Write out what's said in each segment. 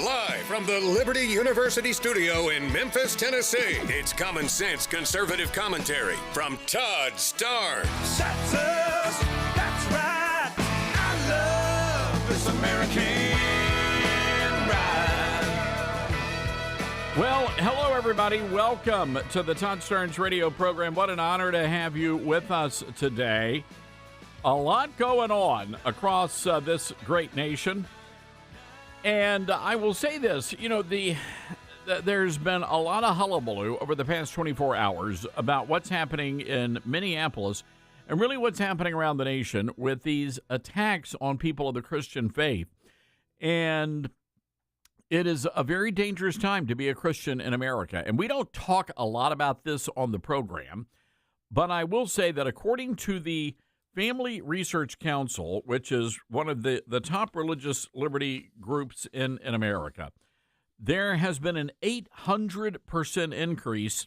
Live from the Liberty University studio in Memphis, Tennessee, it's Common Sense Conservative Commentary from Todd Starnes. That's us, that's right. I love this American ride. Well, hello, everybody. Welcome to the Todd Starnes radio program. What an honor to have you with us today. A lot going on across this great nation. And I will say this, there's been a lot of hullabaloo over the past 24 hours about what's happening in Minneapolis and really what's happening around the nation with these attacks on people of the Christian faith. And it is a very dangerous time to be a Christian in America. And we don't talk a lot about this on the program, but I will say that according to the Family Research Council, which is one of the top religious liberty groups in America, there has been an 800% increase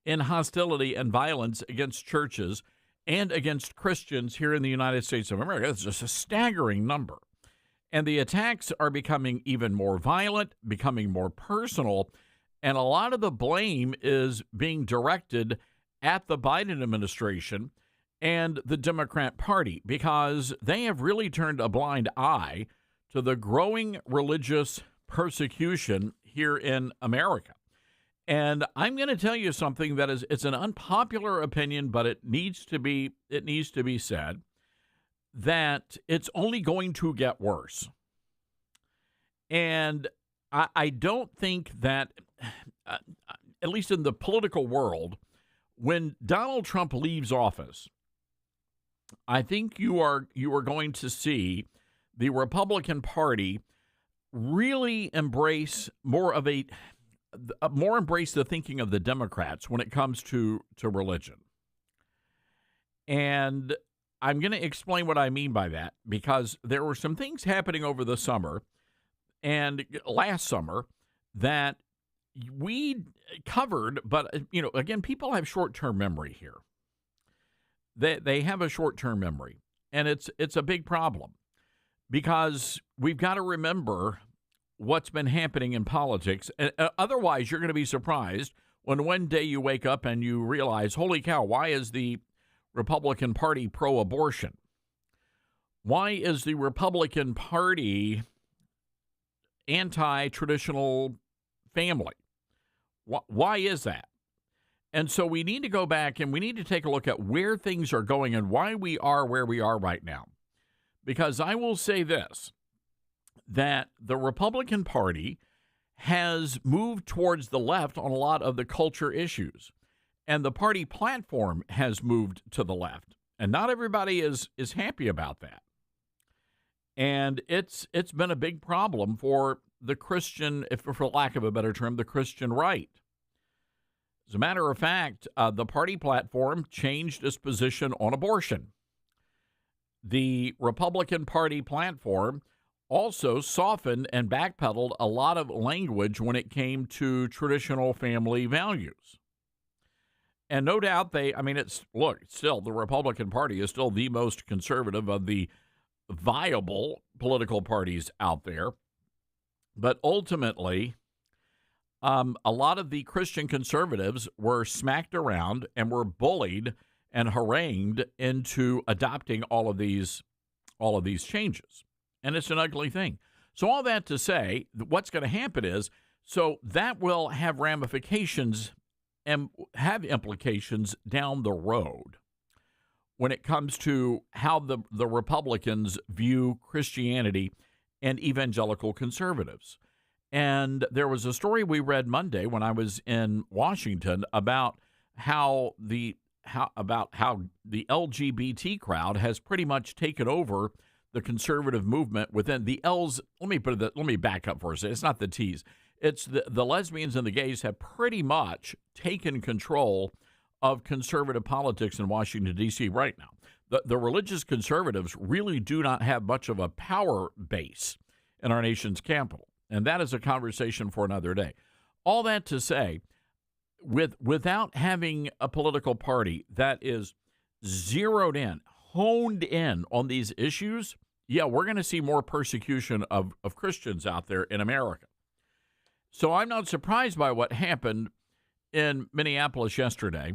in hostility and violence against churches and against Christians here in the United States of America. It's just a staggering number. And the attacks are becoming even more violent, becoming more personal, and a lot of the blame is being directed at the Biden administration and the Democrat Party, because they have really turned a blind eye to the growing religious persecution here in America. And I'm going to tell you something that it's an unpopular opinion, but it needs to be said, that it's only going to get worse. And I don't think that, at least in the political world, when Donald Trump leaves office, I think you are going to see the Republican Party really embrace the thinking of the Democrats when it comes to religion. And I'm going to explain what I mean by that, because there were some things happening over the summer and last summer that we covered, but again, people have short-term memory here. They have a short-term memory, and it's a big problem, because we've got to remember what's been happening in politics. Otherwise, you're going to be surprised when one day you wake up and you realize, holy cow, why is the Republican Party pro-abortion? Why is the Republican Party anti-traditional family? Why is that? And so we need to go back and we need to take a look at where things are going and why we are where we are right now. Because I will say this, that the Republican Party has moved towards the left on a lot of the culture issues. And the party platform has moved to the left. And not everybody is happy about that. And it's been a big problem for the Christian, for lack of a better term, the Christian right. As a matter of fact, the party platform changed its position on abortion. The Republican Party platform also softened and backpedaled a lot of language when it came to traditional family values. And no doubt still the Republican Party is still the most conservative of the viable political parties out there. But ultimately, a lot of the Christian conservatives were smacked around and were bullied and harangued into adopting all of these changes. And it's an ugly thing. So all that to say, what's going to happen is, so that will have ramifications and have implications down the road when it comes to how the Republicans view Christianity and evangelical conservatives. And there was a story we read Monday when I was in Washington about how the LGBT crowd has pretty much taken over the conservative movement within the L's. Let me back up for a second. It's not the T's. It's the lesbians and the gays have pretty much taken control of conservative politics in Washington, D.C. right now. The religious conservatives really do not have much of a power base in our nation's capital. And that is a conversation for another day. All that to say, without having a political party that is zeroed in, honed in on these issues, yeah, we're going to see more persecution of Christians out there in America. So I'm not surprised by what happened in Minneapolis yesterday.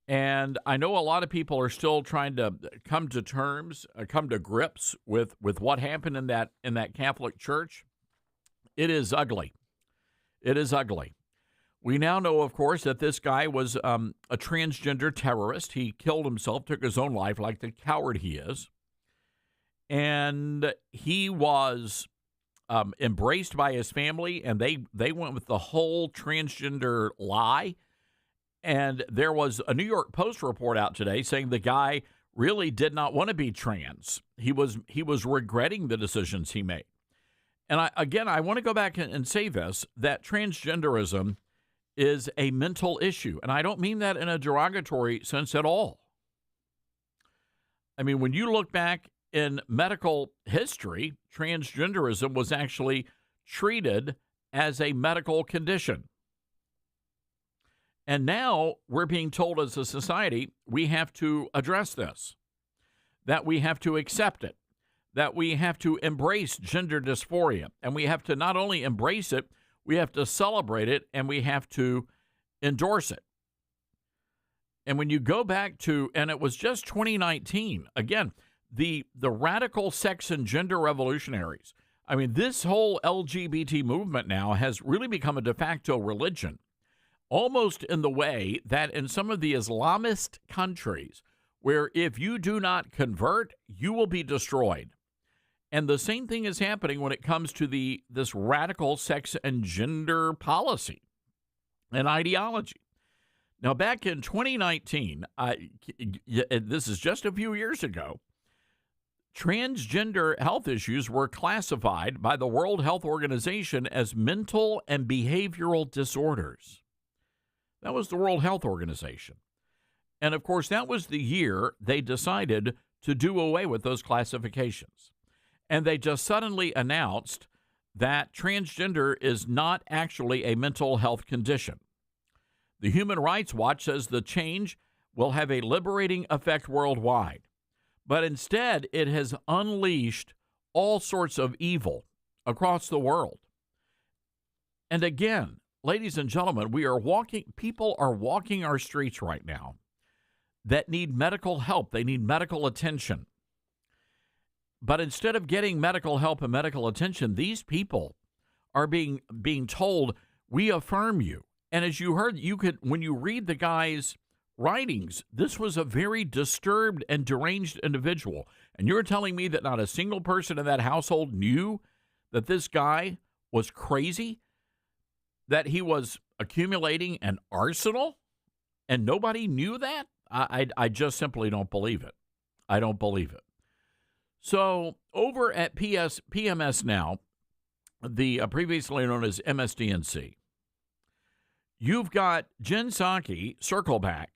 And I know a lot of people are still trying to come to terms, come to grips with what happened in that Catholic church. It is ugly. It is ugly. We now know, of course, that this guy was a transgender terrorist. He killed himself, took his own life like the coward he is. And he was embraced by his family, and they went with the whole transgender lie. And there was a New York Post report out today saying the guy really did not want to be trans. He was regretting the decisions he made. And I want to go back and say this, that transgenderism is a mental issue. And I don't mean that in a derogatory sense at all. I mean, when you look back in medical history, transgenderism was actually treated as a medical condition. And now we're being told as a society we have to address this, that we have to accept it, that we have to embrace gender dysphoria. And we have to not only embrace it, we have to celebrate it, and we have to endorse it. And when you go back to, and it was just 2019, again, the radical sex and gender revolutionaries. I mean, this whole LGBT movement now has really become a de facto religion, almost in the way that in some of the Islamist countries, where if you do not convert, you will be destroyed. And the same thing is happening when it comes to this radical sex and gender policy and ideology. Now, back in 2019, this is just a few years ago, transgender health issues were classified by the World Health Organization as mental and behavioral disorders. That was the World Health Organization. And, of course, that was the year they decided to do away with those classifications. And they just suddenly announced that transgender is not actually a mental health condition. The Human Rights Watch says the change will have a liberating effect worldwide. But instead, it has unleashed all sorts of evil across the world. And again, ladies and gentlemen, people are walking our streets right now that need medical help. They need medical attention. But instead of getting medical help and medical attention, these people are being told, we affirm you. And as you heard, when you read the guy's writings, this was a very disturbed and deranged individual. And you're telling me that not a single person in that household knew that this guy was crazy, that he was accumulating an arsenal, and nobody knew that? I just simply don't believe it. I don't believe it. So over at PMS Now, the previously known as MSDNC, you've got Jen Psaki, circle back,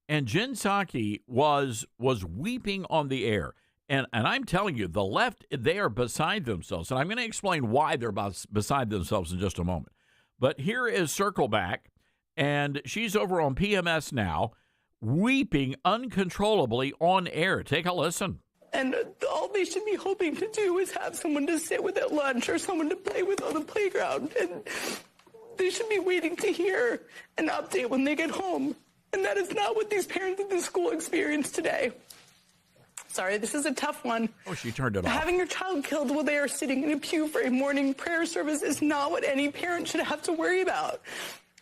and Jen Psaki was weeping on the air. And I'm telling you, the left, they are beside themselves. And I'm going to explain why they're beside themselves in just a moment. But here is Circle Back, and she's over on PMS Now, weeping uncontrollably on air. Take a listen. And all they should be hoping to do is have someone to sit with at lunch or someone to play with on the playground. And they should be waiting to hear an update when they get home. And that is not what these parents at this school experience today. Sorry, this is a tough one. Oh, she turned it off. Having your child killed while they are sitting in a pew for a morning prayer service is not what any parent should have to worry about.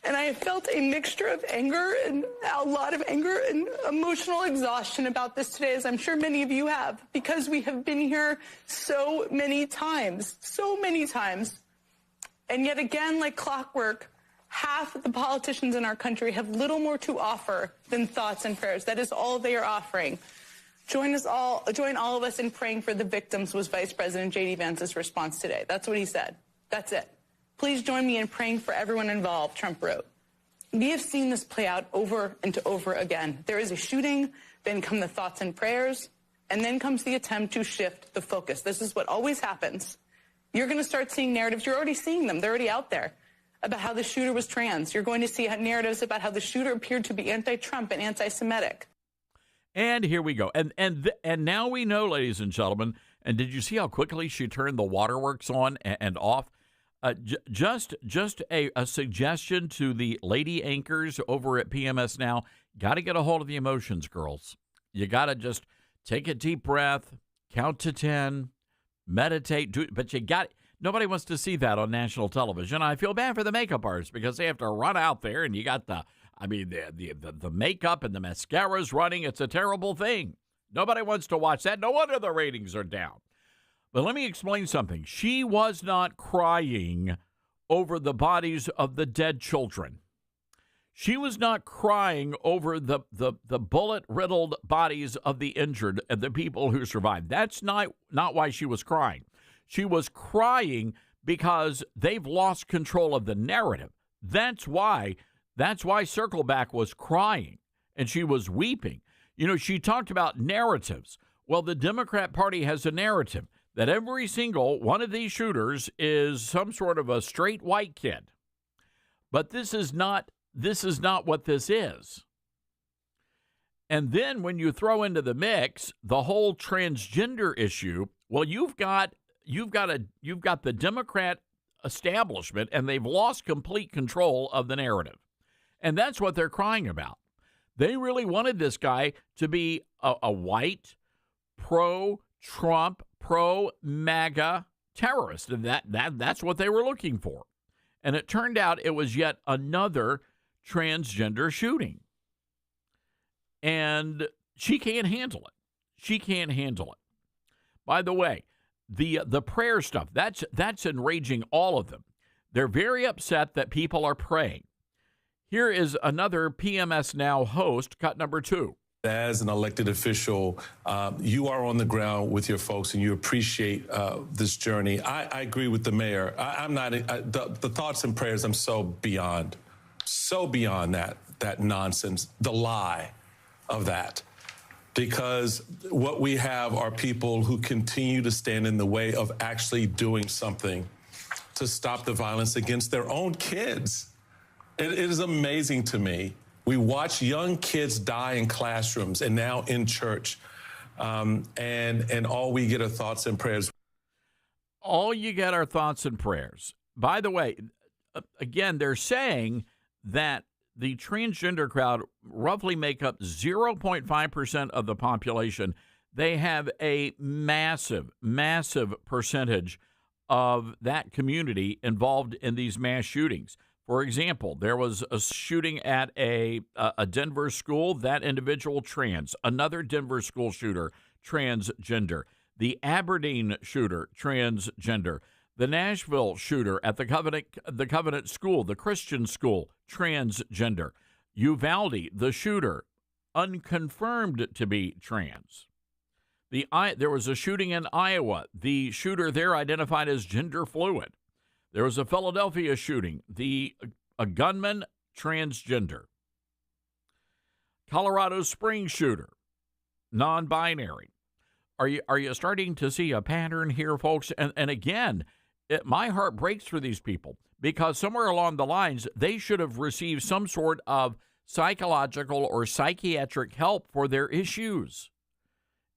And I have felt a mixture of anger and a lot of anger and emotional exhaustion about this today, as I'm sure many of you have, because we have been here so many times. And yet again, like clockwork, half of the politicians in our country have little more to offer than thoughts and prayers. That is all they are offering. Join all of us in praying for the victims, was Vice President J.D. Vance's response today. That's what he said. That's it. Please join me in praying for everyone involved, Trump wrote. We have seen this play out over and over again. There is a shooting, then come the thoughts and prayers, and then comes the attempt to shift the focus. This is what always happens. You're going to start seeing narratives. You're already seeing them. They're already out there about how the shooter was trans. You're going to see narratives about how the shooter appeared to be anti-Trump and anti-Semitic. And here we go. And now we know, ladies and gentlemen, and did you see how quickly she turned the waterworks on and off? Just a suggestion to the lady anchors over at PMS Now. Got to get a hold of the emotions, girls. You got to just take a deep breath, count to 10, meditate. But nobody wants to see that on national television. I feel bad for the makeup artists because they have to run out there, and you got the makeup and the mascara's running. It's a terrible thing. Nobody wants to watch that. No wonder the ratings are down. But let me explain something. She was not crying over the bodies of the dead children. She was not crying over the bullet-riddled bodies of the injured and the people who survived. That's not why she was crying. She was crying because they've lost control of the narrative. That's why Circleback was crying, and she was weeping. You know, she talked about narratives. Well, the Democrat Party has a narrative that every single one of these shooters is some sort of a straight white kid. But this is not what this is. And then when you throw into the mix the whole transgender issue, well, you've got the Democrat establishment, and they've lost complete control of the narrative. And that's what they're crying about. They really wanted this guy to be a white, pro-Trump, pro-MAGA terrorist. And that's what they were looking for. And it turned out it was yet another transgender shooting. And she can't handle it. She can't handle it. By the way, the prayer stuff, that's enraging all of them. They're very upset that people are praying. Here is another PMS Now host, cut number 2. As an elected official, you are on the ground with your folks, and you appreciate this journey. I agree with the mayor. I'm not the thoughts and prayers. I'm so beyond that nonsense, the lie of that, because what we have are people who continue to stand in the way of actually doing something to stop the violence against their own kids. It is amazing to me. We watch young kids die in classrooms and now in church, and all we get are thoughts and prayers. All you get are thoughts and prayers. By the way, again, they're saying that the transgender crowd roughly make up 0.5% of the population. They have a massive, massive percentage of that community involved in these mass shootings. For example, there was a shooting at a Denver school. That individual trans. Another Denver school shooter, transgender. The Aberdeen shooter, transgender. The Nashville shooter at the Covenant School, the Christian school, transgender. Uvalde, the shooter, unconfirmed to be trans. There was a shooting in Iowa. The shooter there identified as gender fluid. There was a Philadelphia shooting. A gunman, transgender. Colorado Springs shooter, non-binary. Are you starting to see a pattern here, folks? And again, my heart breaks for these people because somewhere along the lines, they should have received some sort of psychological or psychiatric help for their issues.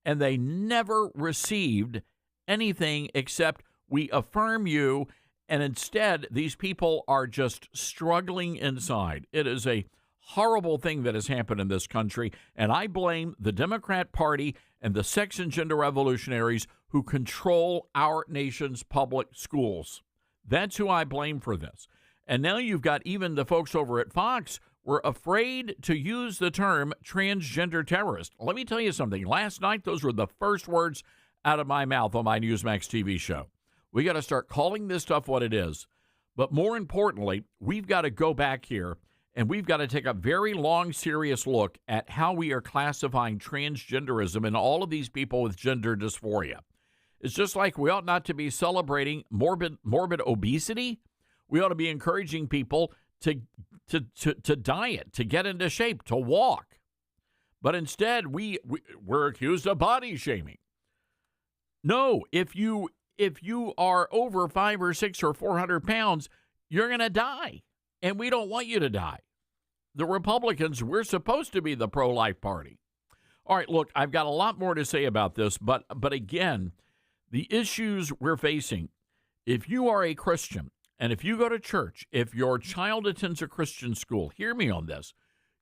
And they never received anything except we affirm you. And instead, these people are just struggling inside. It is a horrible thing that has happened in this country, and I blame the Democrat Party and the sex and gender revolutionaries who control our nation's public schools. That's who I blame for this. And now you've got even the folks over at Fox were afraid to use the term transgender terrorist. Let me tell you something. Last night, those were the first words out of my mouth on my Newsmax TV show. We got to start calling this stuff what it is. But more importantly, we've got to go back here and we've got to take a very long, serious look at how we are classifying transgenderism and all of these people with gender dysphoria. It's just like we ought not to be celebrating morbid obesity. We ought to be encouraging people to diet, to get into shape, to walk. But instead, we're accused of body shaming. No, if you are over 5 or 6 or 400 pounds, you're going to die. And we don't want you to die. The Republicans, we're supposed to be the pro-life party. All right, look, I've got a lot more to say about this, but again, the issues we're facing, if you are a Christian And if you go to church, if your child attends a Christian school, hear me on this,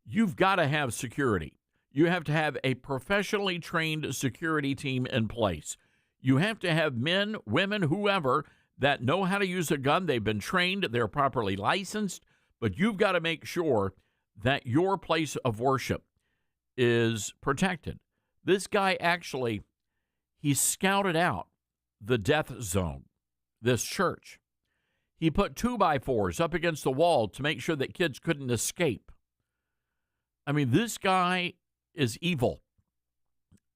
you've got to have security. You have to have a professionally trained security team in place. You have to have men, women, whoever that know how to use a gun. They've been trained. They're properly licensed. But you've got to make sure that your place of worship is protected. This guy actually, he scouted out the death zone, this church. He put 2x4s up against the wall to make sure that kids couldn't escape. I mean, this guy is evil.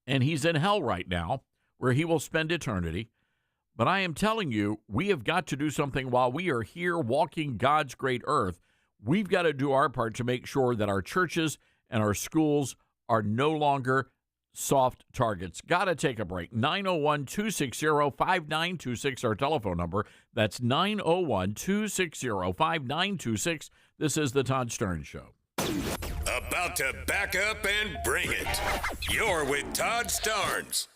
And he's in hell right now, where he will spend eternity. But I am telling you, we have got to do something while we are here walking God's great earth. We've got to do our part to make sure that our churches and our schools are no longer soft targets. Got to take a break. 901-260-5926, our telephone number. That's 901-260-5926. This is the Todd Starnes Show. About to back up and bring it. You're with Todd Starnes.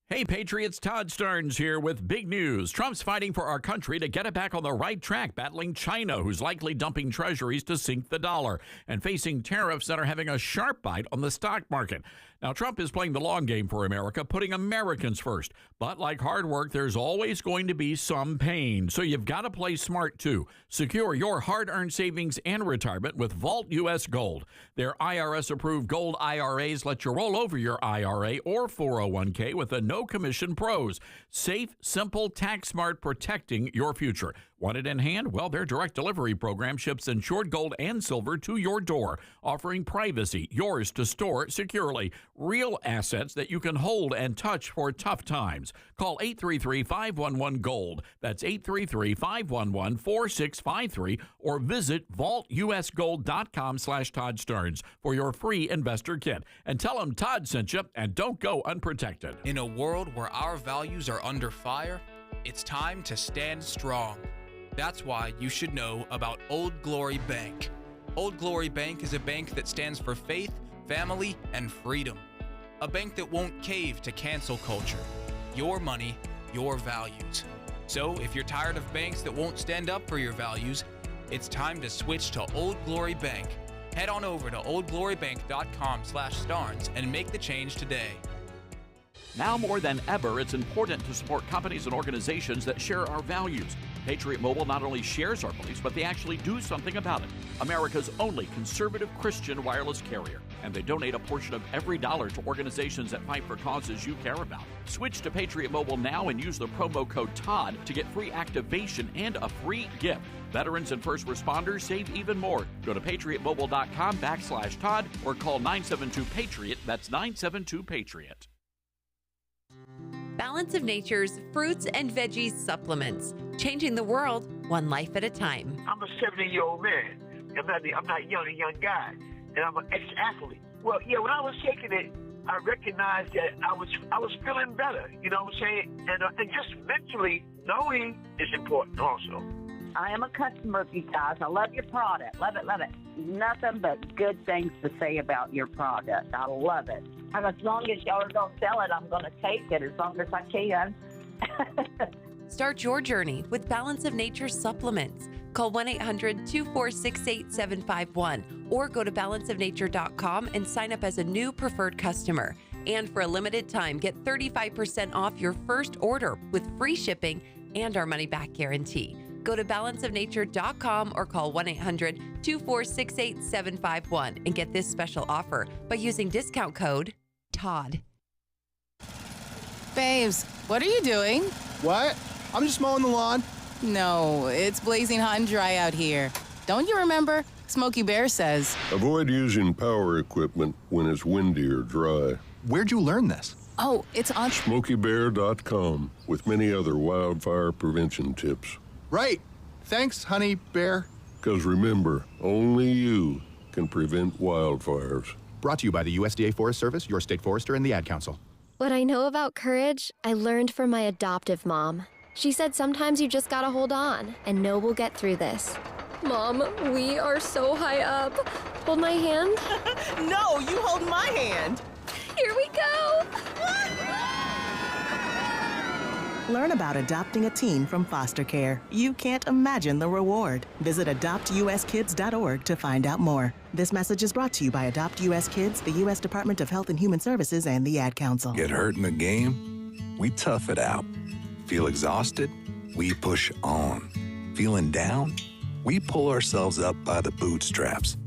Hey, Patriots, Todd Starnes here with big news. Trump's fighting for our country to get it back on the right track, battling China, who's likely dumping treasuries to sink the dollar, and facing tariffs that are having a sharp bite on the stock market. Now, Trump is playing the long game for America, putting Americans first. But like hard work, there's always going to be some pain. So you've got to play smart, too. Secure your hard-earned savings and retirement with Vault U.S. Gold. Their IRS-approved gold IRAs let you roll over your IRA or 401k with a no-commission pros. Safe, simple, tax-smart, protecting your future. Want it in hand? Well, their direct delivery program ships insured gold and silver to your door, offering privacy, yours to store securely. Real assets that you can hold and touch for tough times. Call 833-511-GOLD. That's 833-511-4653 or visit vaultusgold.com/Todd Starnes for your free investor kit. And tell them Todd sent you, and don't go unprotected. In a world where our values are under fire, it's time to stand strong. That's why you should know about Old Glory Bank. Old Glory Bank is a bank that stands for faith, family, and freedom. A bank that won't cave to cancel culture. Your money, your values. So if you're tired of banks that won't stand up for your values, it's time to switch to Old Glory Bank. Head on over to oldglorybank.com/Starnes and make the change today. Now more than ever, it's important to support companies and organizations that share our values. Patriot Mobile not only shares our beliefs, but they actually do something about it. America's only conservative Christian wireless carrier. And they donate a portion of every dollar to organizations that fight for causes you care about. Switch to Patriot Mobile now and use the promo code TODD to get free activation and a free gift. Veterans and first responders save even more. Go to patriotmobile.com/Todd or call 972-PATRIOT. That's 972-PATRIOT. Balance of Nature's fruits and veggies supplements, changing the world one life at a time. I'm a 70-year-old man. I'm not a young guy, and I'm an ex-athlete. Well, yeah, when I was taking it, I recognized that I was feeling better. You know what I'm saying? And just mentally knowing is important also. I am a customer of you guys. I love your product. Love it, love it. Nothing but good things to say about your product. I love it. And as long as y'all are going to sell it, I'm going to take it as long as I can. Start your journey with Balance of Nature supplements. Call 1-800-246-8751 or go to balanceofnature.com and sign up as a new preferred customer. And for a limited time, get 35% off your first order with free shipping and our money-back guarantee. Go to balanceofnature.com or call 1-800-246-8751 and get this special offer by using discount code TODD. Babes, what are you doing? What? I'm just mowing the lawn. No, it's blazing hot and dry out here. Don't you remember? Smokey Bear says, avoid using power equipment when it's windy or dry. Where'd you learn this? oh, it's on SmokeyBear.com with many other wildfire prevention tips. Right. Thanks, Honey Bear. Because remember, only you can prevent wildfires. Brought to you by the USDA Forest Service, your state forester, and the Ad Council. What I know about courage, I learned from my adoptive mom. She said sometimes you just gotta hold on and know we'll get through this. Mom, we are so high up. Hold my hand? No, you hold my hand. Here we go! Learn about adopting a teen from foster care. You can't imagine the reward. Visit adoptuskids.org to find out more. This message is brought to you by Adopt US Kids, the U.S. Department of Health and Human Services, and the Ad Council. Get hurt in the game? We tough it out. Feel exhausted? We push on. Feeling down? We pull ourselves up by the bootstraps.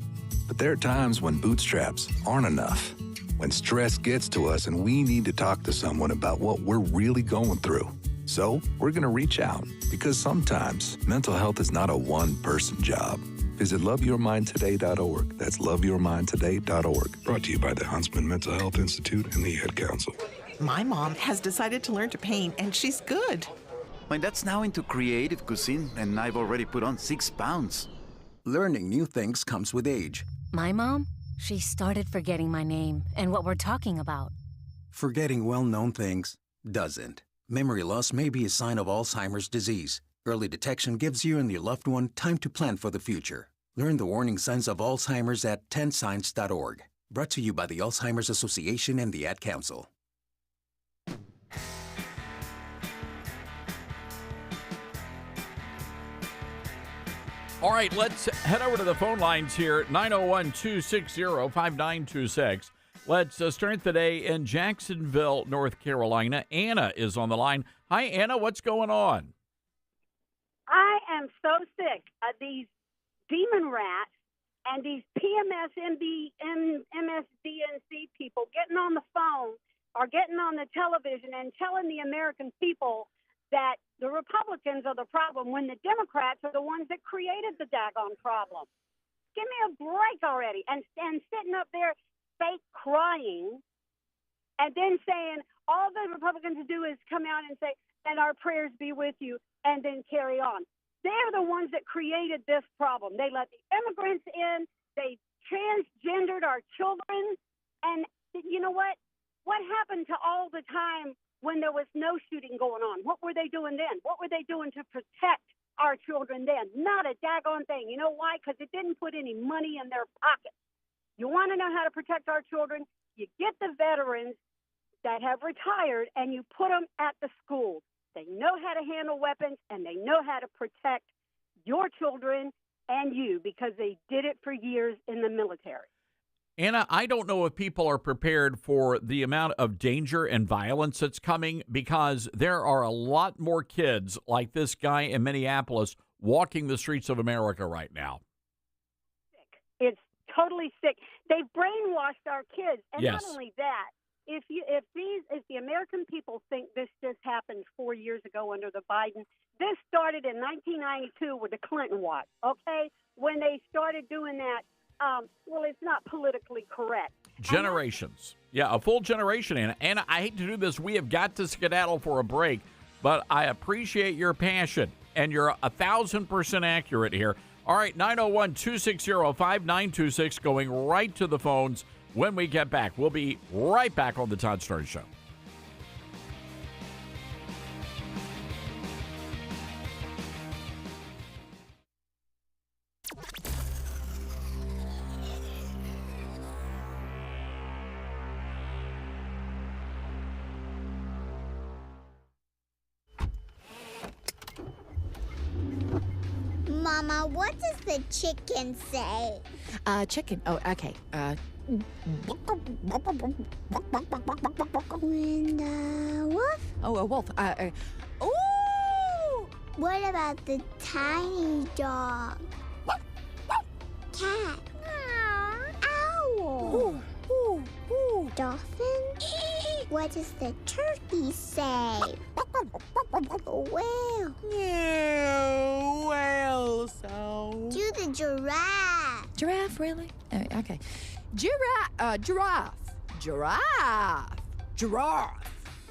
But there are times when bootstraps aren't enough. When stress gets to us and we need to talk to someone about what we're really going through. So we're going to reach out because sometimes mental health is not a one-person job. Visit loveyourmindtoday.org. That's loveyourmindtoday.org. Brought to you by the Huntsman Mental Health Institute and the Ad Council. My mom has decided to learn to paint, and she's good. My dad's now into creative cuisine, and I've already put on 6 pounds. Learning new things comes with age. My mom? She started forgetting my name and what we're talking about. Forgetting well-known things doesn't. Memory loss may be a sign of Alzheimer's disease. Early detection gives you and your loved one time to plan for the future. Learn the warning signs of Alzheimer's at 10signs.org. Brought to you by the Alzheimer's Association and the Ad Council. All right, let's head over to the phone lines here, 901-260-5926. Let's start the day in Jacksonville, North Carolina. Anna is on the line. Hi, Anna. What's going on? I am so sick of these demon rats and these PMS, MSDNC people getting on the phone or getting on the television and telling the American people that the Republicans are the problem when the Democrats are the ones that created the daggone problem. Give me a break already. And sitting up there fake crying and then saying all the Republicans do is come out and say, and our prayers be with you, and then carry on. They're the ones that created this problem. They let the immigrants in. They transgendered our children. And you know what? What happened to all the time when there was no shooting going on? What were they doing then? What were they doing to protect our children then? Not a daggone thing. You know why? Because it didn't put any money in their pockets. You want to know how to protect our children? You get the veterans that have retired and you put them at the schools. They know how to handle weapons and they know how to protect your children and you because they did it for years in the military. Anna, I don't know if people are prepared for the amount of danger and violence that's coming because there are a lot more kids like this guy in Minneapolis walking the streets of America right now. It's totally sick. They've brainwashed our kids. And yes. Not only that, if the American people think this just happened 4 years ago under the Biden, this started in 1992 with the Clinton watch, okay? When they started doing that, well, it's not politically correct. Generations. Yeah, a full generation, Anna. Anna, I hate to do this. We have got to skedaddle for a break, but I appreciate your passion, and you're 1,000% accurate here. All right, 901-260-5926, going right to the phones when we get back. We'll be right back on the Todd Starnes Show. Mama, what does the chicken say? Chicken. Oh, okay. And the wolf? Oh, a wolf. Ooh! What about the tiny dog? Cat? Owl? Dolphin? What does the turkey say? Whale? Yeah, whale sound. Do the giraffe. Giraffe, really? Okay. Giraffe.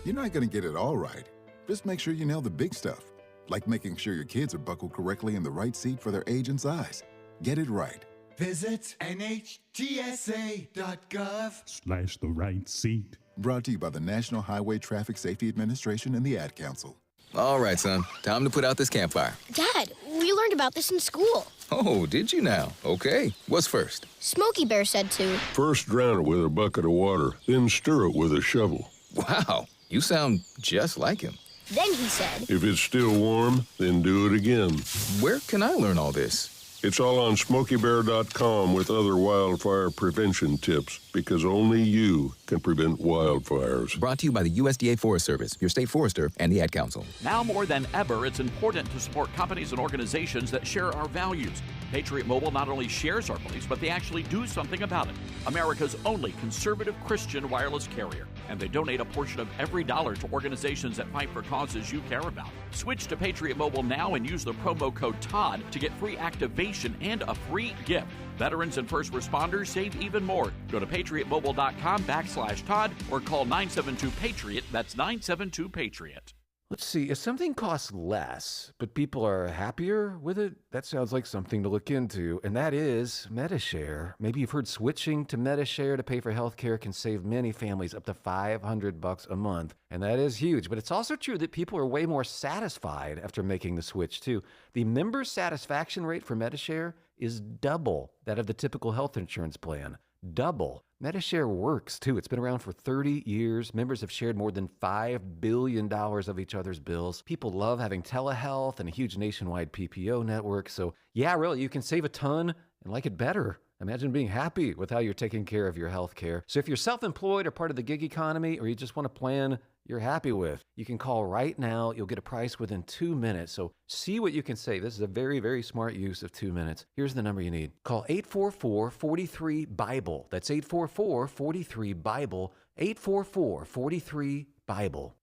You're not going to get it all right. Just make sure you nail the big stuff, like making sure your kids are buckled correctly in the right seat for their age and size. Get it right. Visit NHTSA.gov/the right seat. Brought to you by the National Highway Traffic Safety Administration and the Ad Council. All right, son. Time to put out this campfire. Dad, we learned about this in school. Oh, did you now? Okay. What's first? Smokey Bear said to. First drown it with a bucket of water, then stir it with a shovel. Wow, you sound just like him. Then he said. If it's still warm, then do it again. Where can I learn all this? It's all on SmokeyBear.com with other wildfire prevention tips, because only you can prevent wildfires. Brought to you by the USDA Forest Service, your state forester, and the Ad Council. Now more than ever, it's important to support companies and organizations that share our values. Patriot Mobile not only shares our beliefs, but they actually do something about it. America's only conservative Christian wireless carrier. And they donate a portion of every dollar to organizations that fight for causes you care about. Switch to Patriot Mobile now and use the promo code TODD to get free activation and a free gift. Veterans and first responders save even more. Go to patriotmobile.com/Todd or call 972-PATRIOT. That's 972-PATRIOT. Let's see, if something costs less, but people are happier with it, that sounds like something to look into, and that is Medi-Share. Maybe you've heard switching to Medi-Share to pay for healthcare can save many families up to $500 a month, and that is huge. But it's also true that people are way more satisfied after making the switch, too. The member satisfaction rate for Medi-Share is double that of the typical health insurance plan. Double. Medi-Share works, too. It's been around for 30 years. Members have shared more than $5 billion of each other's bills. People love having telehealth and a huge nationwide PPO network. So, yeah, really, you can save a ton and like it better. Imagine being happy with how you're taking care of your health care. So if you're self-employed or part of the gig economy, or you just want a plan you're happy with, you can call right now. You'll get a price within 2 minutes. So see what you can save. This is a very, very smart use of 2 minutes. Here's the number you need. Call 844-43-BIBLE. That's 844-43-BIBLE. 844-43-BIBLE.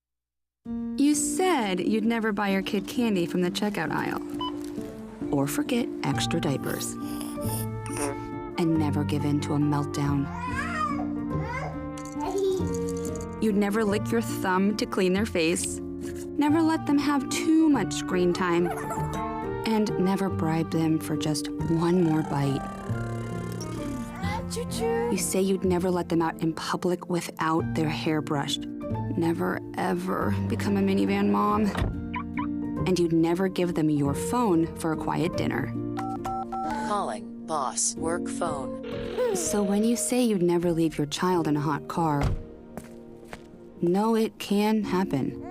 You said you'd never buy your kid candy from the checkout aisle. Or forget extra diapers. And never give in to a meltdown. You'd never lick your thumb to clean their face, never let them have too much screen time, and never bribe them for just one more bite. You say you'd never let them out in public without their hair brushed, never ever become a minivan mom, and you'd never give them your phone for a quiet dinner. Calling boss work phone. So when you say you'd never leave your child in a hot car, no, it can happen.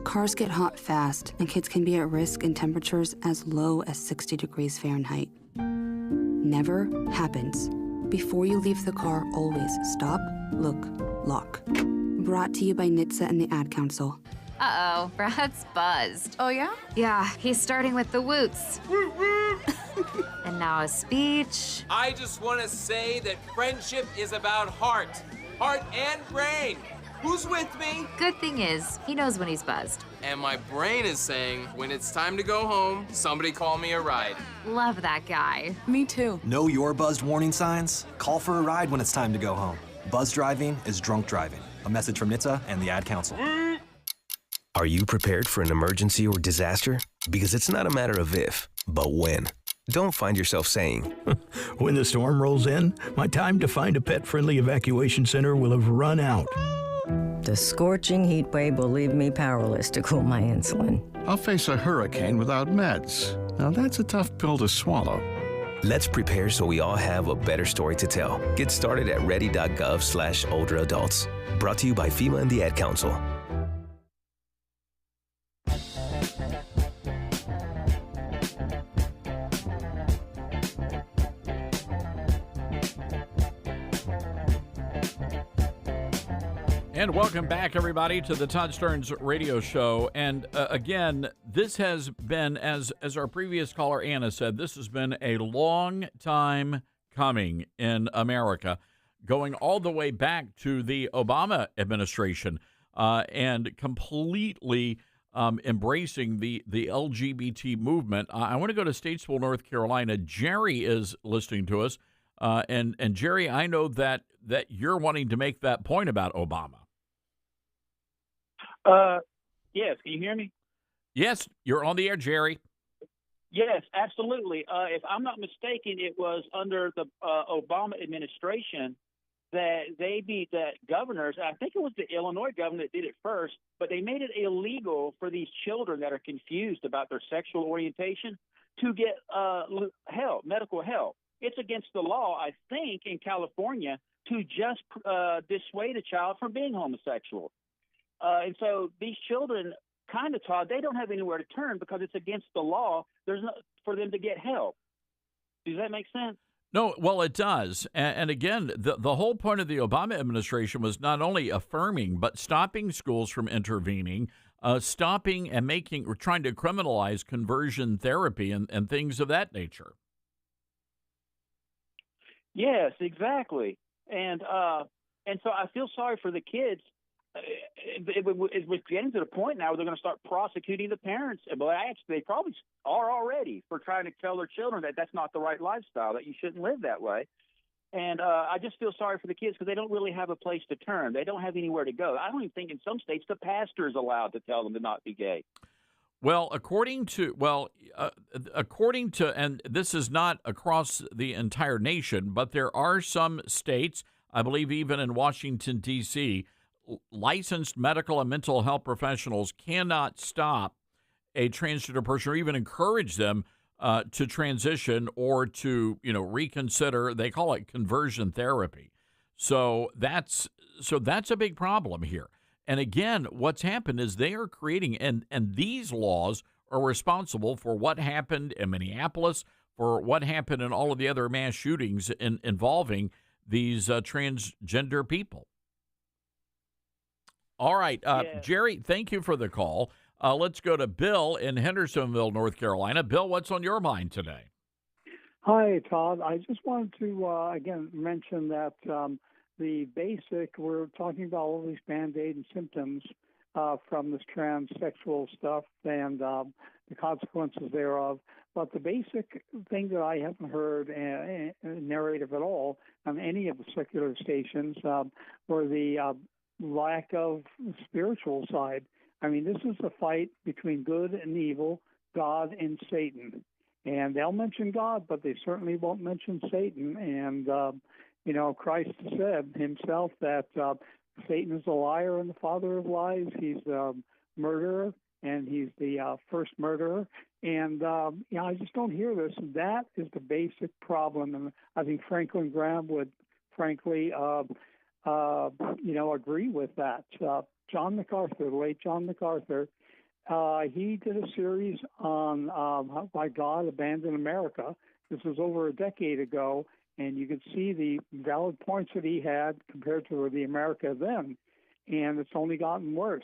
Cars get hot fast, and kids can be at risk in temperatures as low as 60 degrees Fahrenheit. Never happens. Before you leave the car, always stop, look, lock. Brought to you by NHTSA and the Ad Council. Uh-oh, Brad's buzzed. Oh, yeah? Yeah, he's starting with the woots. And now a speech. I just want to say that friendship is about heart and brain. Who's with me? Good thing is, he knows when he's buzzed. And my brain is saying, when it's time to go home, somebody call me a ride. Love that guy. Me too. Know your buzzed warning signs? Call for a ride when it's time to go home. Buzz driving is drunk driving. A message from NHTSA and the Ad Council. Are you prepared for an emergency or disaster? Because it's not a matter of if, but when. Don't find yourself saying, when the storm rolls in, my time to find a pet-friendly evacuation center will have run out. The scorching heat wave will leave me powerless to cool my insulin. I'll face a hurricane without meds. Now that's a tough pill to swallow. Let's prepare so we all have a better story to tell. Get started at ready.gov/older adults. Brought to you by FEMA and the Ad Council. And welcome back, everybody, to the Todd Stearns Radio Show. And again, this has been, as our previous caller Anna said, this has been a long time coming in America, going all the way back to the Obama administration and completely embracing the LGBT movement. I want to go to Statesville, North Carolina. Jerry is listening to us. And Jerry, I know that you're wanting to make that point about Obama. Yes. Can you hear me? Yes, you're on the air, Jerry. Yes, absolutely. If I'm not mistaken, it was under the Obama administration that that governors, I think it was the Illinois governor that did it first, but they made it illegal for these children that are confused about their sexual orientation to get help, medical help. It's against the law, I think, in California to just dissuade a child from being homosexual. And so these children kind of taught they don't have anywhere to turn because it's against the law. There's no for them to get help. Does that make sense? No, well, it does. And again, the whole point of the Obama administration was not only affirming, but stopping schools from intervening, stopping and trying to criminalize conversion therapy and things of that nature. Yes, exactly. And so I feel sorry for the kids. It's getting to the point now where they're going to start prosecuting the parents. Well, actually, they probably are already for trying to tell their children that that's not the right lifestyle, that you shouldn't live that way. And I just feel sorry for the kids because they don't really have a place to turn. They don't have anywhere to go. I don't even think in some states the pastor is allowed to tell them to not be gay. Well, according to, and this is not across the entire nation, but there are some states, I believe even in Washington, D.C., licensed medical and mental health professionals cannot stop a transgender person or even encourage them to transition or to, reconsider. They call it conversion therapy. So that's a big problem here. And again, what's happened is they are creating, and these laws are responsible for what happened in Minneapolis, for what happened in all of the other mass shootings involving these transgender people. All right, Jerry, thank you for the call. Let's go to Bill in Hendersonville, North Carolina. Bill, what's on your mind today? Hi, Todd. I just wanted to, again, mention that the basic, we're talking about all these Band-Aid and symptoms from this transsexual stuff and the consequences thereof. But the basic thing that I haven't heard narrative at all on any of the secular stations were the lack of spiritual side. I mean, this is a fight between good and evil, God and Satan. And they'll mention God, but they certainly won't mention Satan. And, Christ said himself that Satan is a liar and the father of lies. He's a murderer, and he's the first murderer. And, I just don't hear this. That is the basic problem. And I think Franklin Graham would, frankly, agree with that. John MacArthur, the late John MacArthur, he did a series on Why God Abandoned America. This was over a decade ago, and you could see the valid points that he had compared to the America then, and it's only gotten worse.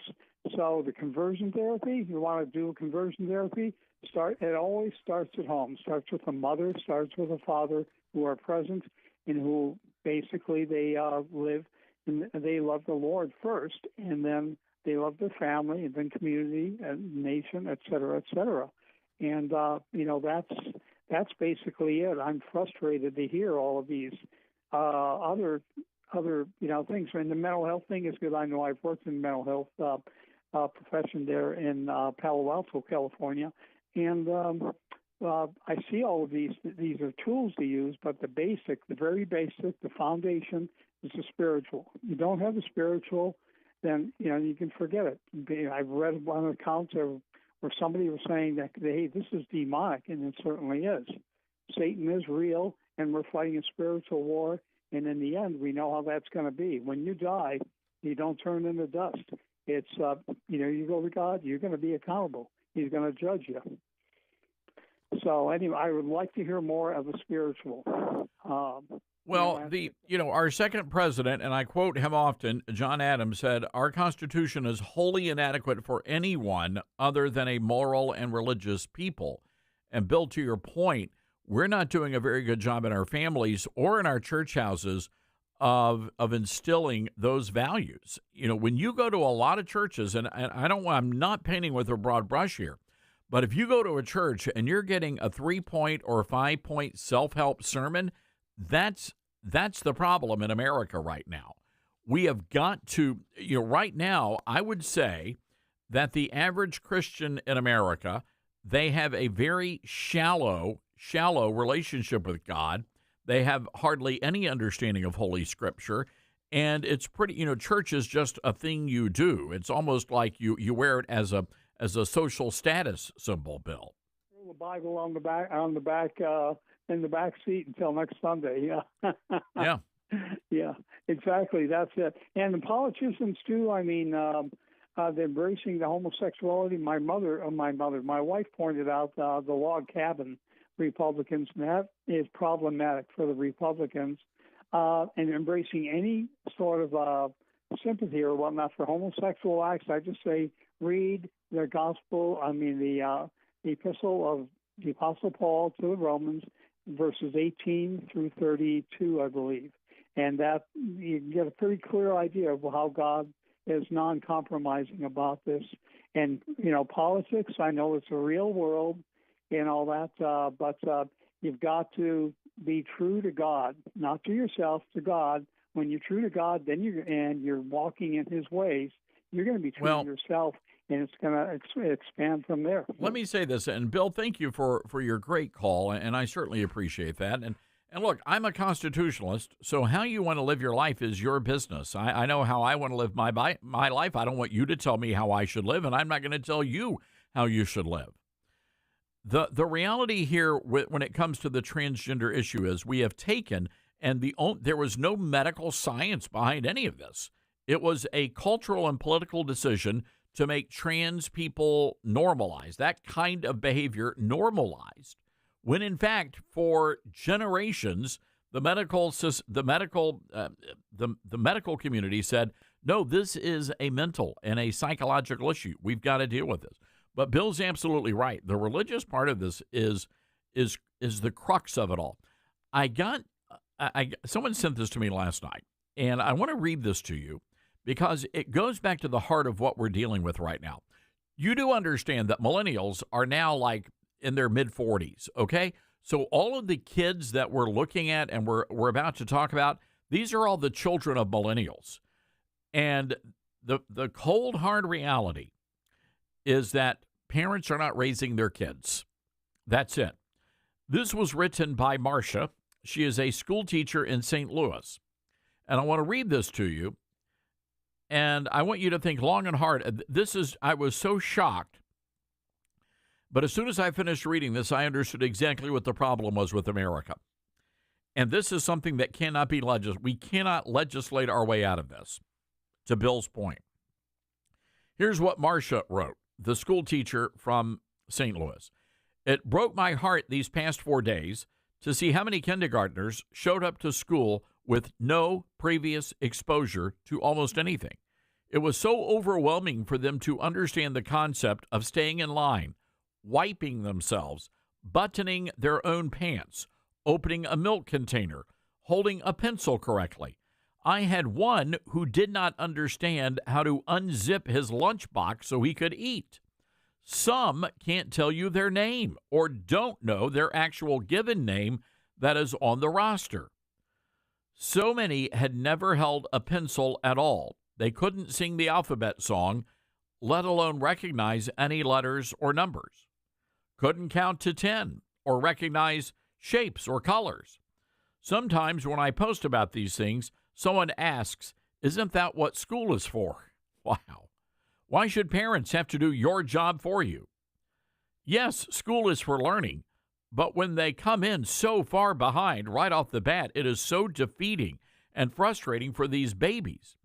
So the conversion therapy, you want to do a conversion therapy, it always starts at home. Starts with a mother, starts with a father who are present and who basically they live and they love the Lord first, and then they love their family, and then community and nation, et cetera, et cetera. And that's basically it. I'm frustrated to hear all of these other things. And the mental health thing is good. I know I've worked in the mental health profession there in Palo Alto, California, and I see all of these. These are tools to use, but the very basic, the foundation is the spiritual. You don't have the spiritual, then you can forget it. I've read one of the accounts where somebody was saying that, hey, this is demonic, and it certainly is. Satan is real, and we're fighting a spiritual war, and in the end, we know how that's going to be. When you die, you don't turn into dust. It's, you go to God, you're going to be accountable. He's going to judge you. So anyway, I would like to hear more of the spiritual. Our second president, and I quote him often, John Adams, said, "Our Constitution is wholly inadequate for anyone other than a moral and religious people." And Bill, to your point, we're not doing a very good job in our families or in our church houses of instilling those values. When you go to a lot of churches, and I'm not painting with a broad brush here, but if you go to a church and you're getting a 3-point or 5-point self-help sermon, that's the problem in America right now. We have got to, right now, I would say that the average Christian in America, they have a very shallow relationship with God. They have hardly any understanding of Holy Scripture. And it's pretty, church is just a thing you do. It's almost like you wear it as a social status symbol, Bill. The Bible on the back in the back seat until next Sunday. Yeah. Yeah. Yeah, exactly. That's it. And the politicians too. I mean, they're embracing the homosexuality. My wife pointed out the log cabin Republicans, and that is problematic for the Republicans. And embracing any sort of sympathy or whatnot for homosexual acts, I just say read the gospel. I mean, the epistle of the Apostle Paul to the Romans, verses 18 through 32, I believe. And that you get a pretty clear idea of how God is non-compromising about this. And, politics, I know it's a real world and all that, but you've got to be true to God, not to yourself, to God. When you're true to God, then you're walking in His ways, you're going to be true to yourself, and it's going to expand from there. Let me say this, and Bill, thank you for your great call, and I certainly appreciate that. And look, I'm a constitutionalist, so how you want to live your life is your business. I know how I want to live my life. I don't want you to tell me how I should live, and I'm not going to tell you how you should live. The reality here when it comes to the transgender issue is we have taken, and there was no medical science behind any of this. It was a cultural and political decision to make trans people normalized, that kind of behavior normalized, when in fact for generations the medical community said, no, this is a mental and a psychological issue. We've got to deal with this. But Bill's absolutely right. The religious part of this is the crux of it all. Someone sent this to me last night, and I want to read this to you because it goes back to the heart of what we're dealing with right now. You do understand that millennials are now like in their mid-40s, okay? So all of the kids that we're looking at and we're about to talk about, these are all the children of millennials. And the cold, hard reality is that parents are not raising their kids. That's it. This was written by Marcia. She is a school teacher in St. Louis. And I want to read this to you. And I want you to think long and hard. I was so shocked. But as soon as I finished reading this, I understood exactly what the problem was with America. And this is something that cannot be legislated. We cannot legislate our way out of this, to Bill's point. Here's what Marcia wrote, the school teacher from St. Louis. It broke my heart these past 4 days to see how many kindergartners showed up to school with no previous exposure to almost anything. It was so overwhelming for them to understand the concept of staying in line, wiping themselves, buttoning their own pants, opening a milk container, holding a pencil correctly. I had one who did not understand how to unzip his lunchbox so he could eat. Some can't tell you their name or don't know their actual given name that is on the roster. So many had never held a pencil at all. They couldn't sing the alphabet song, let alone recognize any letters or numbers. Couldn't count to 10 or recognize shapes or colors. Sometimes when I post about these things, someone asks, isn't that what school is for? Wow. Why should parents have to do your job for you? Yes, school is for learning, but when they come in so far behind right off the bat, it is so defeating and frustrating for these babies.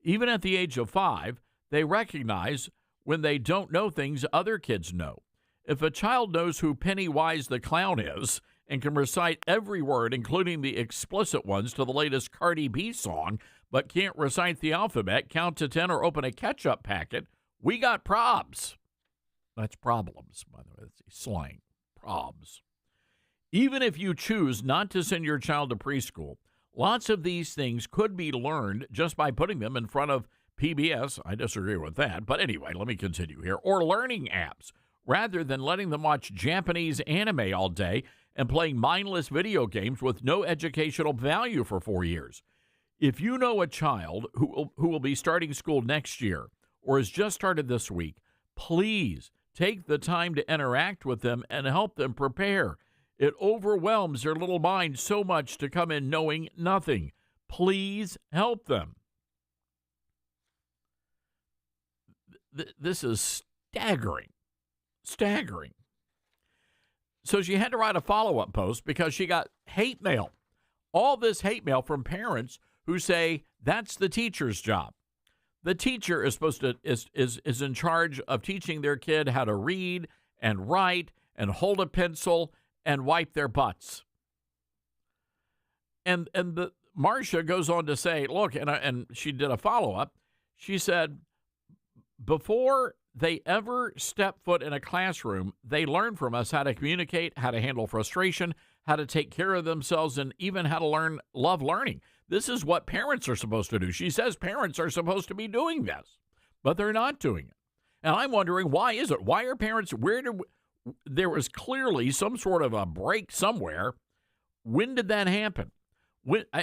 Even at the age of 5, they recognize when they don't know things other kids know. If a child knows who Pennywise the Clown is and can recite every word, including the explicit ones to the latest Cardi B song, but can't recite the alphabet, count to 10, or open a ketchup packet, we got probs. That's problems, by the way. That's slang. Probs. Even if you choose not to send your child to preschool, lots of these things could be learned just by putting them in front of PBS. I disagree with that. But anyway, let me continue here. Or learning apps, rather than letting them watch Japanese anime all day and playing mindless video games with no educational value for 4 years. If you know a child who will be starting school next year or has just started this week, please take the time to interact with them and help them prepare. It overwhelms their little mind so much to come in knowing nothing. Please help them. This is staggering. Staggering. So she had to write a follow-up post because she got hate mail. All this hate mail from parents who say that's the teacher's job. The teacher is supposed to is in charge of teaching their kid how to read and write and hold a pencil and wipe their butts. And the Marcia goes on to say, look, and she did a follow-up. She said, before they ever step foot in a classroom, they learn from us how to communicate, how to handle frustration, how to take care of themselves, and even how to love learning. This is what parents are supposed to do. She says parents are supposed to be doing this, but they're not doing it. And I'm wondering, why is it? Why are parents, there was clearly some sort of a break somewhere. When did that happen?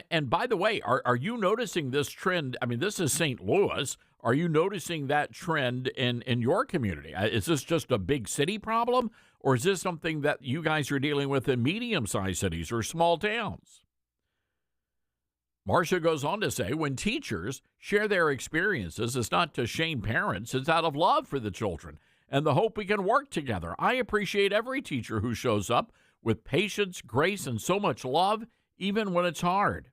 And by the way, are you noticing this trend? I mean, this is St. Louis. Are you noticing that trend in your community? Is this just a big city problem, or is this something that you guys are dealing with in medium-sized cities or small towns? Marcia goes on to say, when teachers share their experiences, it's not to shame parents, it's out of love for the children and the hope we can work together. I appreciate every teacher who shows up with patience, grace, and so much love, even when it's hard.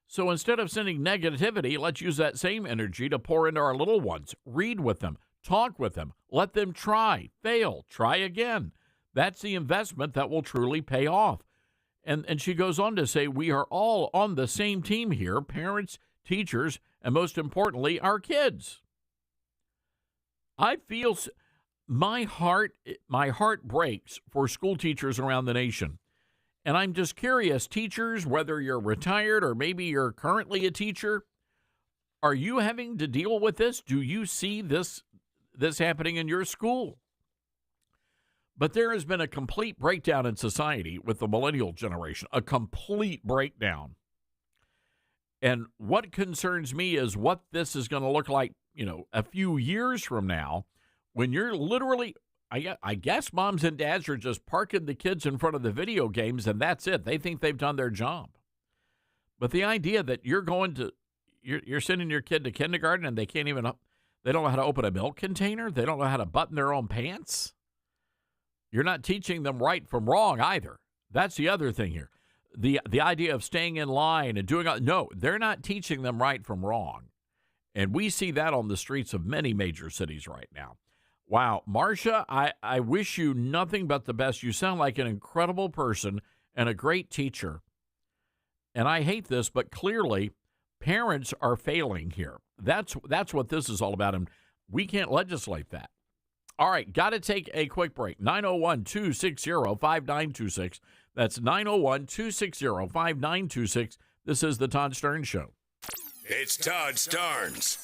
So instead of sending negativity, let's use that same energy to pour into our little ones. Read with them, talk with them, let them try, fail, try again. That's the investment that will truly pay off. And she goes on to say, we are all on the same team here, parents, teachers, and most importantly, our kids. I feel my heart breaks for school teachers around the nation. And I'm just curious, teachers, whether you're retired or maybe you're currently a teacher, are you having to deal with this? Do you see this happening in your school? But there has been a complete breakdown in society with the millennial generation, a complete breakdown. And what concerns me is what this is going to look like, a few years from now, when you're literally, I guess moms and dads are just parking the kids in front of the video games and that's it. They think they've done their job. But the idea that you're sending your kid to kindergarten and they don't know how to open a milk container. They don't know how to button their own pants. You're not teaching them right from wrong either. That's the other thing here. The idea of staying in line and no, they're not teaching them right from wrong. And we see that on the streets of many major cities right now. Wow, Marcia, I wish you nothing but the best. You sound like an incredible person and a great teacher. And I hate this, but clearly parents are failing here. That's what this is all about, and we can't legislate that. All right, got to take a quick break. 901-260-5926. That's 901-260-5926. This is the Todd Starnes Show. It's Todd Starnes.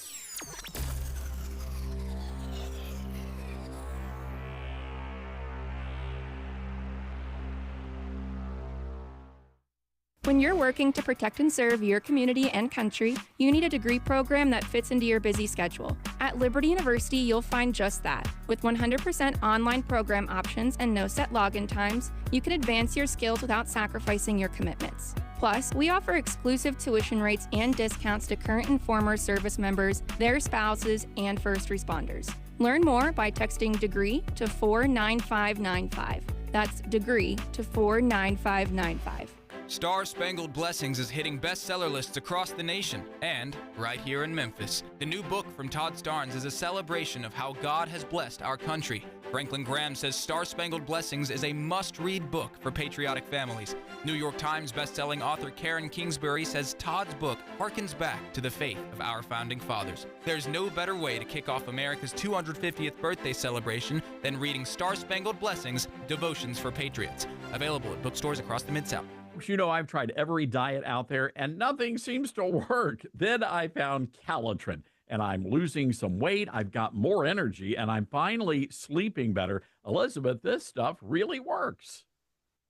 When you're working to protect and serve your community and country, you need a degree program that fits into your busy schedule. At Liberty University, you'll find just that. With 100% online program options and no set login times, you can advance your skills without sacrificing your commitments. Plus, we offer exclusive tuition rates and discounts to current and former service members, their spouses, and first responders. Learn more by texting DEGREE to 49595. That's DEGREE to 49595. Star Spangled Blessings is hitting bestseller lists across the nation and right here in Memphis. The new book from Todd Starnes is a celebration of how God has blessed our country. Franklin Graham says Star Spangled Blessings is a must-read book for patriotic families. New York Times bestselling author Karen Kingsbury says Todd's book harkens back to the faith of our founding fathers. There's no better way to kick off America's 250th birthday celebration than reading Star Spangled Blessings, Devotions for Patriots. Available at bookstores across the Mid-South. I've tried every diet out there and nothing seems to work. Then I found Calitrin and I'm losing some weight. I've got more energy and I'm finally sleeping better. Elizabeth, this stuff really works.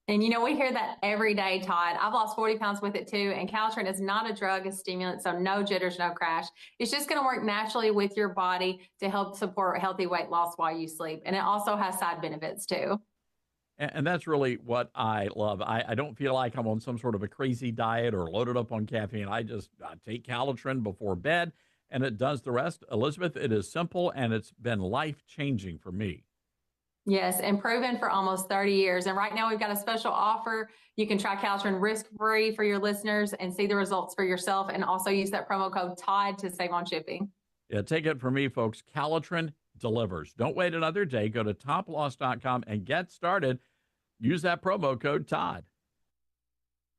And we hear that every day, Todd. I've lost 40 pounds with it too. And Calitrin is not a drug, a stimulant, so no jitters, no crash. It's just going to work naturally with your body to help support healthy weight loss while you sleep. And it also has side benefits too. And that's really what I love. I don't feel like I'm on some sort of a crazy diet or loaded up on caffeine. I take Calitrin before bed, and it does the rest. Elizabeth, it is simple, and it's been life-changing for me. Yes, and proven for almost 30 years. And right now we've got a special offer. You can try Caltrans risk-free for your listeners and see the results for yourself, and also use that promo code TODD to save on shipping. Yeah, take it from me, folks. Caltrans delivers. Don't wait another day. Go to toploss.com and get started. Use that promo code TODD.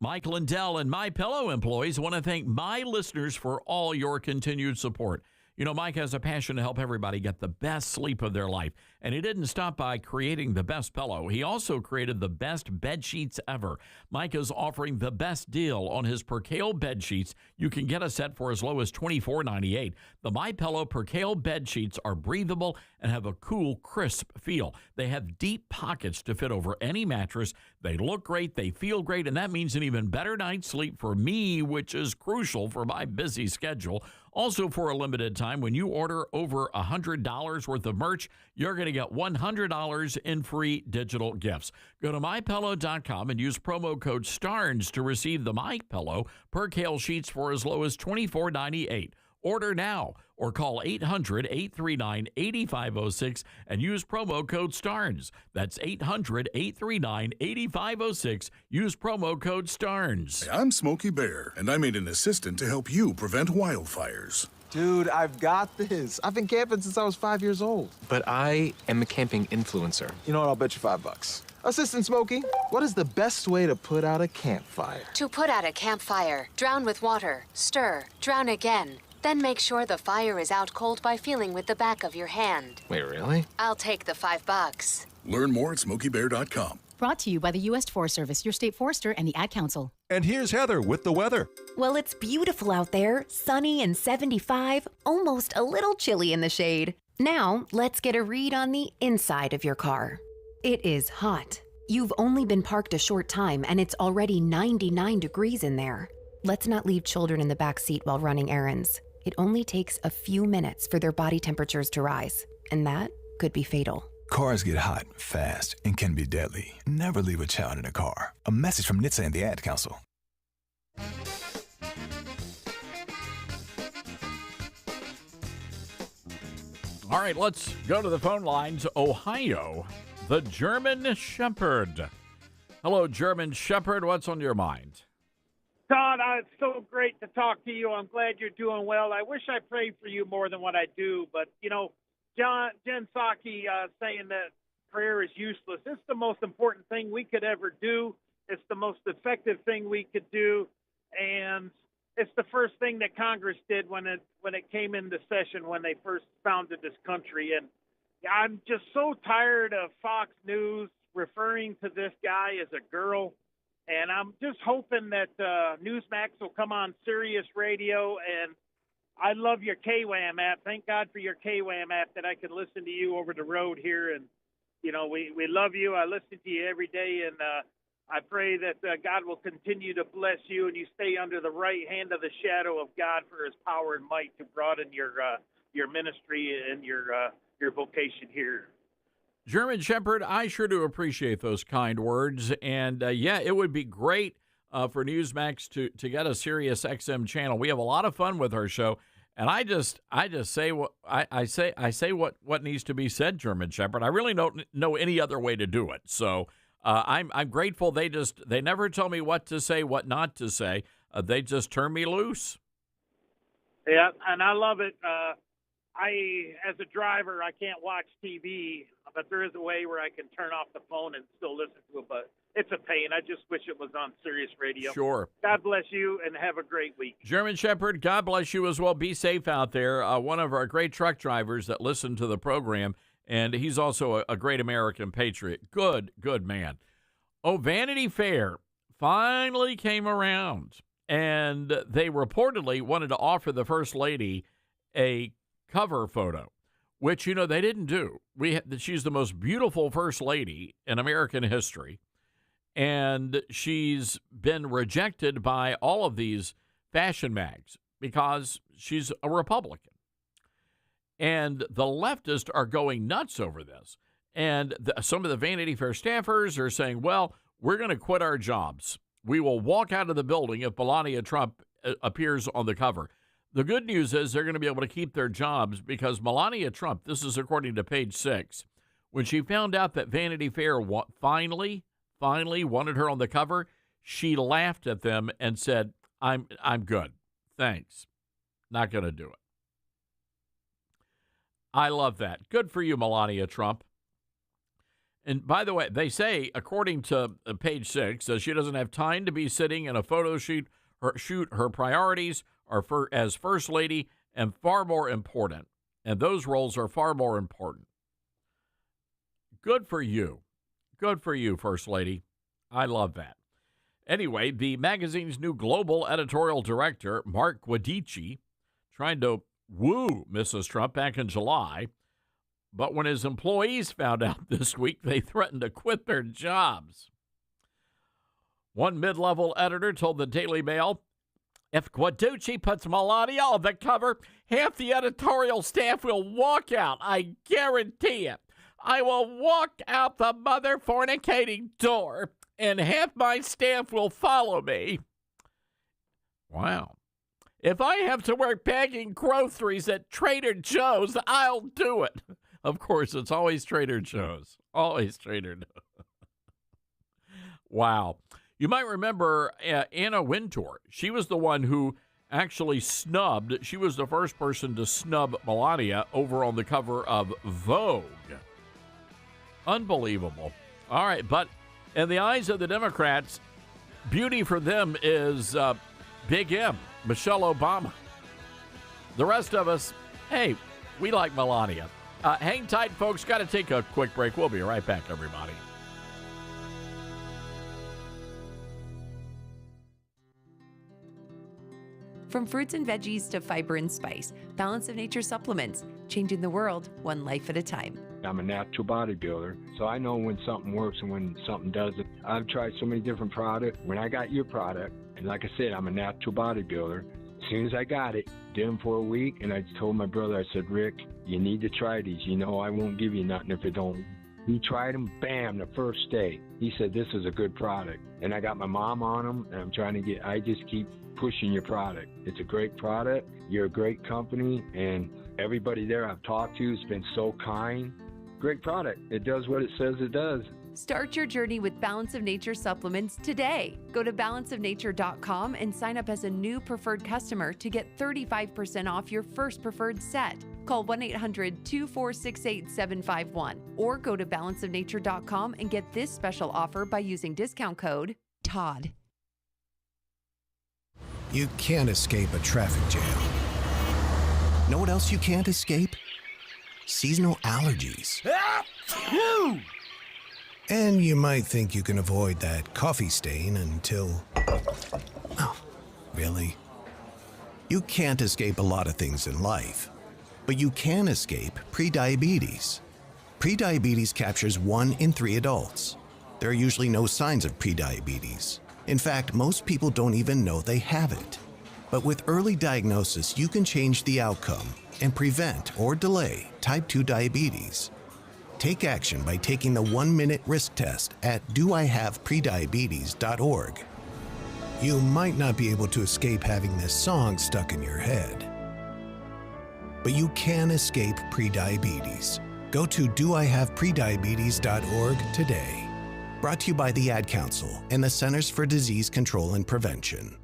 Mike Lindell and MyPillow employees want to thank my listeners for all your continued support. You know, Mike has a passion to help everybody get the best sleep of their life. And he didn't stop by creating the best pillow. He also created the best bed sheets ever. Mike is offering the best deal on his Percale bed sheets. You can get a set for as low as $24.98. The MyPillow Percale bed sheets are breathable and have a cool, crisp feel. They have deep pockets to fit over any mattress. They look great, they feel great, and that means an even better night's sleep for me, which is crucial for my busy schedule. Also, for a limited time, when you order over $100 worth of merch, you're going to get $100 in free digital gifts. Go to MyPillow.com and use promo code STARNS to receive the MyPillow Percale sheets for as low as $24.98. Order now or call 800-839-8506 and use promo code STARNS. That's 800-839-8506. Use promo code STARNS. I'm Smokey Bear, and I made an assistant to help you prevent wildfires. Dude, I've got this. I've been camping since I was 5 years old. But I am a camping influencer. You know what? I'll bet you $5. Assistant Smokey, what is the best way to put out a campfire? To put out a campfire, drown with water, stir, drown again. Then make sure the fire is out cold by feeling with the back of your hand. Wait, really? I'll take the $5. Learn more at SmokeyBear.com. Brought to you by the U.S. Forest Service, your state forester, and the Ad Council. And here's Heather with the weather. Well, it's beautiful out there, sunny and 75, almost a little chilly in the shade. Now, let's get a read on the inside of your car. It is hot. You've only been parked a short time, and it's already 99 degrees in there. Let's not leave children in the back seat while running errands. It only takes a few minutes for their body temperatures to rise, and that could be fatal. Cars get hot, fast, and can be deadly. Never leave a child in a car. A message from NHTSA and the Ad Council. All right, let's go to the phone lines. Ohio, the German Shepherd. Hello, German Shepherd. What's on your mind? Todd, it's so great to talk to you. I'm glad you're doing well. I wish I prayed for you more than what I do, but, you know, Jen Psaki saying that prayer is useless. It's the most important thing we could ever do. It's the most effective thing we could do, and it's the first thing that Congress did when it came into session when they first founded this country. And I'm just so tired of Fox News referring to this guy as a girl. And I'm just hoping that Newsmax will come on Sirius Radio. And I love your KWAM app. Thank God for your KWAM app that I can listen to you over the road here. And, you know, we love you. I listen to you every day. And I pray that God will continue to bless you and you stay under the right hand of the shadow of God for his power and might to broaden your ministry and your vocation here. German Shepherd, I sure do appreciate those kind words. And, yeah, it would be great for Newsmax to get a Sirius XM channel. We have a lot of fun with our show. And I just say what I say what needs to be said, German Shepherd. I really don't know any other way to do it. So I'm grateful they never tell me what to say, what not to say. They just turn me loose. Yeah, and I love it. As a driver, I can't watch TV, but there is a way where I can turn off the phone and still listen to it, but it's a pain. I just wish it was on Sirius Radio. Sure. God bless you, and have a great week. German Shepherd, God bless you as well. Be safe out there. One of our great truck drivers that listen to the program, and he's also a great American patriot. Good man. Oh, Vanity Fair finally came around, and they reportedly wanted to offer the First Lady a cover photo, which, you know, they didn't do. She's the most beautiful First Lady in American history, and she's been rejected by all of these fashion mags because she's a Republican. And the leftists are going nuts over this. And some of the Vanity Fair staffers are saying, well, we're going to quit our jobs. We will walk out of the building if Melania Trump appears on the cover. The good news is they're going to be able to keep their jobs because Melania Trump, this is according to Page 6, When she found out that Vanity Fair finally wanted her on the cover, she laughed at them and said, I'm good. Thanks. Not going to do it. I love that. Good for you, Melania Trump. And by the way, they say, according to page 6, that she doesn't have time to be sitting in a photo shoot. Her priorities are as First Lady and far more important. And those roles are far more important. Good for you. Good for you, First Lady. I love that. Anyway, the magazine's new global editorial director, Mark Guadici, tried to woo Mrs. Trump back in July. But when his employees found out this week, they threatened to quit their jobs. One mid-level editor told the Daily Mail, if Guadici puts Melania on the cover, half the editorial staff will walk out. I guarantee it. I will walk out the mother fornicating door, and half my staff will follow me. Wow. If I have to work bagging groceries at Trader Joe's, I'll do it. Of course, it's always Trader Joe's. Always Trader Joe's. Wow. You might remember Anna Wintour. She was the one who actually snubbed. She was the first person to snub Melania over on the cover of Vogue. Unbelievable. All right, but in the eyes of the Democrats, beauty for them is Big M, Michelle Obama. The rest of us, hey, we like Melania. Hang tight, folks. Got to take a quick break. We'll be right back, everybody. From fruits and veggies to fiber and spice, Balance of Nature supplements, changing the world one life at a time. I'm a natural bodybuilder, so I know when something works and when something doesn't. I've tried so many different products. When I got your product, and like I said, I'm a natural bodybuilder. As soon as I got it, did them for a week, and I told my brother, I said, Rick, you need to try these. You know I won't give you nothing if it don't. He tried them, bam, the first day. He said, this is a good product. And I got my mom on them, and I just keep pushing your product. It's a great product. You're a great company, and everybody there I've talked to has been so kind. Great product. It does what it says it does. Start your journey with Balance of Nature supplements today. Go to balanceofnature.com and sign up as a new preferred customer to get 35% off your first preferred set. Call 1-800-246-8751 or go to balanceofnature.com and get this special offer by using discount code TODD. You can't escape a traffic jam. Know what else you can't escape? Seasonal allergies. And you might think you can avoid that coffee stain until... Oh, really? You can't escape a lot of things in life, but you can escape prediabetes. Prediabetes captures 1 in 3 adults. There are usually no signs of prediabetes. In fact, most people don't even know they have it. But with early diagnosis, you can change the outcome and prevent or delay type 2 diabetes. Take action by taking the 1-minute risk test at doihaveprediabetes.org. You might not be able to escape having this song stuck in your head, but you can escape prediabetes. Go to doihaveprediabetes.org today. Brought to you by the Ad Council and the Centers for Disease Control and Prevention.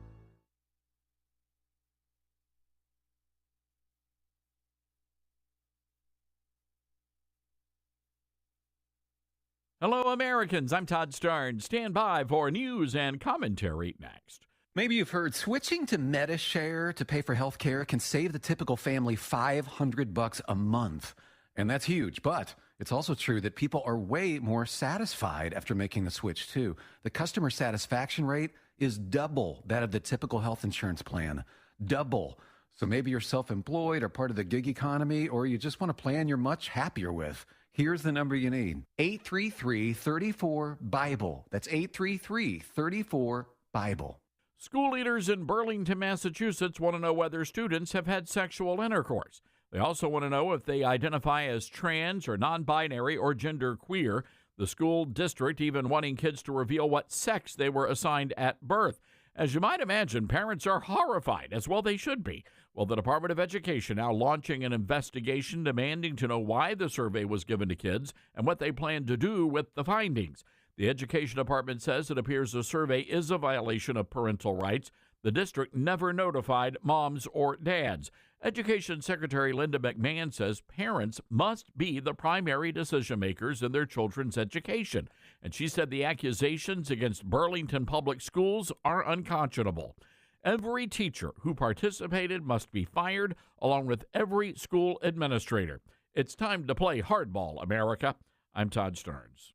Hello, Americans. I'm Todd Starnes. Stand by for news and commentary next. Maybe you've heard switching to MediShare to pay for health care can save the typical family $500 a month. And that's huge, but it's also true that people are way more satisfied after making the switch, too. The customer satisfaction rate is double that of the typical health insurance plan. Double. So maybe you're self-employed or part of the gig economy, or you just want a plan you're much happier with. Here's the number you need, 833-34-BIBLE. That's 833-34-BIBLE. School leaders in Burlington, Massachusetts want to know whether students have had sexual intercourse. They also want to know if they identify as trans or non-binary or genderqueer. The school district even wanting kids to reveal what sex they were assigned at birth. As you might imagine, parents are horrified, as well they should be, Well, the Department of Education now launching an investigation demanding to know why the survey was given to kids and what they plan to do with the findings. The Education Department says it appears the survey is a violation of parental rights. The district never notified moms or dads. Education Secretary Linda McMahon says parents must be the primary decision makers in their children's education. And she said the accusations against Burlington Public Schools are unconscionable. Every teacher who participated must be fired, along with every school administrator. It's time to play hardball, America. I'm Todd Starnes.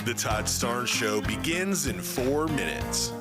The Todd Starnes Show begins in 4 minutes.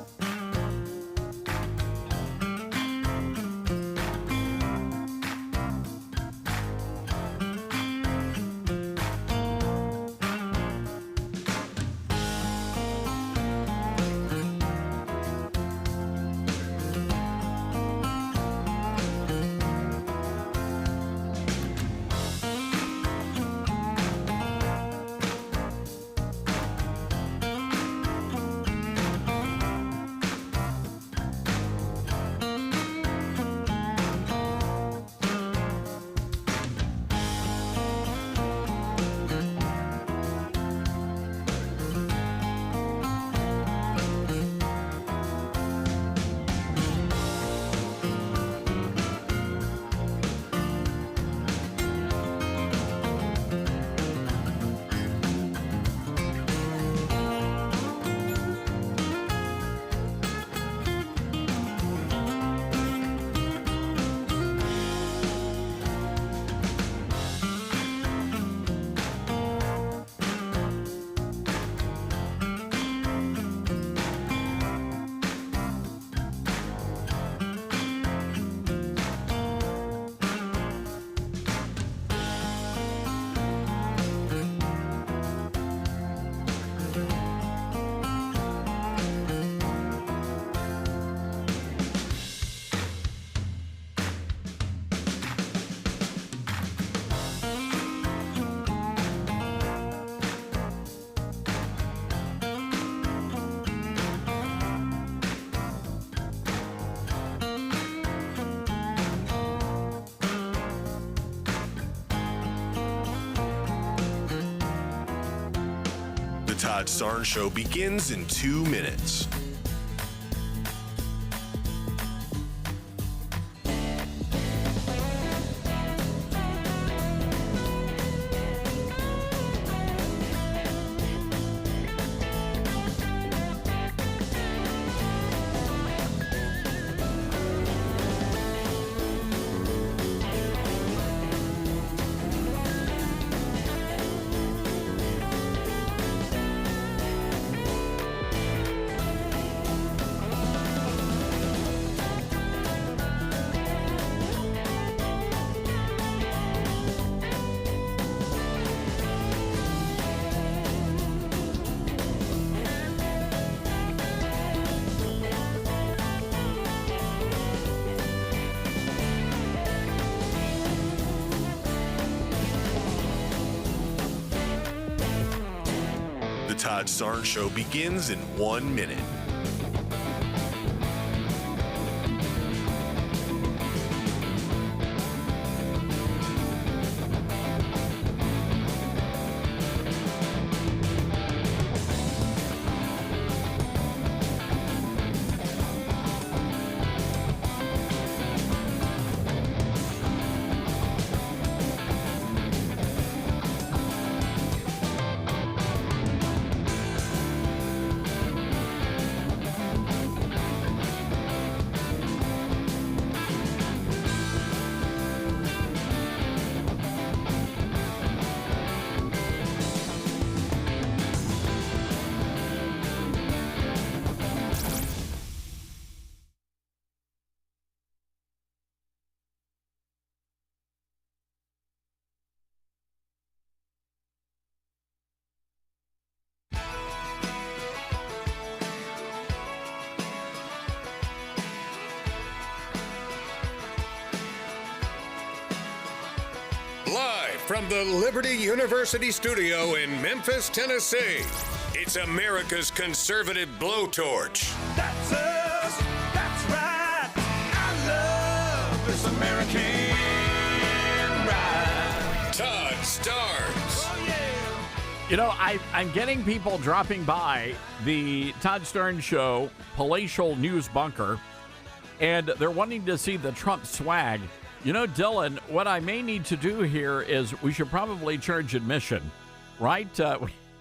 The Todd Starnes Show begins in 2 minutes. The Todd Starnes Show begins in 1 minute. Live from the Liberty University studio in Memphis, Tennessee, it's America's conservative blowtorch. That's us. That's right. I love this American ride. Todd Starnes. Oh, yeah. You know, I'm getting people dropping by the Todd Starnes Show palatial news bunker, and they're wanting to see the Trump swag. You know, Dylan, what I may need to do here is we should probably charge admission, right?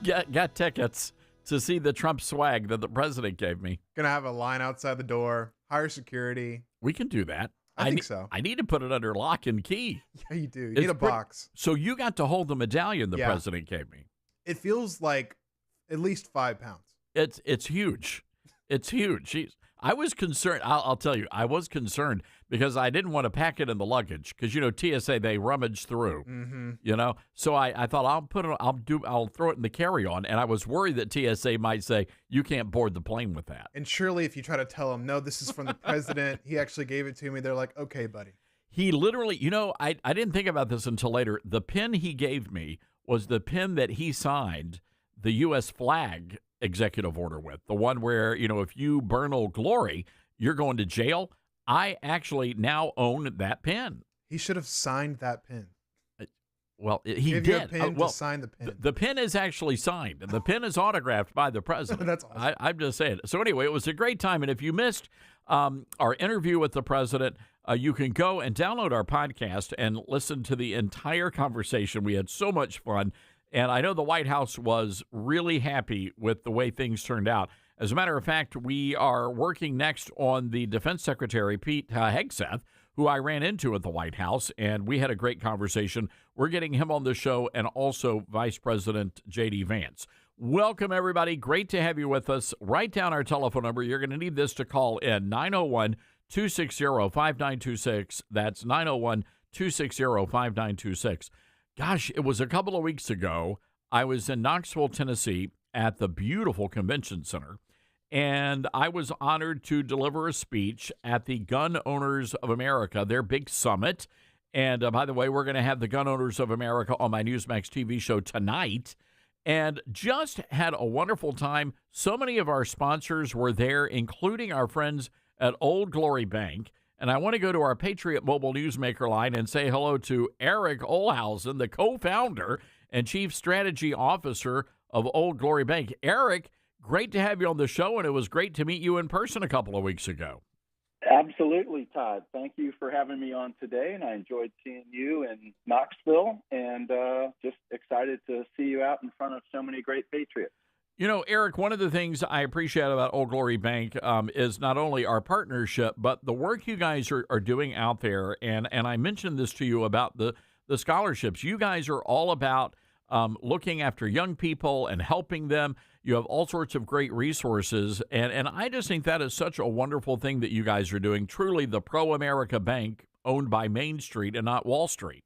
Get tickets to see the Trump swag that the president gave me. Gonna have a line outside the door, higher security. We can do that. I think so. I need to put it under lock and key. Yeah, you do. You need a box. So you got to hold the medallion the president gave me. It feels like at least 5 pounds. It's huge. It's huge. Jeez. I was concerned. I'll tell you, I was concerned because I didn't want to pack it in the luggage because, you know, TSA, they rummage through, you know, so I thought I'll throw it in the carry-on. And I was worried that TSA might say, you can't board the plane with that. And surely if you try to tell them, no, this is from the president, he actually gave it to me, they're like, okay, buddy. He literally, you know, I didn't think about this until later. The pen he gave me was the pen that he signed the U.S. flag executive order with, the one where, you know, if you burn Old Glory, you're going to jail. I actually now own that pen. He should have signed that pen. Well, he Give did. You a pen to sign the pen. The pen is actually signed. The pen is autographed by the president. That's awesome. I'm just saying. So anyway, it was a great time. And if you missed our interview with the president, you can go and download our podcast and listen to the entire conversation. We had so much fun. And I know the White House was really happy with the way things turned out. As a matter of fact, we are working next on the Defense Secretary, Pete Hegseth, who I ran into at the White House, and we had a great conversation. We're getting him on the show, and also Vice President J.D. Vance. Welcome, everybody. Great to have you with us. Write down our telephone number. You're going to need this to call in, 901-260-5926. That's 901-260-5926. Gosh, it was a couple of weeks ago. I was in Knoxville, Tennessee at the beautiful convention center, and I was honored to deliver a speech at the Gun Owners of America, their big summit. And by the way, we're going to have the Gun Owners of America on my Newsmax TV show tonight, and just had a wonderful time. So many of our sponsors were there, including our friends at Old Glory Bank. And I want to go to our Patriot Mobile Newsmaker line and say hello to Eric Olhausen, the co-founder and chief strategy officer of Old Glory Bank. Eric, great to have you on the show, and it was great to meet you in person a couple of weeks ago. Absolutely, Todd. Thank you for having me on today, and I enjoyed seeing you in Knoxville, and just excited to see you out in front of so many great Patriots. You know, Eric, one of the things I appreciate about Old Glory Bank is not only our partnership, but the work you guys are doing out there. And I mentioned this to you about the scholarships. You guys are all about looking after young people and helping them. You have all sorts of great resources. And I just think that is such a wonderful thing that you guys are doing. Truly the pro-America bank owned by Main Street and not Wall Street.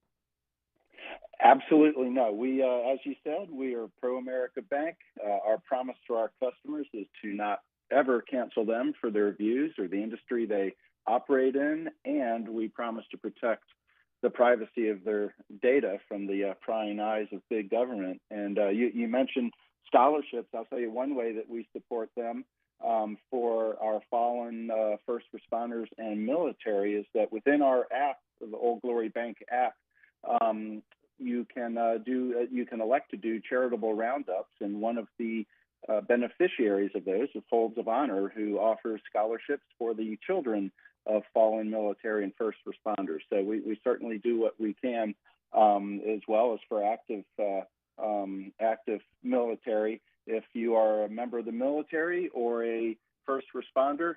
Absolutely no. We, as you said, we are pro-America Bank. Our promise to our customers is to not ever cancel them for their views or the industry they operate in, and we promise to protect the privacy of their data from the prying eyes of big government. And you mentioned scholarships. I'll tell you one way that we support them for our fallen first responders and military is that within our app, the Old Glory Bank app, you can elect to do charitable roundups, and one of the beneficiaries of those is Folds of Honor, who offers scholarships for the children of fallen military and first responders. So we certainly do what we can, as well as for active military. If you are a member of the military or a first responder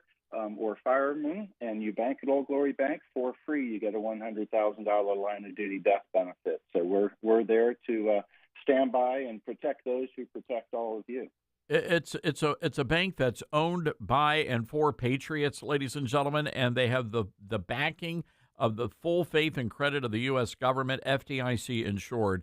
or fireman, and you bank at Old Glory Bank for free, you get a $100,000 line of duty death benefit. So we're there to stand by and protect those who protect all of you. It's a bank that's owned by and for patriots, ladies and gentlemen, and they have the backing of the full faith and credit of the U.S. government, FDIC insured.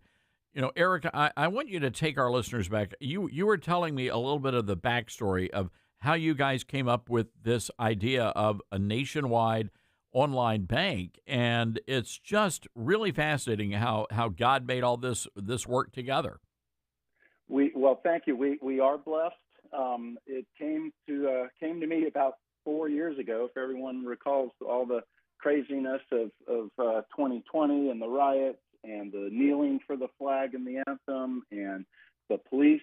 You know, Eric, I want you to take our listeners back. You were telling me a little bit of the backstory of how you guys came up with this idea of a nationwide online bank, and it's just really fascinating how God made all this work together. Well, thank you. We are blessed. It came to me about 4 years ago, if everyone recalls all the craziness of 2020 and the riots and the kneeling for the flag and the anthem and the police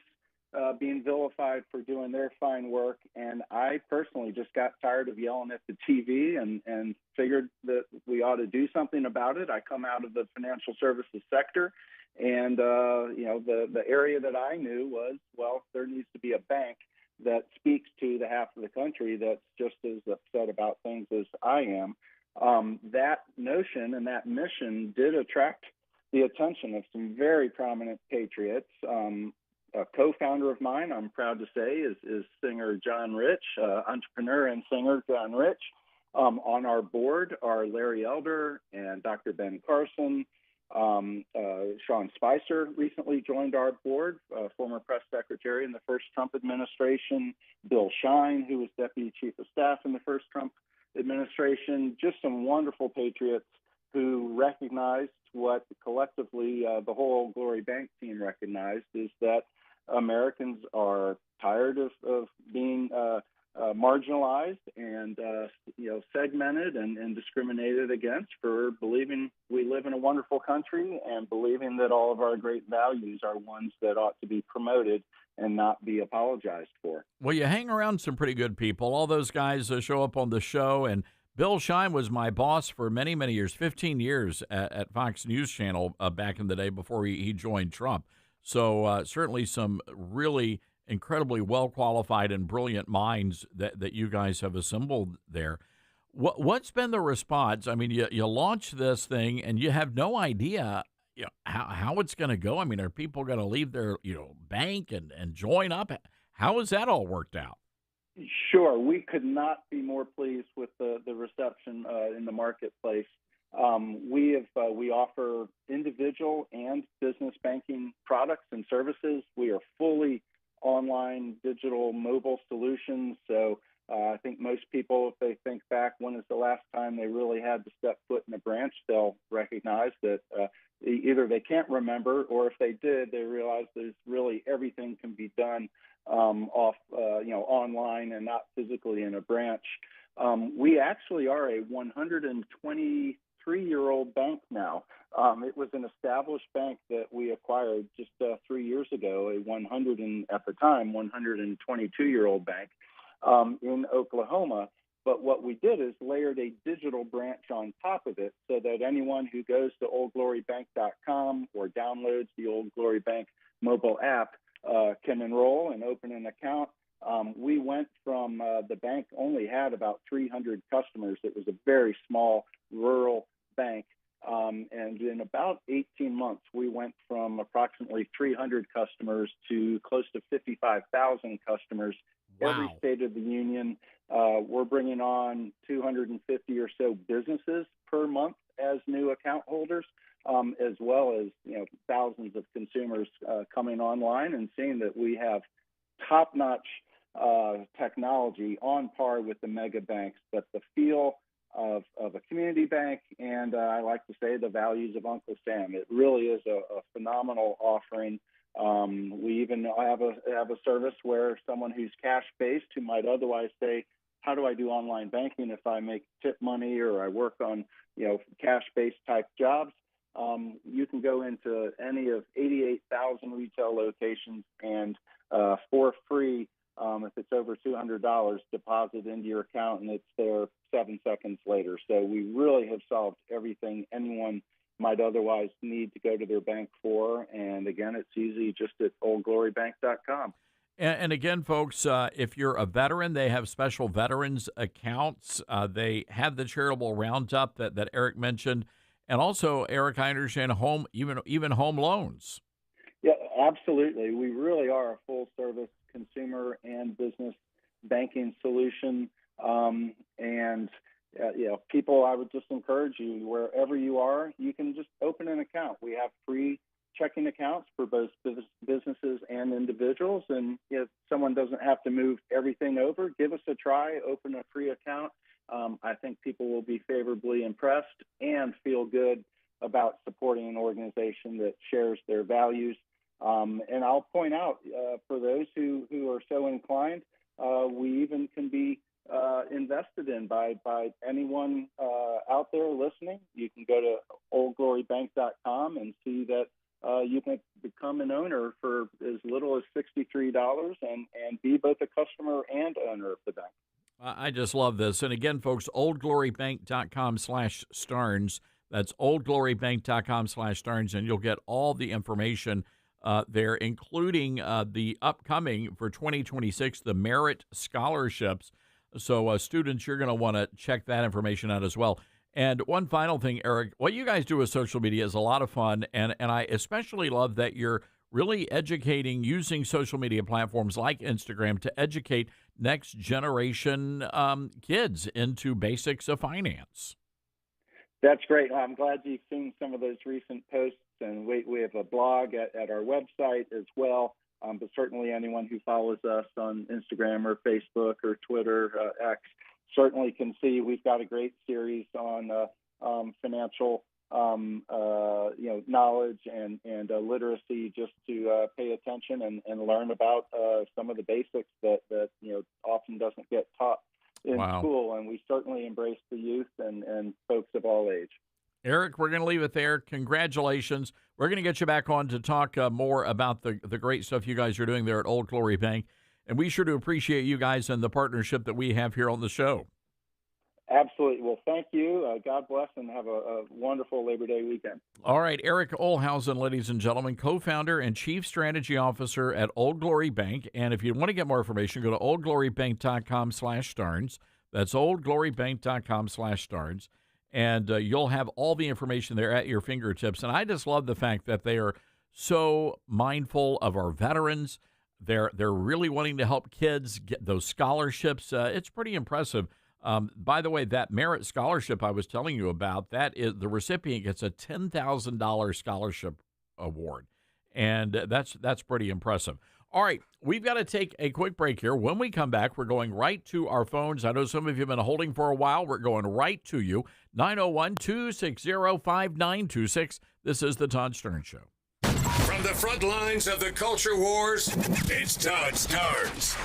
being vilified for doing their fine work. And I personally just got tired of yelling at the TV and figured that we ought to do something about it. I come out of the financial services sector, and the area that I knew was, well, there needs to be a bank that speaks to the half of the country that's just as upset about things as I am. That notion and that mission did attract the attention of some very prominent patriots. A co-founder of mine, I'm proud to say, is singer John Rich, entrepreneur and singer John Rich. On our board are Larry Elder and Dr. Ben Carson. Sean Spicer recently joined our board, former press secretary in the first Trump administration. Bill Shine, who was deputy chief of staff in the first Trump administration. Just some wonderful patriots who recognized what collectively the whole Old Glory Bank team recognized, is that Americans are tired of being marginalized and segmented and discriminated against for believing we live in a wonderful country and believing that all of our great values are ones that ought to be promoted and not be apologized for. Well, you hang around some pretty good people. All those guys show up on the show, and Bill Shine was my boss for many, many years, 15 years at Fox News Channel back in the day before he joined Trump. So certainly some really incredibly well-qualified and brilliant minds that you guys have assembled there. What's been the response? I mean, you launched this thing, and you have no idea how it's going to go. I mean, are people going to leave their bank and join up? How has that all worked out? Sure. We could not be more pleased with the reception in the marketplace. We offer individual and business banking products and services. We are fully online, digital, mobile solutions. So I think most people, if they think back, when is the last time they really had to step foot in a branch, they'll recognize that either they can't remember, or if they did, they realize there's really everything can be done online and not physically in a branch. We actually are a 123-year-old bank now. It was an established bank that we acquired just 3 years ago, at the time, 122-year-old bank in Oklahoma. But what we did is layered a digital branch on top of it so that anyone who goes to oldglorybank.com or downloads the Old Glory Bank mobile app can enroll and open an account. We went from the bank only had about 300 customers. It was a very small rural bank. And in about 18 months, we went from approximately 300 customers to close to 55,000 customers. Wow. Every state of the union. We're bringing on 250 or so businesses per month as new account holders, as well as thousands of consumers coming online and seeing that we have top-notch technology on par with the mega banks, but the feel of a community bank, and I like to say the values of Uncle Sam. It really is a phenomenal offering. We even have a service where someone who's cash-based, who might otherwise say, how do I do online banking if I make tip money or I work on cash-based type jobs? You can go into any of 88,000 retail locations and for free, if it's over $200, deposit into your account, and it's there 7 seconds later. So we really have solved everything anyone might otherwise need to go to their bank for. And again, it's easy just at oldglorybank.com. And again, folks, if you're a veteran, they have special veterans accounts. They have the charitable roundup that Eric mentioned. And also, Eric, I understand even home loans. Yeah, absolutely. We really are a full-service consumer and business banking solution. People, I would just encourage you, wherever you are, you can just open an account. We have free checking accounts for both businesses and individuals. And if someone doesn't have to move everything over, give us a try, open a free account. I think people will be favorably impressed and feel good about supporting an organization that shares their values. And I'll point out, for those who are so inclined, we even can be invested in by anyone out there listening. You can go to oldglorybank.com and see that you can become an owner for as little as $63 and be both a customer and owner of the bank. I just love this. And again, folks, oldglorybank.com/Starnes. That's oldglorybank.com/Starnes, and you'll get all the information there, including the upcoming for 2026, the Merit Scholarships. So students, you're going to want to check that information out as well. And one final thing, Eric, what you guys do with social media is a lot of fun, and I especially love that you're really educating using social media platforms like Instagram to educate next generation kids into basics of finance. That's great. I'm glad you've seen some of those recent posts, and we have a blog at our website as well. But certainly anyone who follows us on Instagram or Facebook or Twitter, X, certainly can see we've got a great series on financial knowledge and literacy, just to pay attention and learn about some of the basics that often doesn't get taught in school. And we certainly embrace the youth and folks of all age. Eric, we're going to leave it there. Congratulations. We're going to get you back on to talk more about the great stuff you guys are doing there at Old Glory Bank. And we sure do appreciate you guys and the partnership that we have here on the show. Absolutely. Well, thank you. God bless, and have a wonderful Labor Day weekend. All right. Eric Olhausen, ladies and gentlemen, co-founder and chief strategy officer at Old Glory Bank. And if you want to get more information, go to oldglorybank.com/Starnes. That's oldglorybank.com/Starnes. And you'll have all the information there at your fingertips. And I just love the fact that they are so mindful of our veterans. They're really wanting to help kids get those scholarships. It's pretty impressive. By the way, that Merit Scholarship I was telling you about, that is the recipient gets a $10,000 scholarship award. And that's pretty impressive. All right, we've got to take a quick break here. When we come back, we're going right to our phones. I know some of you have been holding for a while. We're going right to you. 901-260-5926. This is the Todd Starnes Show. From the front lines of the culture wars, it's Todd Starnes.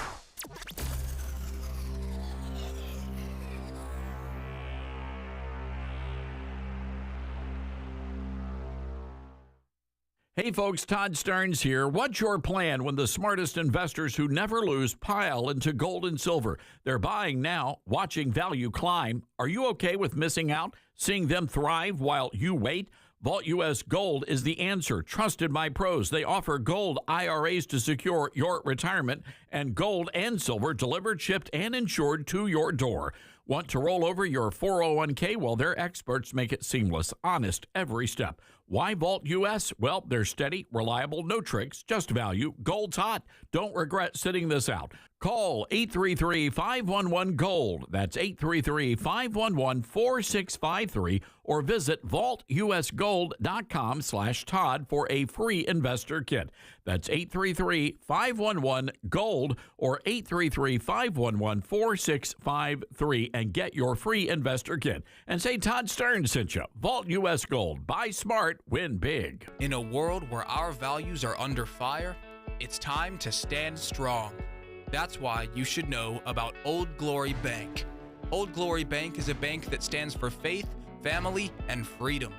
Hey folks, Todd Starnes here. What's your plan when the smartest investors who never lose pile into gold and silver? They're buying now, watching value climb. Are you okay with missing out, seeing them thrive while you wait? Vault U.S. Gold is the answer. Trusted by pros. They offer gold IRAs to secure your retirement and gold and silver delivered, shipped, and insured to your door. Want to roll over your 401k? Well, their experts make it seamless, honest every step. Why Vault U.S.? Well, they're steady, reliable, no tricks, just value. Gold's hot. Don't regret sitting this out. Call 833-511-GOLD. That's 833-511-4653. Or visit vaultusgold.com/Todd for a free investor kit. That's 833-511-GOLD or 833-511-4653 and get your free investor kit. And say Todd Starnes sent you. Vault U.S. Gold. Buy smart, win big. In a world where our values are under fire, it's time to stand strong. That's why you should know about Old Glory Bank. Old Glory Bank is a bank that stands for faith, family, and freedom.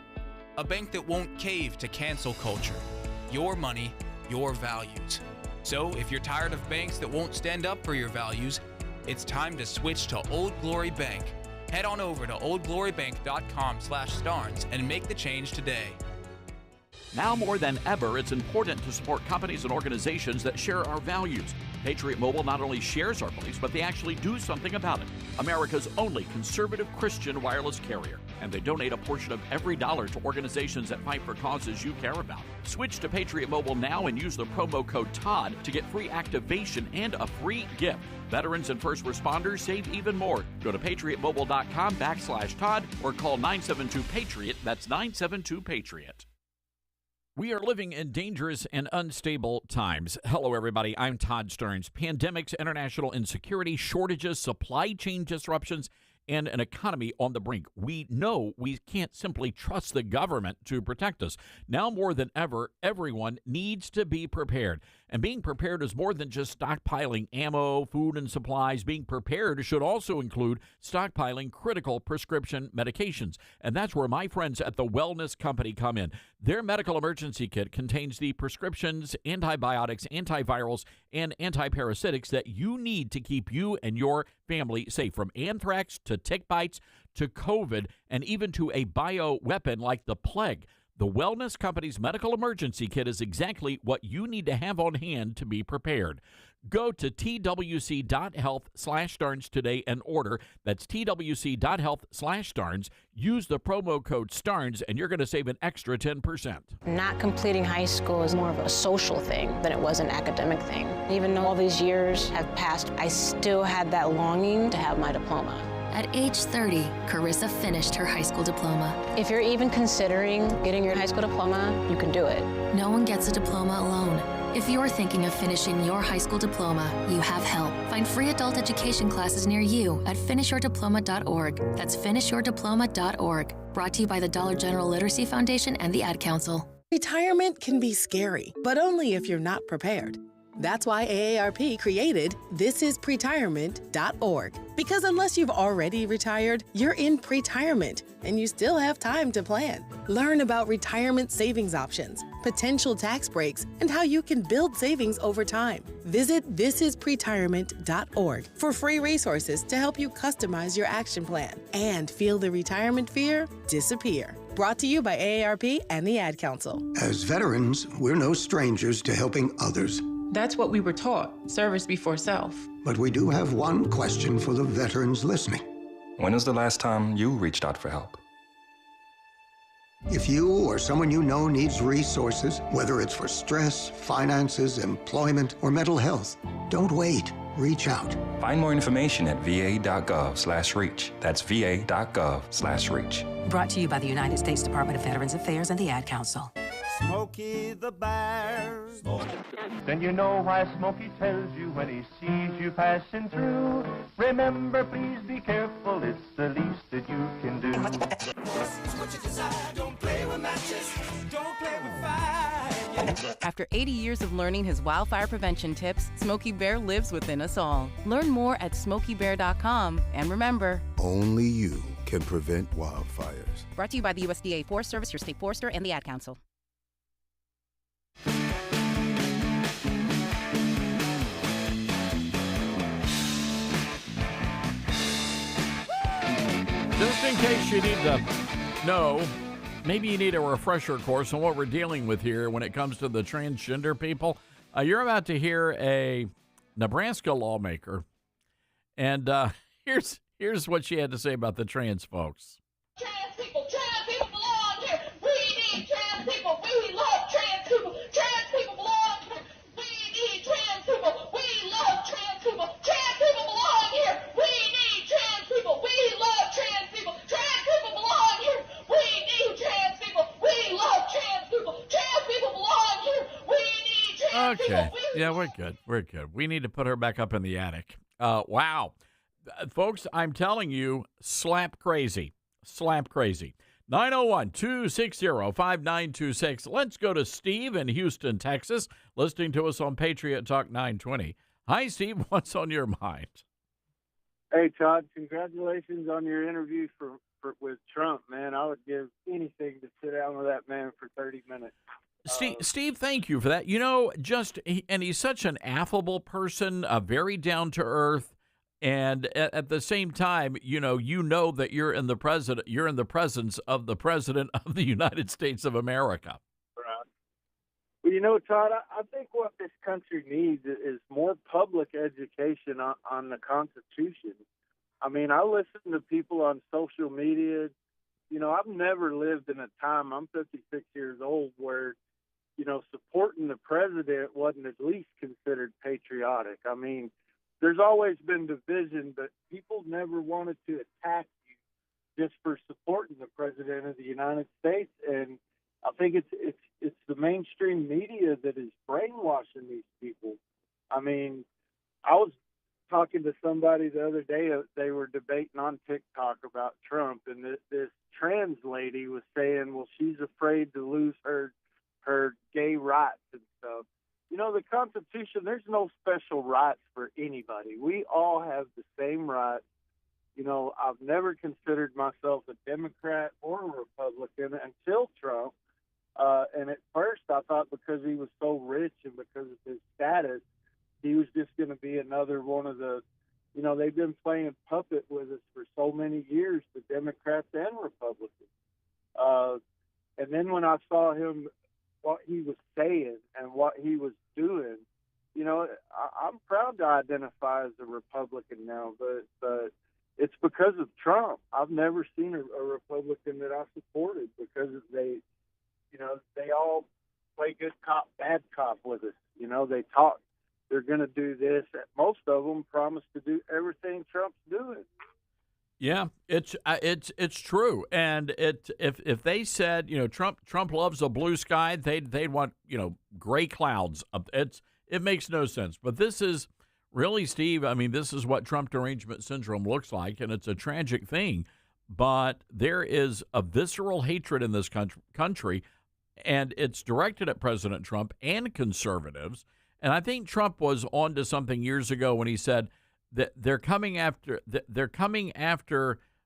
A bank that won't cave to cancel culture. Your money, your values. So if you're tired of banks that won't stand up for your values, it's time to switch to Old Glory Bank. Head on over to oldglorybank.com/Starnes and make the change today. Now more than ever, it's important to support companies and organizations that share our values. Patriot Mobile not only shares our beliefs, but they actually do something about it. America's only conservative Christian wireless carrier. And they donate a portion of every dollar to organizations that fight for causes you care about. Switch to Patriot Mobile now and use the promo code TODD to get free activation and a free gift. Veterans and first responders save even more. Go to patriotmobile.com/Todd or call 972-PATRIOT. That's 972-PATRIOT. We are living in dangerous and unstable times. Hello, everybody. I'm Todd Starnes. Pandemics, international insecurity, shortages, supply chain disruptions. and an economy on the brink. We know we can't simply trust the government to protect us. Now more than ever, everyone needs to be prepared. And being prepared is more than just stockpiling ammo, food, and supplies. Being prepared should also include stockpiling critical prescription medications. And that's where my friends at the Wellness Company come in. Their medical emergency kit contains the prescriptions, antibiotics, antivirals, and antiparasitics that you need to keep you and your family safe, from anthrax to tick bites to COVID and even to a bioweapon like the plague. The Wellness Company's medical emergency kit is exactly what you need to have on hand to be prepared. Go to twc.health/Starnes today and order. That's twc.health/Starnes. Use the promo code STARNES and you're going to save an extra 10%. Not completing high school is more of a social thing than it was an academic thing. Even though all these years have passed, I still had that longing to have my diploma. At age 30, Carissa finished her high school diploma. If you're even considering getting your high school diploma, you can do it. No one gets a diploma alone. If you're thinking of finishing your high school diploma, you have help. Find free adult education classes near you at finishyourdiploma.org. That's finishyourdiploma.org. Brought to you by the Dollar General Literacy Foundation and the Ad Council. Retirement can be scary, but only if you're not prepared. That's why AARP created thisispretirement.org. Because unless you've already retired, you're in pretirement, and you still have time to plan. Learn about retirement savings options, potential tax breaks, and how you can build savings over time. Visit thisispretirement.org for free resources to help you customize your action plan and feel the retirement fear disappear. Brought to you by AARP and the Ad Council. As veterans, we're no strangers to helping others. That's what we were taught, service before self. But we do have one question for the veterans listening. When was the last time you reached out for help? If you or someone you know needs resources, whether it's for stress, finances, employment, or mental health, don't wait. Reach out. Find more information at va.gov/reach. That's va.gov/reach. Brought to you by the United States Department of Veterans Affairs and the Ad Council. Smokey the Bear. Then you know why Smokey tells you when he sees you passing through. Remember, please be careful, it's the least that you can do. What you desire, don't play with matches, don't play with fire. After 80 years of learning his wildfire prevention tips, Smokey Bear lives within us all. Learn more at SmokeyBear.com. And remember, only you can prevent wildfires. Brought to you by the USDA Forest Service, your state forester, and the Ad Council. Just in case you need to know, maybe you need a refresher course on what we're dealing with here when it comes to the transgender people. You're about to hear a Nebraska lawmaker, and here's what she had to say about the trans folks. Trans people belong here. We need trans people. We love trans people. Trans people belong here. We need trans people. We love trans people. Trans people belong here. We need trans people. We love trans people. Trans people belong here. We need trans people. We love trans people. Trans people belong here. We need trans people. Okay. Yeah, we're good. We're good. We need to put her back up in the attic. Wow. Folks, I'm telling you, slap crazy. Slap crazy. 901-260-5926. Let's go to Steve in Houston, Texas, listening to us on Patriot Talk 920. Hi, Steve. What's on your mind? Hey, Todd. Congratulations on your interview with Trump, man. I would give anything to sit down with that man for 30 minutes. Steve, thank you for that. You know, and he's such an affable person, very down-to-earth. And at the same time, you know that you're in the presence of the President of the United States of America. Right. Well, you know, Todd, I think what this country needs is more public education on the Constitution. I mean, I listen to people on social media. You know, I've never lived in a time, I'm 56 years old, where, you know, supporting the president wasn't at least considered patriotic. I mean, there's always been division, but people never wanted to attack you just for supporting the President of the United States. And I think it's the mainstream media that is brainwashing these people. I mean, I was talking to somebody the other day. They were debating on TikTok about Trump, and this trans lady was saying, well, she's afraid to lose her gay rights and stuff. You know, the Constitution, there's no special rights for anybody. We all have the same rights. You know, I've never considered myself a Democrat or a Republican until Trump. And at first I thought because he was so rich and because of his status, he was just going to be another one of the, you know, they've been playing puppet with us for so many years, the Democrats and Republicans. And then when I saw him, what he was saying and what he was doing, you know, I'm proud to identify as a Republican now, but it's because of Trump. I've never seen a Republican that I supported because they, you know, they all play good cop, bad cop with us. You know, they talk, they're going to do this. Most of them promise to do everything Trump's doing. Yeah, it's true. And if they said, you know, Trump loves a blue sky, they'd want, you know, gray clouds. It makes no sense. But this is really, Steve, I mean, this is what Trump derangement syndrome looks like, and it's a tragic thing. But there is a visceral hatred in this country, and it's directed at President Trump and conservatives. And I think Trump was on to something years ago when he said that they're coming after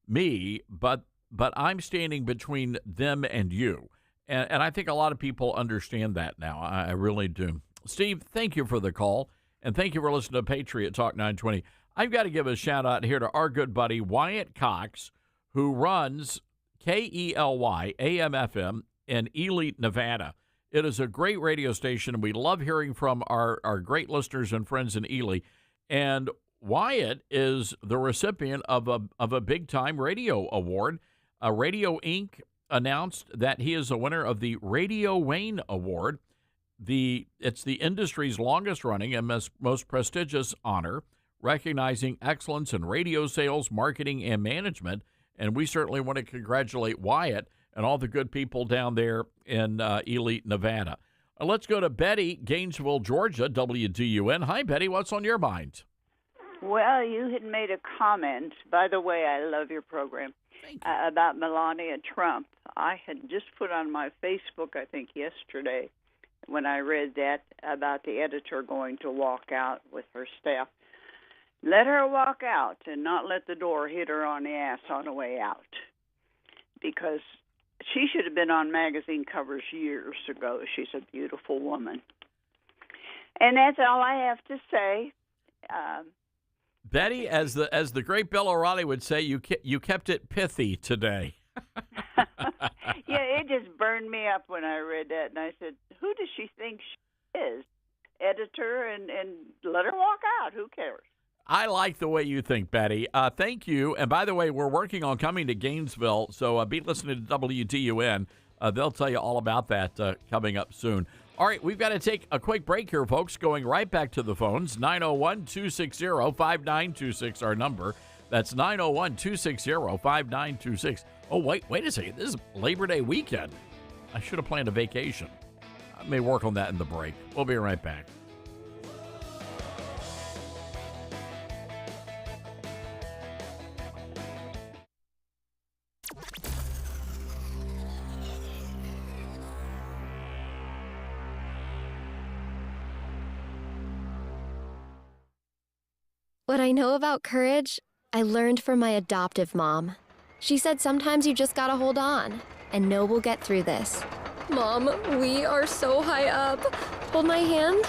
me, but I'm standing between them and you. And I think a lot of people understand that now. I really do. Steve, thank you for the call, and thank you for listening to Patriot Talk 920. I've got to give a shout-out here to our good buddy Wyatt Cox, who runs KELY AM/FM in Ely, Nevada. It is a great radio station, and we love hearing from our great listeners and friends in Ely. And Wyatt is the recipient of a big-time radio award. Radio Inc. announced that he is a winner of the Radio Wayne Award. It's the industry's longest-running and most prestigious honor, recognizing excellence in radio sales, marketing, and management. And we certainly want to congratulate Wyatt and all the good people down there in Ely, Nevada. Let's go to Betty, Gainesville, Georgia, WDUN. Hi, Betty. What's on your mind? Well, you had made a comment. By the way, I love your program, about Melania Trump. I had just put on my Facebook, I think yesterday, when I read that, about the editor going to walk out with her staff. Let her walk out and not let the door hit her on the ass on the way out. Because she should have been on magazine covers years ago. She's a beautiful woman. And that's all I have to say. Betty, as the great Bill O'Reilly would say, you kept it pithy today. Yeah, it just burned me up when I read that. And I said, who does she think she is? Editor, and let her walk out. Who cares? I like the way you think, Betty. Thank you. And by the way, we're working on coming to Gainesville, so be listening to WDUN. They'll tell you all about that coming up soon. All right, we've got to take a quick break here, folks. Going right back to the phones, 901-260-5926, our number. That's 901-260-5926. Oh, wait a second. This is Labor Day weekend. I should have planned a vacation. I may work on that in the break. We'll be right back. What I know about courage, I learned from my adoptive mom. She said sometimes you just gotta hold on and know we'll get through this. Mom, we are so high up. Hold my hand.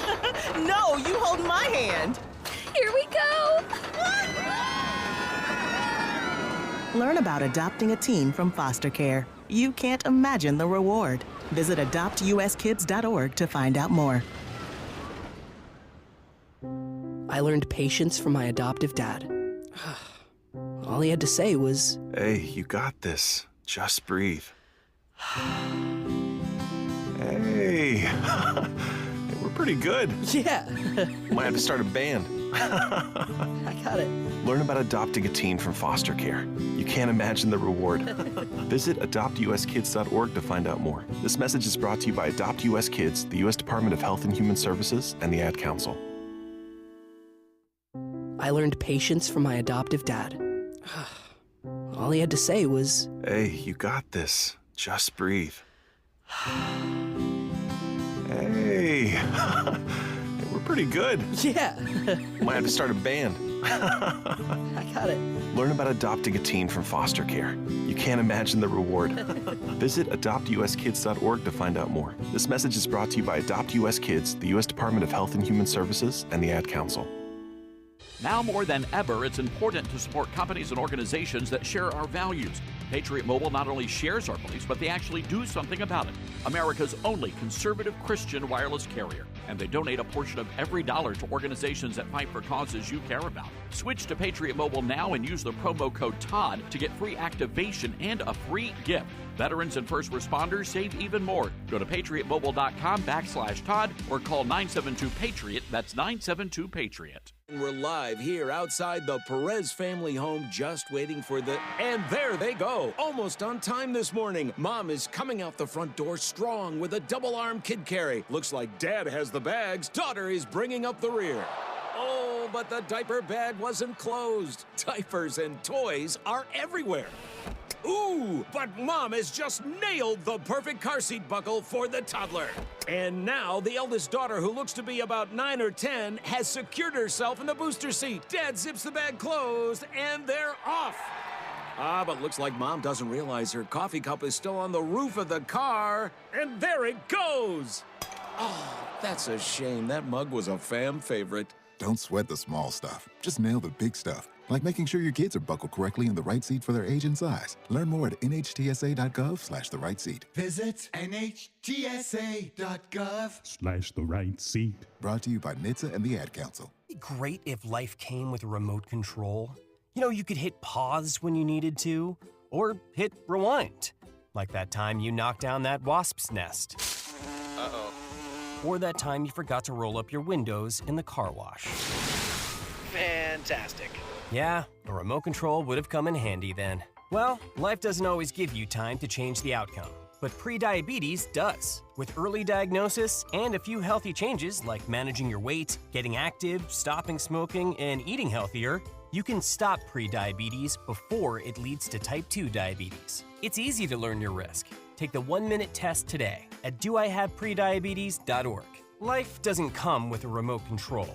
No, you hold my hand. Here we go. Learn about adopting a teen from foster care. You can't imagine the reward. Visit adoptuskids.org to find out more. I learned patience from my adoptive dad. All he had to say was, "Hey, you got this. Just breathe." Hey, we're pretty good. Yeah. Might have to start a band. I got it. Learn about adopting a teen from foster care. You can't imagine the reward. Visit adoptuskids.org to find out more. This message is brought to you by Adopt US Kids, the U.S. Department of Health and Human Services, and the Ad Council. I learned patience from my adoptive dad. All he had to say was, Hey, you got this. Just breathe. Hey. We're pretty good. Yeah. Might have to start a band. I got it. Learn about adopting a teen from foster care. You can't imagine the reward. Visit adoptuskids.org to find out more. This message is brought to you by Adopt US Kids, the U.S. Department of Health and Human Services, and the Ad Council. Now more than ever, it's important to support companies and organizations that share our values. Patriot Mobile not only shares our beliefs, but they actually do something about it. America's only conservative Christian wireless carrier. And they donate a portion of every dollar to organizations that fight for causes you care about. Switch to Patriot Mobile now and use the promo code TODD to get free activation and a free gift. Veterans and first responders save even more. Go to patriotmobile.com/Todd or call 972-PATRIOT. That's 972-PATRIOT. We're live here outside the Perez family home, just waiting for the... And there they go, almost on time this morning. Mom is coming out the front door strong with a double-arm kid carry. Looks like Dad has the bags. Daughter is bringing up the rear. Oh, but the diaper bag wasn't closed. Diapers and toys are everywhere. Ooh, but Mom has just nailed the perfect car seat buckle for the toddler. And now the eldest daughter, who looks to be about 9 or 10, has secured herself in the booster seat. Dad zips the bag closed, and they're off. But looks like Mom doesn't realize her coffee cup is still on the roof of the car. And there it goes. Oh, that's a shame. That mug was a fam favorite. Don't sweat the small stuff. Just nail the big stuff, like making sure your kids are buckled correctly in the right seat for their age and size. Learn more at nhtsa.gov/the right seat. Visit nhtsa.gov/the right seat. Brought to you by NHTSA and the Ad Council. It'd be great if life came with a remote control. You know, you could hit pause when you needed to, or hit rewind. Like that time you knocked down that wasp's nest. Uh-oh. Or that time you forgot to roll up your windows in the car wash. Fantastic. Yeah, a remote control would have come in handy then. Well, life doesn't always give you time to change the outcome, but prediabetes does. With early diagnosis and a few healthy changes like managing your weight, getting active, stopping smoking, and eating healthier, you can stop prediabetes before it leads to type 2 diabetes. It's easy to learn your risk. Take the 1-minute test today at doihaveprediabetes.org. Life doesn't come with a remote control.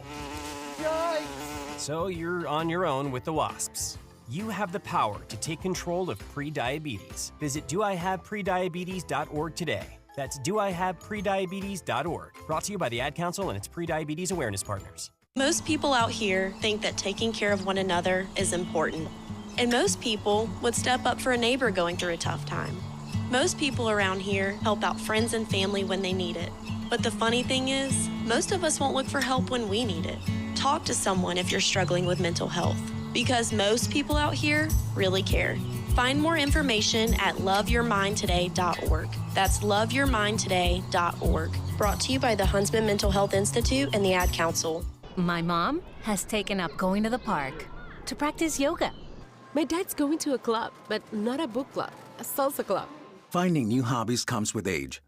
Yikes! So you're on your own with the wasps. You have the power to take control of prediabetes. Visit doihaveprediabetes.org today. That's doihaveprediabetes.org. Brought to you by the Ad Council and its prediabetes awareness partners. Most people out here think that taking care of one another is important. And most people would step up for a neighbor going through a tough time. Most people around here help out friends and family when they need it. But the funny thing is, most of us won't look for help when we need it. Talk to someone if you're struggling with mental health, because most people out here really care. Find more information at loveyourmindtoday.org. That's loveyourmindtoday.org. Brought to you by the Huntsman Mental Health Institute and the Ad Council. My mom has taken up going to the park to practice yoga. My dad's going to a club, but not a book club, a salsa club. Finding new hobbies comes with age.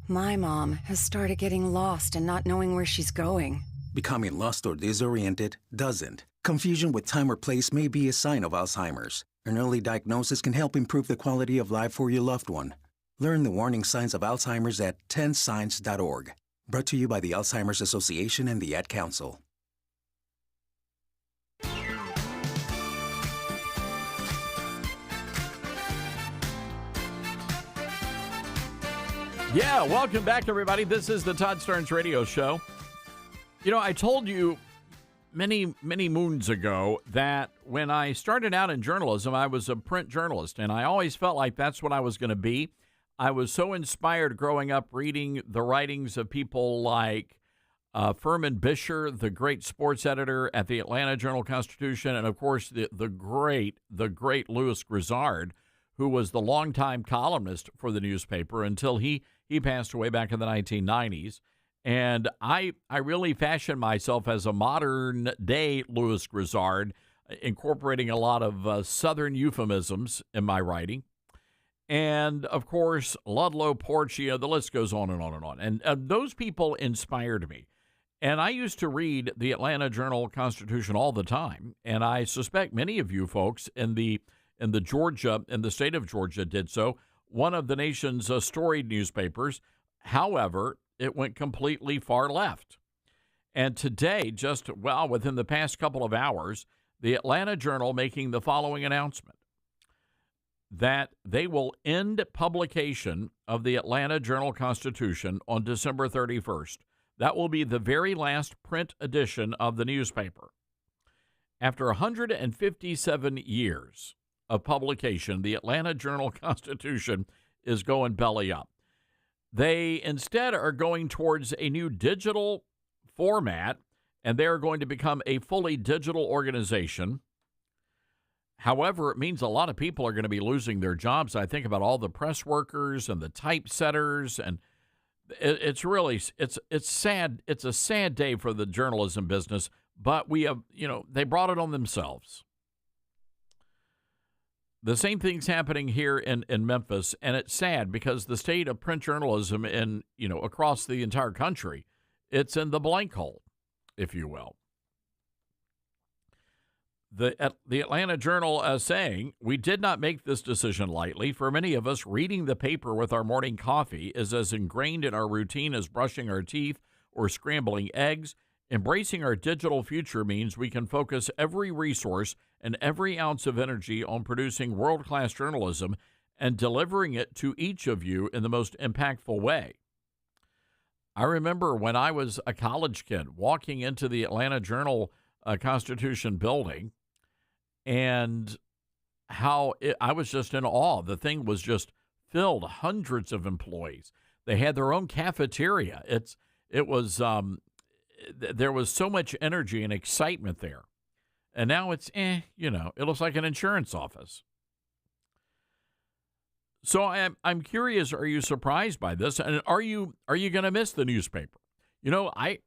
My mom has started getting lost and not knowing where she's going. Becoming lost or disoriented doesn't. Confusion with time or place may be a sign of Alzheimer's. An early diagnosis can help improve the quality of life for your loved one. Learn the warning signs of Alzheimer's at 10signs.org. Brought to you by the Alzheimer's Association and the Ad Council. Yeah, welcome back, everybody. This is the Todd Starnes Radio Show. You know, I told you many, many moons ago that when I started out in journalism, I was a print journalist, and I always felt like that's what I was going to be. I was so inspired growing up reading the writings of people like Furman Bisher, the great sports editor at the Atlanta Journal-Constitution, and, of course, the great Louis Grizzard, who was the longtime columnist for the newspaper until he passed away back in the 1990s. And I really fashioned myself as a modern-day Louis Grizzard, incorporating a lot of Southern euphemisms in my writing. And, of course, Ludlow Porch, the list goes on and on and on. And those people inspired me. And I used to read the Atlanta Journal-Constitution all the time, and I suspect many of you folks in the state of Georgia did so. One of the nation's storied newspapers. However, it went completely far left. And today, within the past couple of hours, the Atlanta Journal making the following announcement, that they will end publication of the Atlanta Journal-Constitution on December 31st. That will be the very last print edition of the newspaper. After 157 years of publication, the Atlanta Journal-Constitution is going belly up. They instead are going towards a new digital format, and they're going to become a fully digital organization. However, it means a lot of people are going to be losing their jobs. I think about all the press workers and the typesetters, and it's sad. It's a sad day for the journalism business, but they brought it on themselves. The same thing's happening here in Memphis, and it's sad because the state of print journalism across the entire country, it's in the blank hole, if you will. The Atlanta Journal saying, we did not make this decision lightly. For many of us, reading the paper with our morning coffee is as ingrained in our routine as brushing our teeth or scrambling eggs. Embracing our digital future means we can focus every resource and every ounce of energy on producing world-class journalism and delivering it to each of you in the most impactful way. I remember when I was a college kid walking into the Atlanta Journal-Constitution building, and I was just in awe. The thing was just filled, hundreds of employees. They had their own cafeteria. There was so much energy and excitement there. And now it's, it looks like an insurance office. So I'm curious, are you surprised by this? And are you going to miss the newspaper? I'm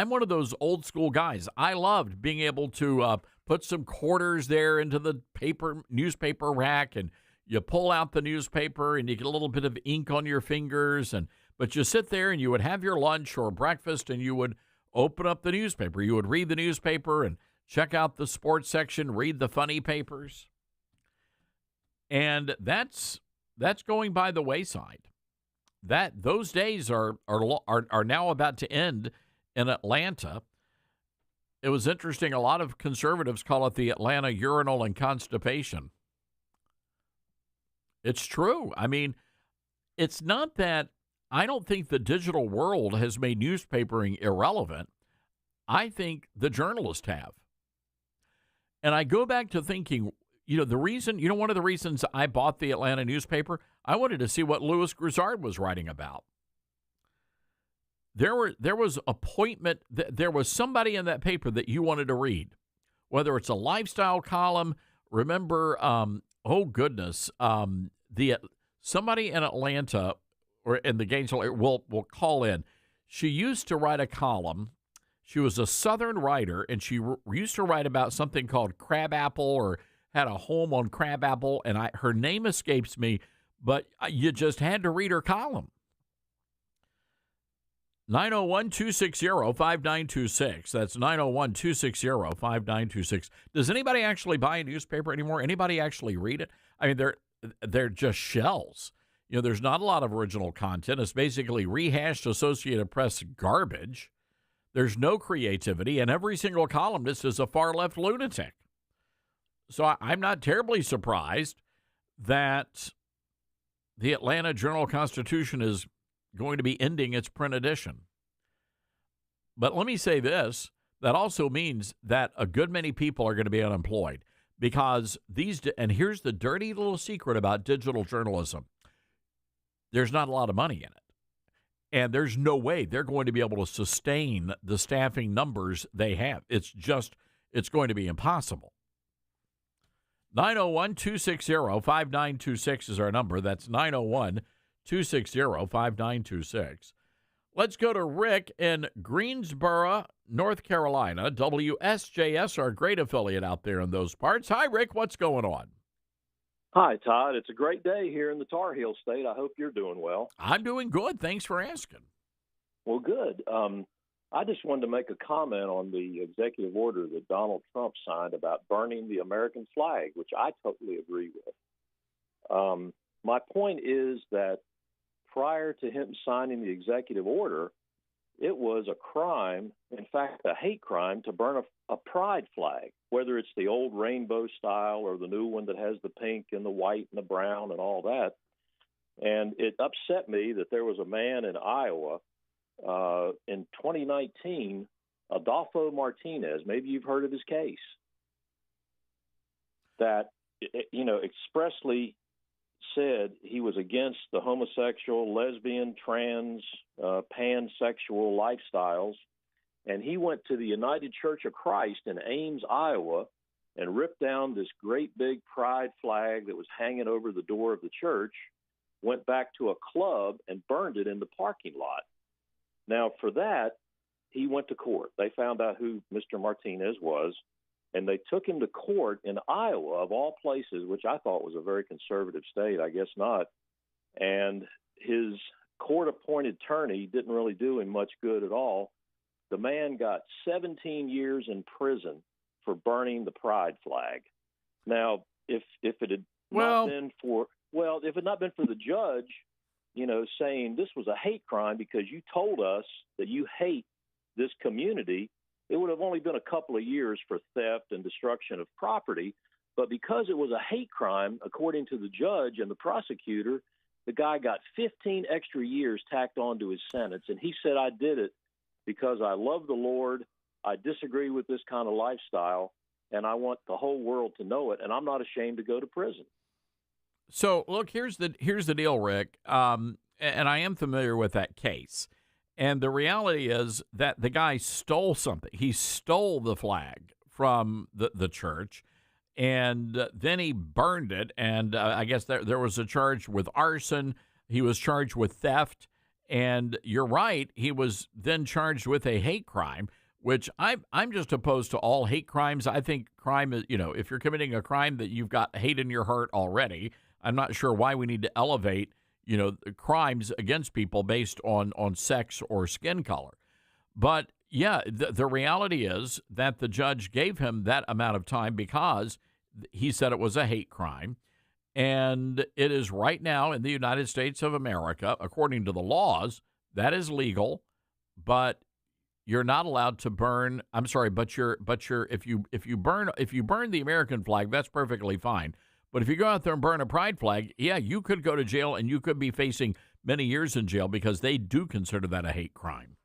one of those old school guys. I loved being able to put some quarters there into the newspaper rack, and you pull out the newspaper and you get a little bit of ink on your fingers, but you sit there and you would have your lunch or breakfast and you would open up the newspaper. You would read the newspaper and check out the sports section, read the funny papers. And that's going by the wayside. Those days are now about to end in Atlanta. It was interesting. A lot of conservatives call it the Atlanta urinal and constipation. It's true. I mean, it's not that I don't think the digital world has made newspapering irrelevant. I think the journalists have. And I go back to thinking, one of the reasons I bought the Atlanta newspaper, I wanted to see what Louis Grizzard was writing about. There was somebody in that paper that you wanted to read, whether it's a lifestyle column. Remember, somebody in Atlanta or in the Gainesville area will call in. She used to write a column. She was a Southern writer, and she used to write about something called crabapple, or had a home on crabapple, and her name escapes me, but you just had to read her column. 901-260-5926. That's 901-260-5926. Does anybody actually buy a newspaper anymore? Anybody actually read it? I mean, they're just shells. There's not a lot of original content. It's basically rehashed Associated Press garbage. There's no creativity, and every single columnist is a far-left lunatic. So I'm not terribly surprised that the Atlanta Journal-Constitution is going to be ending its print edition. But let me say this, that also means that a good many people are going to be unemployed, because and here's the dirty little secret about digital journalism. There's not a lot of money in it. And there's no way they're going to be able to sustain the staffing numbers they have. It's going to be impossible. 901-260-5926 is our number. That's 901-260-5926. Let's go to Rick in Greensboro, North Carolina. WSJS, our great affiliate out there in those parts. Hi, Rick. What's going on? Hi, Todd. It's a great day here in the Tar Heel State. I hope you're doing well. I'm doing good. Thanks for asking. Well, good. I just wanted to make a comment on the executive order that Donald Trump signed about burning the American flag, which I totally agree with. My point is that prior to him signing the executive order, it was a crime, in fact, a hate crime, to burn a pride flag, whether it's the old rainbow style or the new one that has the pink and the white and the brown and all that. And it upset me that there was a man in Iowa in 2019, Adolfo Martinez, maybe you've heard of his case, that, expressly said he was against the homosexual, lesbian, trans, pansexual lifestyles. And he went to the United Church of Christ in Ames, Iowa, and ripped down this great big pride flag that was hanging over the door of the church, went back to a club and burned it in the parking lot. Now, for that, he went to court. They found out who Mr. Martinez was, and they took him to court in Iowa, of all places, which I thought was a very conservative state. I guess not. And his court-appointed attorney didn't really do him much good at all. The man got 17 years in prison for burning the pride flag. Now, if it had not been for if it had not been for the judge, saying this was a hate crime because you told us that you hate this community, it would have only been a couple of years for theft and destruction of property. But because it was a hate crime, according to the judge and the prosecutor, the guy got 15 extra years tacked onto his sentence. And he said, I did it because I love the Lord, I disagree with this kind of lifestyle, and I want the whole world to know it, and I'm not ashamed to go to prison. So, look, here's the deal, Rick, and I am familiar with that case. And the reality is that the guy stole something. He stole the flag from the church, and then he burned it. And I guess there was a charge with arson. He was charged with theft. And you're right, he was then charged with a hate crime, which I'm just opposed to all hate crimes. I think crime is, if you're committing a crime that you've got hate in your heart already, I'm not sure why we need to elevate crimes against people based on sex or skin color. But, yeah, the reality is that the judge gave him that amount of time because he said it was a hate crime. And it is right now in the United States of America, according to the laws, that is legal, but you're not allowed to burn. I'm sorry, but if you burn the American flag, that's perfectly fine. But if you go out there and burn a pride flag, yeah, you could go to jail and you could be facing many years in jail because they do consider that a hate crime.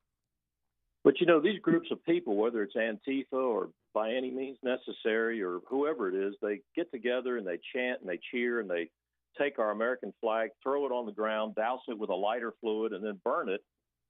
But, these groups of people, whether it's Antifa or By Any Means Necessary or whoever it is, they get together and they chant and they cheer and they take our American flag, throw it on the ground, douse it with a lighter fluid, and then burn it.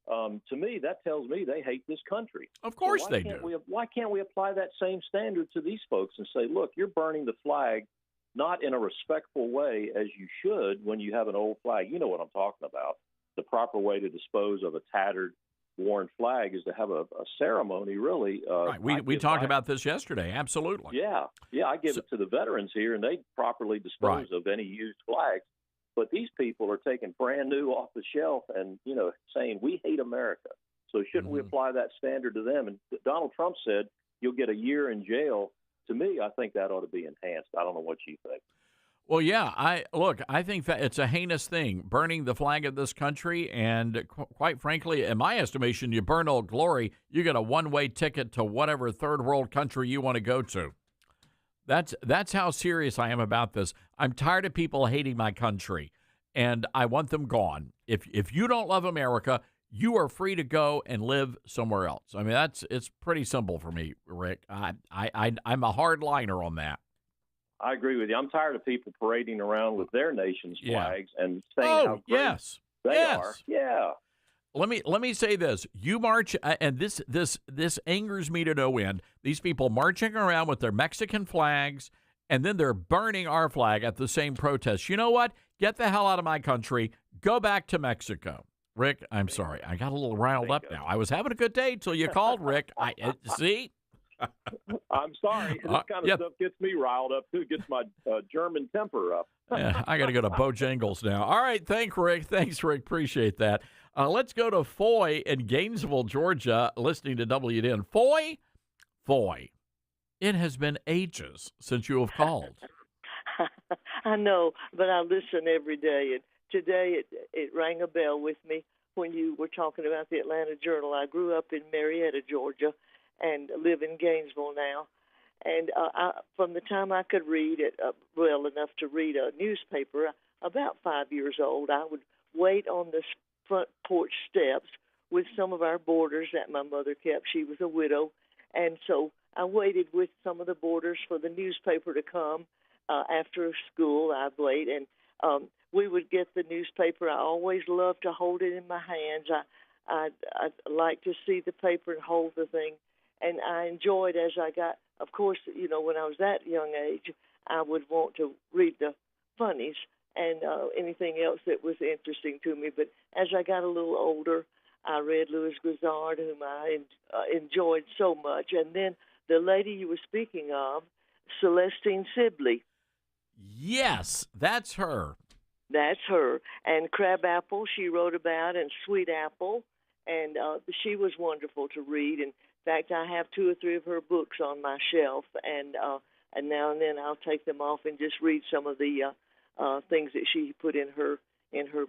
To me, that tells me they hate this country. Of course they do. Why can't we apply that same standard to these folks and say, look, you're burning the flag not in a respectful way as you should when you have an old flag. You know what I'm talking about. The proper way to dispose of a tattered, worn flag is to have a ceremony, really. Right. We talked about this yesterday. Absolutely. Yeah. I give it to the veterans here, and they properly dispose of any used flags. But these people are taking brand new off the shelf and, saying we hate America. So shouldn't we apply that standard to them? And Donald Trump said you'll get a year in jail. To me, I think that ought to be enhanced. I don't know what you think. Well, yeah, I think that it's a heinous thing, burning the flag of this country. And quite frankly, in my estimation, you burn Old Glory, you get a one-way ticket to whatever third world country you want to go to. That's how serious I am about this. I'm tired of people hating my country, and I want them gone. If you don't love America, you are free to go and live somewhere else. I mean, it's pretty simple for me, Rick. I'm a hard liner on that. I agree with you. I'm tired of people parading around with their nation's flags and saying how great they are. Yeah. Let me say this. You march, and this angers me to no end. These people marching around with their Mexican flags, and then they're burning our flag at the same protest. You know what? Get the hell out of my country. Go back to Mexico. Rick, I'm sorry. I got a little riled up now. I was having a good day until you called, Rick. See? I'm sorry. This kind of stuff gets me riled up, too. It gets my German temper up. Yeah, I got to go to Bojangles now. All right, thanks, Rick. Appreciate that. Let's go to Foy in Gainesville, Georgia, listening to WDN. Foy, it has been ages since you have called. I know, but I listen every day. And today it rang a bell with me when you were talking about the Atlanta Journal. I grew up in Marietta, Georgia, and live in Gainesville now. And from the time I could read it well enough to read a newspaper, about 5 years old, I would wait on the front porch steps with some of our boarders that my mother kept. She was a widow. And so I waited with some of the boarders for the newspaper to come. After school, I'd wait, and we would get the newspaper. I always loved to hold it in my hands. I'd like to see the paper and hold the thing. And I enjoyed as I got, of course, when I was that young age, I would want to read the funnies and anything else that was interesting to me. But as I got a little older, I read Louis Grizzard, whom I enjoyed so much. And then the lady you were speaking of, Celestine Sibley. Yes, that's her. That's her. And Crabapple, she wrote about, and Sweet Apple. And she was wonderful to read. In fact, I have 2 or 3 of her books on my shelf, and now and then I'll take them off and just read some of the things that she put in her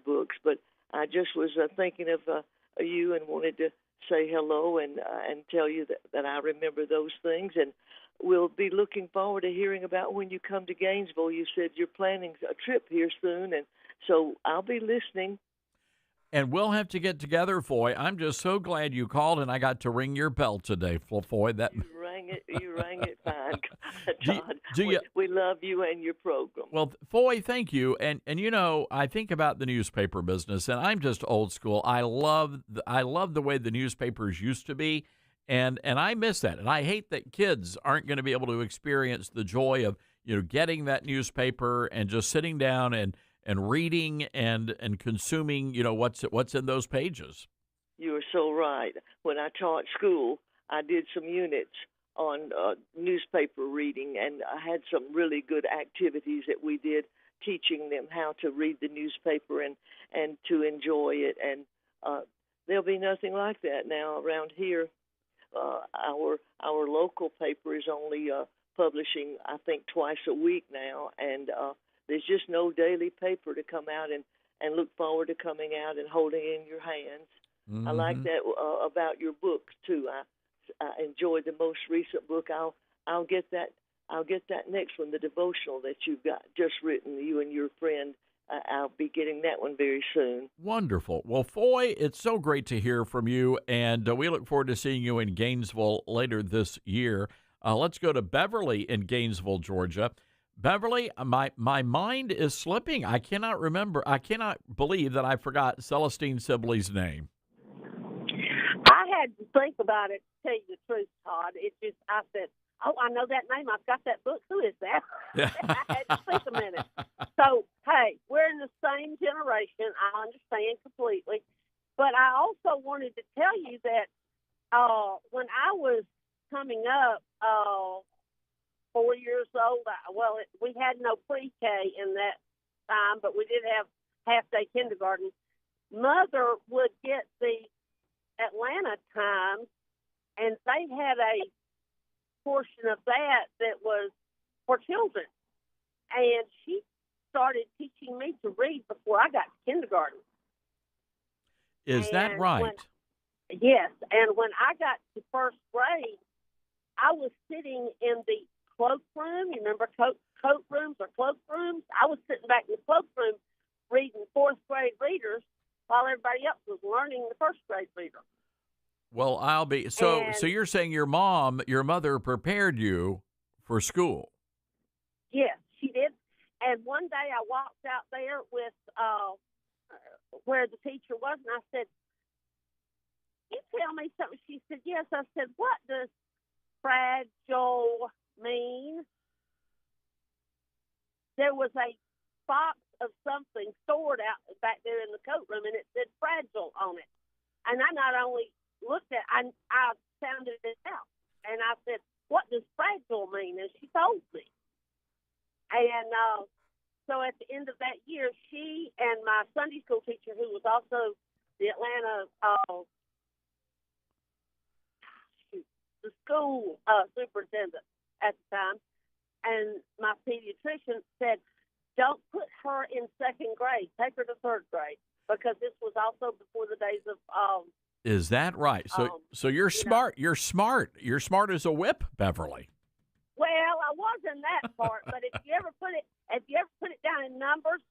books. But I just was thinking of you and wanted to say hello and tell you that I remember those things. And we'll be looking forward to hearing about when you come to Gainesville. You said you're planning a trip here soon, and so I'll be listening. And we'll have to get together, Foy. I'm just so glad you called, and I got to ring your bell today, Foy. You rang it fine, Todd. We love you and your program. Well, Foy, thank you. And I think about the newspaper business, and I'm just old school. I love the way the newspapers used to be, and I miss that. And I hate that kids aren't going to be able to experience the joy of getting that newspaper and just sitting down and reading and consuming, what's in those pages. You are so right. When I taught school, I did some units on newspaper reading, and I had some really good activities that we did, teaching them how to read the newspaper and to enjoy it. And there'll be nothing like that now around here. Our local paper is only publishing, I think, twice a week now, and there's just no daily paper to come out and look forward to coming out and holding it in your hands. Mm-hmm. I like that about your books too. I enjoyed the most recent book. I'll get that next one, the devotional that you've got just written, you and your friend. I'll be getting that one very soon. Wonderful. Well, Foy, it's so great to hear from you, and we look forward to seeing you in Gainesville later this year. Let's go to Beverly in Gainesville, Georgia. Beverly, my mind is slipping. I cannot remember. I cannot believe that I forgot Celestine Sibley's name. I had to think about it, to tell you the truth, Todd. I said, oh, I know that name. I've got that book. Who is that? Yeah. I had to think a minute. So, hey, we're in the same generation. I understand completely. But I also wanted to tell you that when I was coming up, 4 years old, we had no pre-K in that time, but we did have half-day kindergarten. Mother would get the Atlanta Times, and they had a portion of that was for children. And she started teaching me to read before I got to kindergarten. Is that right? Yes. And when I got to first grade, I was sitting in the cloakroom. You remember coat rooms or cloakrooms? I was sitting back in the cloakroom reading fourth grade readers while everybody else was learning the first grade reader. Well, so you're saying your mother prepared you for school? Yes, she did. And one day I walked out there with where the teacher was, and I said, "You tell me something." She said, "Yes." I said, "What does fragile mean?" There was a box of something stored out back there in the coat room, and it said fragile on it. And I not only looked at, I sounded it out, and I said, what does fragile mean? And she told me. And so at the end of that year, she and my Sunday school teacher, who was also the Atlanta the school superintendent at the time, and my pediatrician said, don't put her in second grade. Take her to third grade, because this was also before the days of Is that right? So you're smart. You're smart. You're smart as a whip, Beverly. Well, I was in that part, but if you ever put it down in numbers,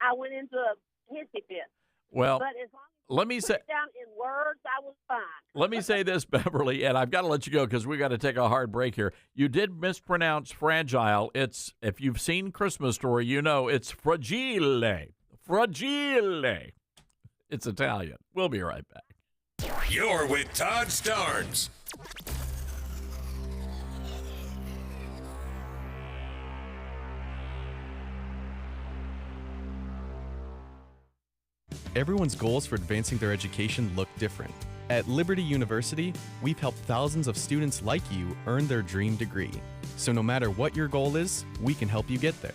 I went into a hissy fit. Well, but as long as let me say it down in words, I was fine. Let me say this, Beverly, and I've got to let you go because we got to take a hard break here. You did mispronounce fragile. It's, if you've seen Christmas Story, you know it's fragile. Fragile. It's Italian. We'll be right back. You're with Todd Starnes. Everyone's goals for advancing their education look different. At Liberty University, we've helped thousands of students like you earn their dream degree. So no matter what your goal is, we can help you get there.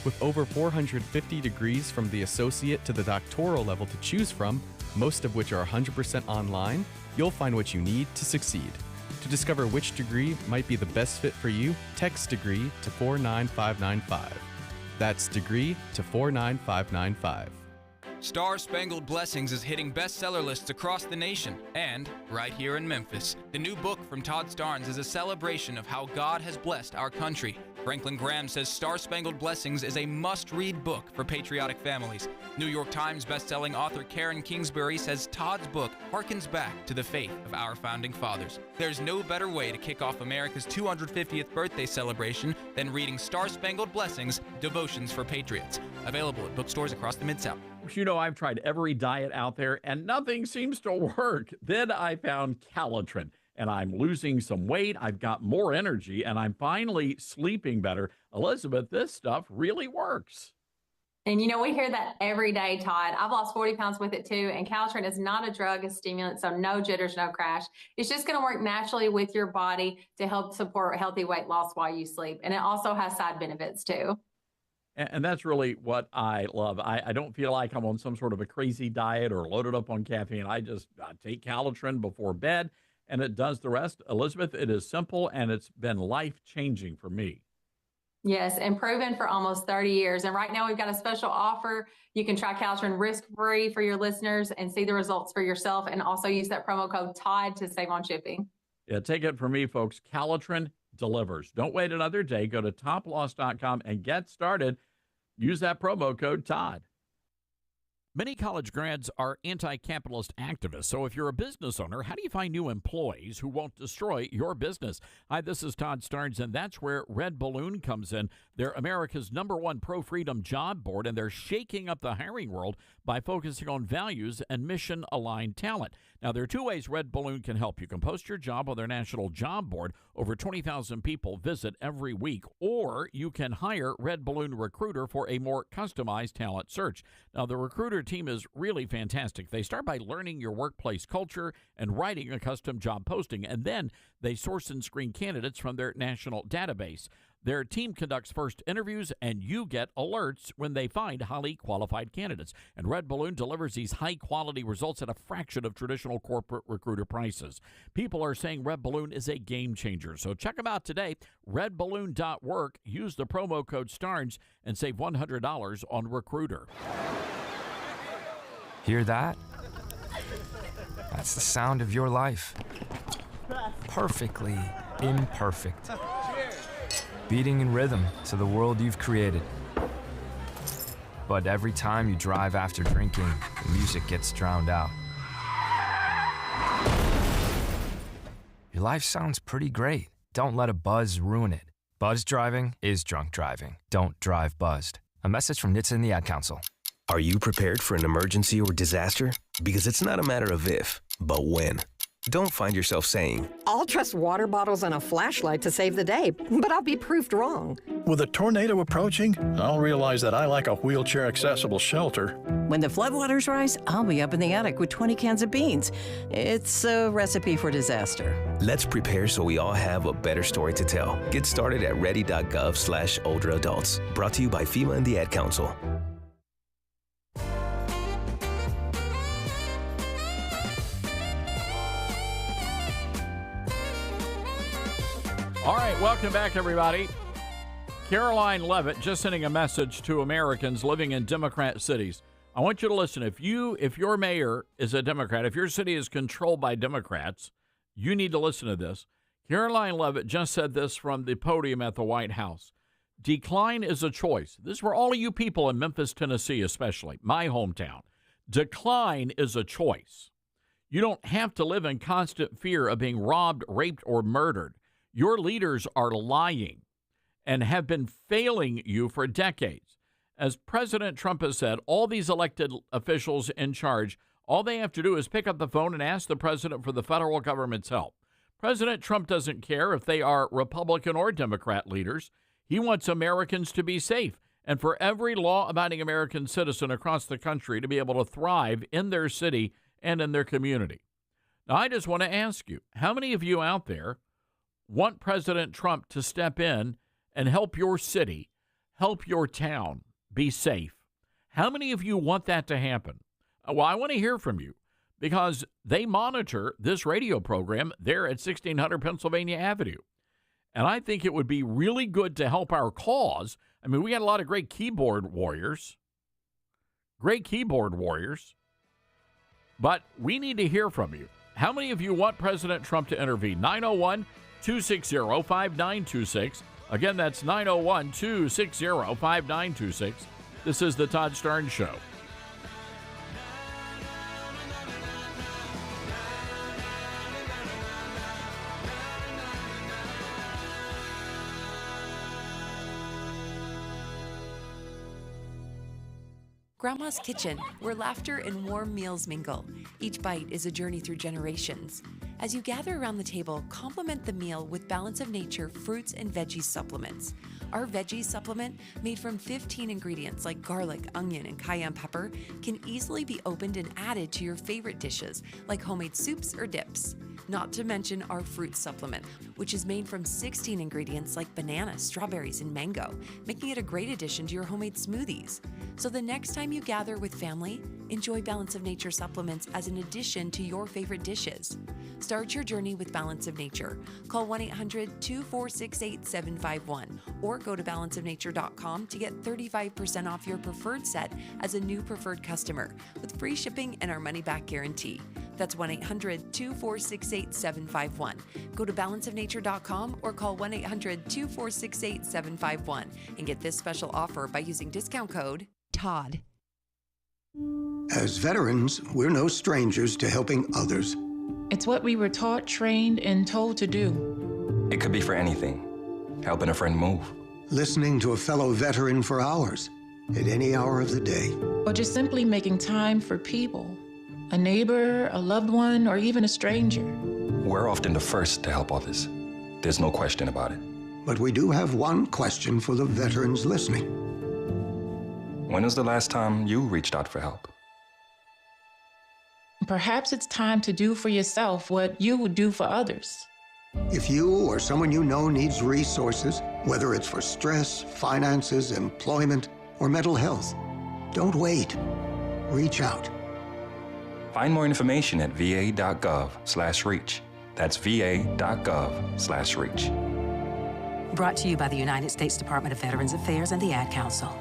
With over 450 degrees from the associate to the doctoral level to choose from, most of which are 100% online, you'll find what you need to succeed. To discover which degree might be the best fit for you, text degree to 49595. That's degree to 49595. Star Spangled Blessings is hitting bestseller lists across the nation and right here in Memphis. The new book from Todd Starnes is a celebration of how God has blessed our country. Franklin Graham says Star Spangled Blessings is a must-read book for patriotic families. New York Times bestselling author Karen Kingsbury says Todd's book harkens back to the faith of our founding fathers. There's no better way to kick off America's 250th birthday celebration than reading Star Spangled Blessings, Devotions for Patriots. Available at bookstores across the Mid-South. You know, I've tried every diet out there and nothing seems to work. Then I found Calitrin and I'm losing some weight. I've got more energy and I'm finally sleeping better. Elizabeth, this stuff really works. And you know, we hear that every day, Todd. I've lost 40 pounds with it too. And Calitrin is not a drug, a stimulant, so no jitters, no crash. It's just going to work naturally with your body to help support healthy weight loss while you sleep. And it also has side benefits too. And that's really what I love. I don't feel like I'm on some sort of a crazy diet or loaded up on caffeine. I take Calitrin before bed, and it does the rest. Elizabeth, it is simple, and it's been life-changing for me. Yes, and proven for almost 30 years. And right now we've got a special offer. You can try Calitrin risk-free for your listeners and see the results for yourself, and also use that promo code TODD to save on shipping. Yeah, take it from me, folks. Calitrin delivers. Don't wait another day. Go to toploss.com and get started. Use that promo code TODD. Many college grads are anti-capitalist activists, so if you're a business owner, how do you find new employees who won't destroy your business? Hi, this is Todd Starnes, and that's where Red Balloon comes in. They're America's #1 pro-freedom job board, and they're shaking up the hiring world by focusing on values and mission-aligned talent. Now, there are two ways Red Balloon can help. You can post your job on their national job board. Over 20,000 people visit every week. Or you can hire Red Balloon Recruiter for a more customized talent search. Now, the Recruiter team is really fantastic. They start by learning your workplace culture and writing a custom job posting, and then they source and screen candidates from their national database. Their team conducts first interviews, and you get alerts when they find highly qualified candidates. And Red Balloon delivers these high-quality results at a fraction of traditional corporate recruiter prices. People are saying Red Balloon is a game changer. So check them out today, redballoon.work. Use the promo code STARNS and save $100 on Recruiter. Hear that? That's the sound of your life. Perfectly imperfect. Beating in rhythm to the world you've created. But every time you drive after drinking, the music gets drowned out. Your life sounds pretty great. Don't let a buzz ruin it. Buzz driving is drunk driving. Don't drive buzzed. A message from NHTSA and the Ad Council. Are you prepared for an emergency or disaster? Because it's not a matter of if, but when. Don't find yourself saying, I'll trust water bottles and a flashlight to save the day, but I'll be proved wrong. With a tornado approaching, I'll realize that I like a wheelchair-accessible shelter. When the floodwaters rise, I'll be up in the attic with 20 cans of beans. It's a recipe for disaster. Let's prepare so we all have a better story to tell. Get started at ready.gov/older adults. Brought to you by FEMA and the Ad Council. All right, welcome back, everybody. Caroline Leavitt just sending a message to Americans living in Democrat cities. I want you to listen. If your mayor is a Democrat, if your city is controlled by Democrats, you need to listen to this. Caroline Leavitt just said this from the podium at the White House. Decline is a choice. This is for all of you people in Memphis, Tennessee, especially, my hometown. Decline is a choice. You don't have to live in constant fear of being robbed, raped, or murdered. Your leaders are lying and have been failing you for decades. As President Trump has said, all these elected officials in charge, all they have to do is pick up the phone and ask the president for the federal government's help. President Trump doesn't care if they are Republican or Democrat leaders. He wants Americans to be safe and for every law-abiding American citizen across the country to be able to thrive in their city and in their community. Now, I just want to ask you, how many of you out there want President Trump to step in and help your city, help your town be safe? How many of you want that to happen? Well, I want to hear from you because they monitor this radio program there at 1600 Pennsylvania Avenue. And I think it would be really good to help our cause. I mean, we got a lot of great keyboard warriors, but we need to hear from you. How many of you want President Trump to intervene? 901-260-5926. Again, that's 901-260-5926. This is the Todd Starnes Show. Grandma's Kitchen, where laughter and warm meals mingle. Each bite is a journey through generations. As you gather around the table, complement the meal with Balance of Nature fruits and veggie supplements. Our veggie supplement, made from 15 ingredients like garlic, onion, and cayenne pepper, can easily be opened and added to your favorite dishes, like homemade soups or dips. Not to mention our fruit supplement, which is made from 16 ingredients like banana, strawberries, and mango, making it a great addition to your homemade smoothies. So the next time you gather with family, enjoy Balance of Nature supplements as an addition to your favorite dishes. Start your journey with Balance of Nature. Call 1-800-246-8751 or go to balanceofnature.com to get 35% off your preferred set as a new preferred customer with free shipping and our money-back guarantee. That's 1-800-246-8751. Go to balanceofnature.com or call 1-800-246-8751 and get this special offer by using discount code TODD. As veterans, we're no strangers to helping others. It's what we were taught, trained, and told to do. It could be for anything. Helping a friend move. Listening to a fellow veteran for hours, at any hour of the day. Or just simply making time for people. A neighbor, a loved one, or even a stranger. We're often the first to help others. There's no question about it. But we do have one question for the veterans listening. When was the last time you reached out for help? Perhaps it's time to do for yourself what you would do for others. If you or someone you know needs resources, whether it's for stress, finances, employment, or mental health, don't wait. Reach out. Find more information at va.gov/reach. That's va.gov/reach. Brought to you by the United States Department of Veterans Affairs and the Ad Council.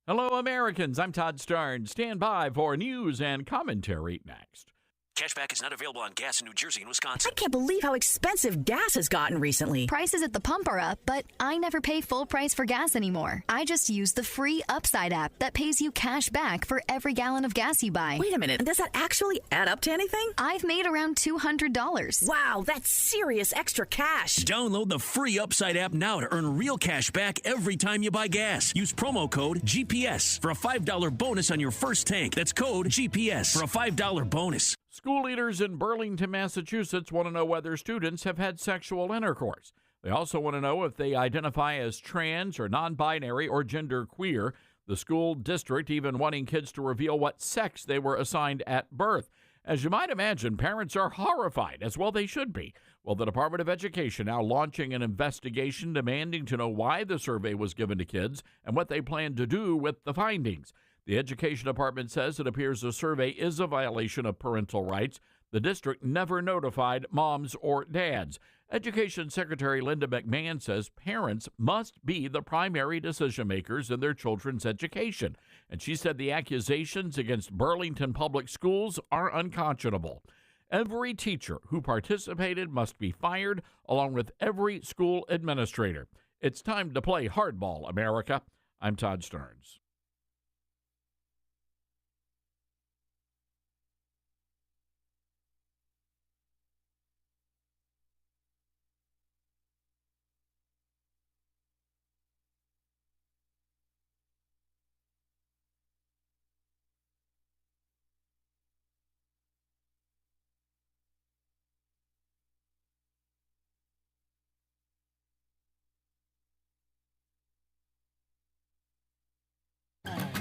Hello, Americans. I'm Todd Starnes. Stand by for news and commentary next. Cashback is not available on gas in New Jersey and Wisconsin. I can't believe how expensive gas has gotten recently. Prices at the pump are up, but I never pay full price for gas anymore. I just use the free Upside app that pays you cash back for every gallon of gas you buy. Wait a minute, does that actually add up to anything? I've made around $200. Wow, that's serious extra cash. Download the free Upside app now to earn real cash back every time you buy gas. Use promo code GPS for a $5 bonus on your first tank. That's code GPS for a $5 bonus. School leaders in Burlington, Massachusetts want to know whether students have had sexual intercourse. They also want to know if they identify as trans or non-binary or gender queer. The school district even wanting kids to reveal what sex they were assigned at birth. As you might imagine, parents are horrified, as well they should be. Well, the Department of Education now launching an investigation demanding to know why the survey was given to kids and what they plan to do with the findings. The Education Department says it appears the survey is a violation of parental rights. The district never notified moms or dads. Education Secretary Linda McMahon says parents must be the primary decision makers in their children's education. And she said the accusations against Burlington Public Schools are unconscionable. Every teacher who participated must be fired, along with every school administrator. It's time to play hardball, America. I'm Todd Stearns.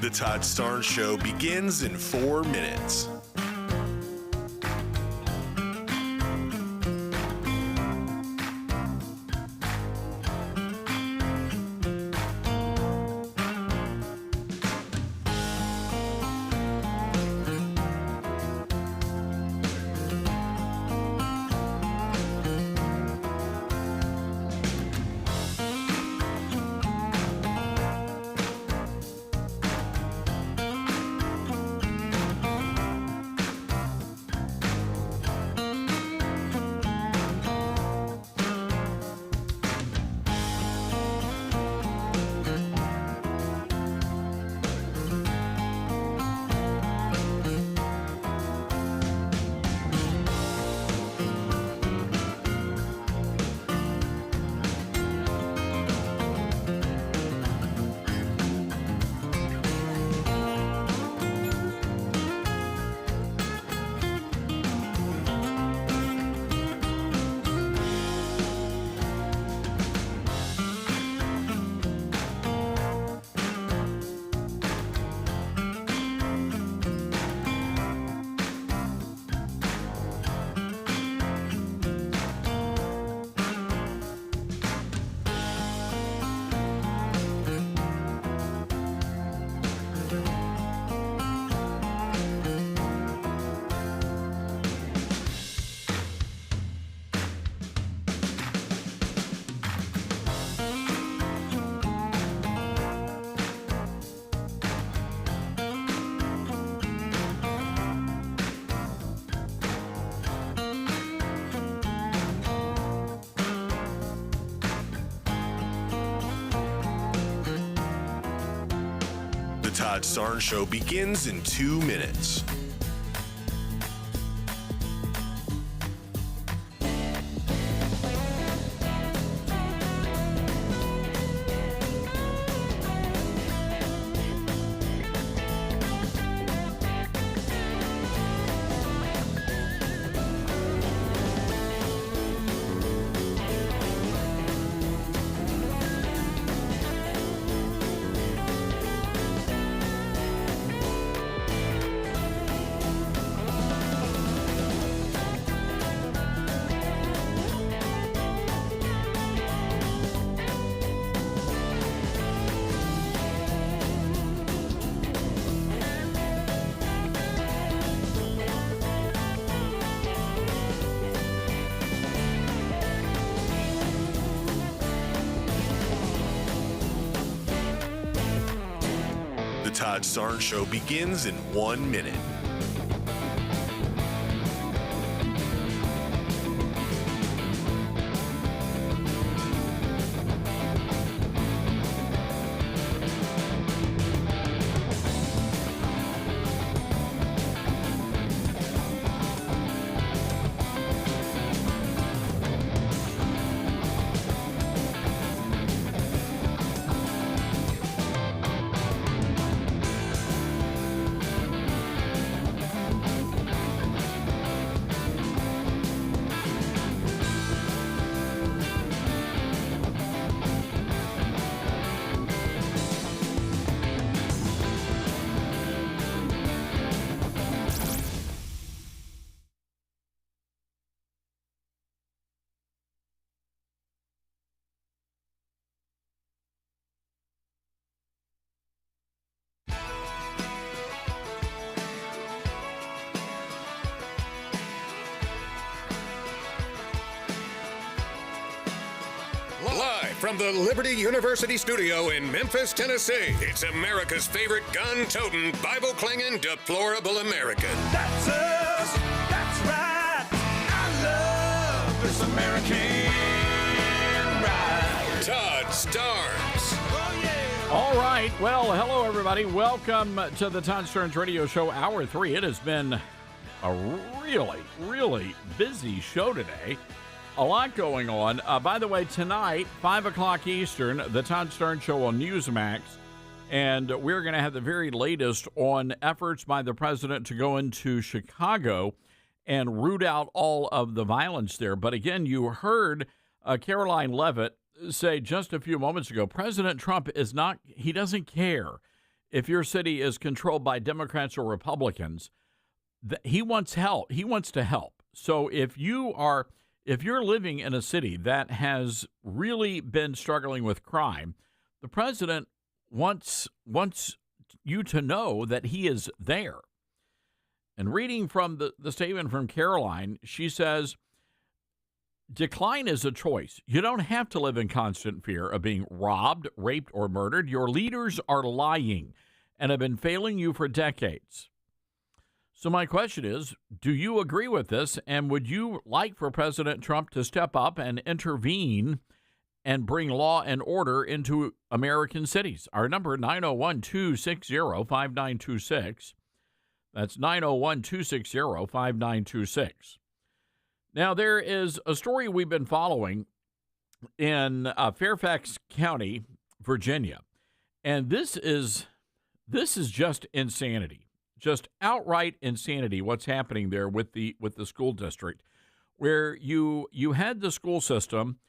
The Todd Starnes Show begins in 4 minutes. The Todd Starnes Show begins in 2 minutes. The Todd Starnes Show begins in 1 minute. from the Liberty University studio in Memphis, Tennessee, it's America's favorite gun-toting, Bible-clinging, deplorable American. That's us. That's right. I love this American ride. Todd Starnes. Oh, yeah. All right. Well, hello, everybody. Welcome to the Todd Starnes Radio Show, Hour 3. It has been a really, really busy show today. A lot going on. By the way, tonight, 5 o'clock Eastern, the Todd Starnes Show on Newsmax. And we're going to have the very latest on efforts by the president to go into Chicago and root out all of the violence there. But again, you heard Caroline Leavitt say just a few moments ago, President Trump he doesn't care if your city is controlled by Democrats or Republicans. He wants help. He wants to help. So if you're living in a city that has really been struggling with crime, the president wants you to know that he is there. And reading from the statement from Caroline, she says, decline is a choice. You don't have to live in constant fear of being robbed, raped, or murdered. Your leaders are lying and have been failing you for decades. So my question is, do you agree with this? And would you like for President Trump to step up and intervene and bring law and order into American cities? Our number, 901-260-5926. That's 901-260-5926. Now, there is a story we've been following in Fairfax County, Virginia. And this is just insanity. Just outright insanity what's happening there with the school district, where you had the school system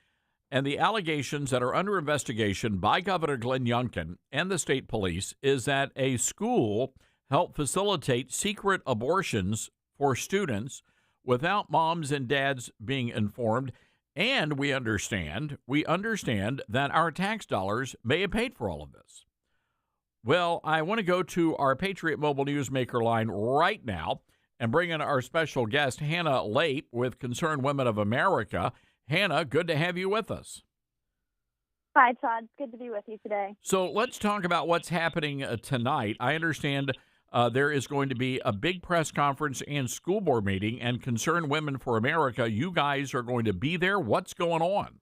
and the allegations that are under investigation by Governor Glenn Youngkin and the state police is that a school helped facilitate secret abortions for students without moms and dads being informed. And we understand that our tax dollars may have paid for all of this. Well, I want to go to our Patriot Mobile Newsmaker line right now and bring in our special guest, Hannah Lape with Concerned Women of America. Hannah, good to have you with us. Hi, Todd. It's good to be with you today. So let's talk about what's happening tonight. I understand there is going to be a big press conference and school board meeting, and Concerned Women for America, you guys are going to be there. What's going on?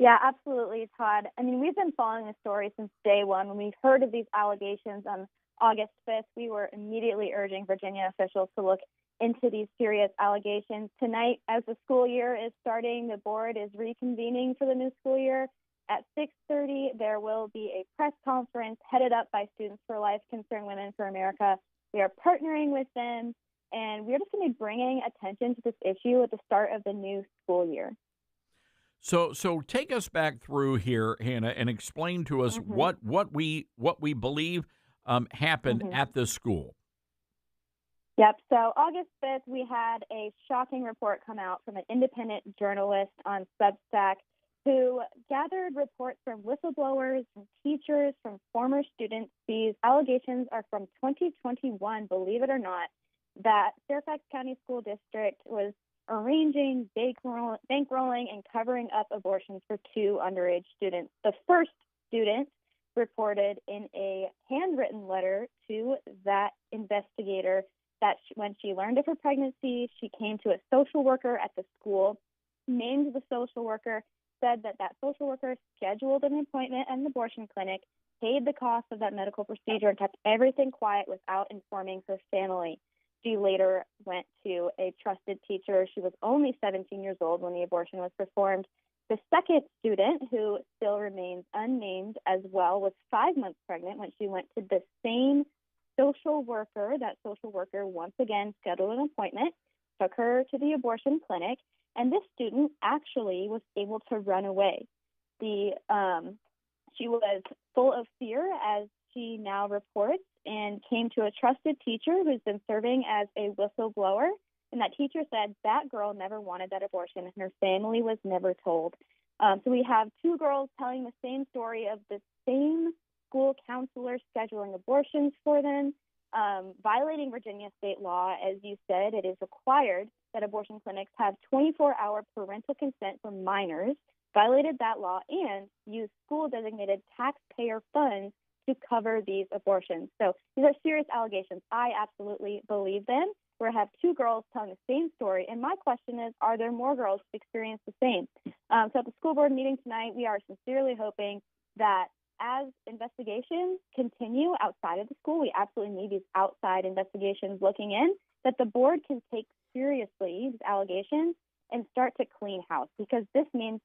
Yeah, absolutely, Todd. I mean, we've been following the story since day one. When we heard of these allegations on August 5th, we were immediately urging Virginia officials to look into these serious allegations. Tonight, as the school year is starting, the board is reconvening for the new school year. At 6:30, there will be a press conference headed up by Students for Life, Concerned Women for America. We are partnering with them, and we're just going to be bringing attention to this issue at the start of the new school year. So take us back through here, Hannah, and explain to us what we believe happened at this school. Yep. So August 5th, we had a shocking report come out from an independent journalist on Substack who gathered reports from whistleblowers, from teachers, from former students. These allegations are from 2021, believe it or not, that Fairfax County School District was arranging, bankrolling, and covering up abortions for 2 underage students. The first student reported in a handwritten letter to that investigator that when she learned of her pregnancy, she came to a social worker at the school, named the social worker, said that social worker scheduled an appointment at an abortion clinic, paid the cost of that medical procedure, and kept everything quiet without informing her family. She later went to a trusted teacher. She was only 17 years old when the abortion was performed. The second student, who still remains unnamed as well, was 5 months pregnant when she went to the same social worker. That social worker once again scheduled an appointment, took her to the abortion clinic, and this student actually was able to run away. She was full of fear, as she now reports, and came to a trusted teacher who's been serving as a whistleblower. And that teacher said that girl never wanted that abortion, and her family was never told. So we have 2 girls telling the same story of the same school counselor scheduling abortions for them, violating Virginia state law. As you said, it is required that abortion clinics have 24-hour parental consent for minors. violated that law and used school-designated taxpayer funds to cover these abortions. So these are serious allegations. I absolutely believe them. We have two girls telling the same story, and my question is, are there more girls who experience the same? So at the school board meeting tonight, we are sincerely hoping that as investigations continue outside of the school, we absolutely need these outside investigations looking in, that the board can take seriously these allegations and start to clean house, because this means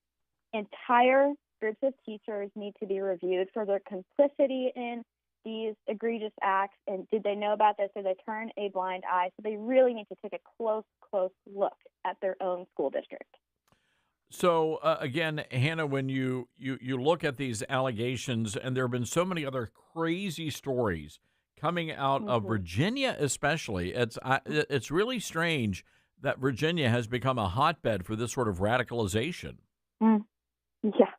entire groups of teachers need to be reviewed for their complicity in these egregious acts, and did they know about this, or they turn a blind eye? So they really need to take a close look at their own school district. So, again, Hannah, when you look at these allegations, and there have been so many other crazy stories coming out of Virginia especially, it's really strange that Virginia has become a hotbed for this sort of radicalization. Yeah.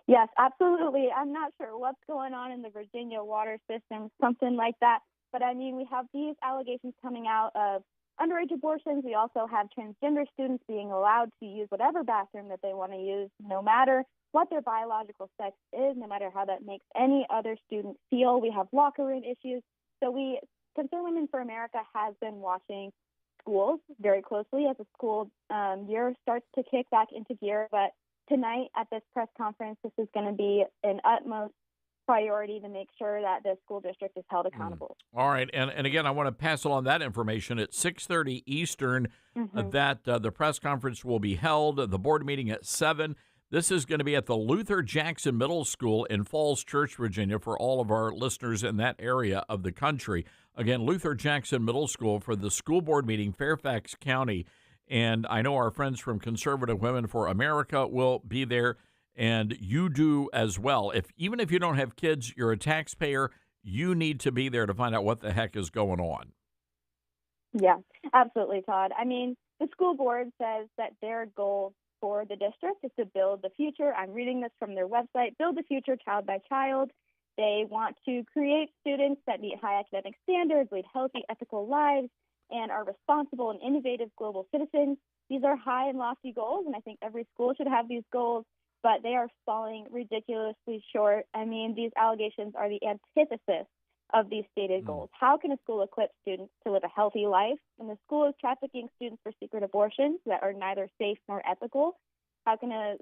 Yes, absolutely. I'm not sure what's going on in the Virginia water system, something like that. But, I mean, we have these allegations coming out of underage abortions. We also have transgender students being allowed to use whatever bathroom that they want to use, no matter what their biological sex is, no matter how that makes any other student feel. We have locker room issues. So Concerned Women for America has been watching schools very closely as the school year starts to kick back into gear. But tonight at this press conference, this is going to be an utmost priority to make sure that the school district is held accountable. All right. And again, I want to pass along that information at 6:30 Eastern, that the press conference will be held, the board meeting at 7. This is going to be at the Luther Jackson Middle School in Falls Church, Virginia, for all of our listeners in that area of the country. Again, Luther Jackson Middle School for the school board meeting, Fairfax County. And I know our friends from Conservative Women for America will be there, and you do as well. Even if you don't have kids, you're a taxpayer, you need to be there to find out what the heck is going on. Yeah, absolutely, Todd. I mean, the school board says that their goal for the district is to build the future. I'm reading this from their website, build the future child by child. They want to create students that meet high academic standards, lead healthy, ethical lives, and are responsible and innovative global citizens. These are high and lofty goals, and I think every school should have these goals, but they are falling ridiculously short. I mean, these allegations are the antithesis of these stated goals. How can a school equip students to live a healthy life when the school is trafficking students for secret abortions that are neither safe nor ethical? How can a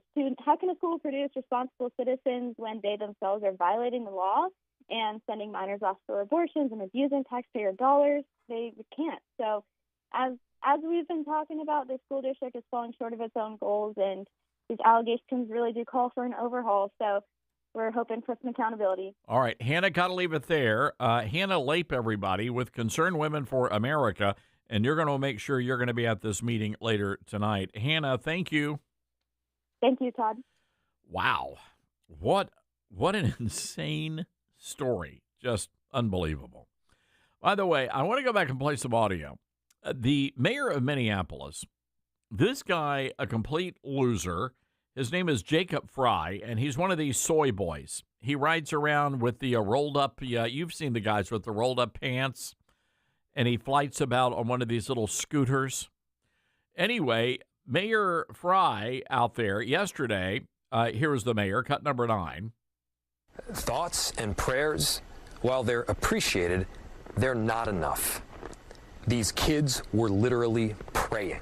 school produce responsible citizens when they themselves are violating the law and sending minors off for abortions and abusing taxpayer dollars? They can't. So as we've been talking about, the school district is falling short of its own goals, and these allegations really do call for an overhaul. So we're hoping for some accountability. All right, Hannah, got to leave it there. Hannah Lape, everybody, with Concerned Women for America, and you're going to make sure you're going to be at this meeting later tonight. Hannah, thank you. Thank you, Todd. Wow. What an insane story. Just unbelievable. By the way, I want to go back and play some audio. The mayor of Minneapolis, this guy, a complete loser. His name is Jacob Fry, and he's one of these soy boys. He rides around with the rolled up, you've seen the guys with the rolled up pants, and he flights about on one of these little scooters. Anyway, Mayor Fry out there yesterday, here's the mayor, cut number 9. Thoughts and prayers, while they're appreciated, they're not enough. These kids were literally praying.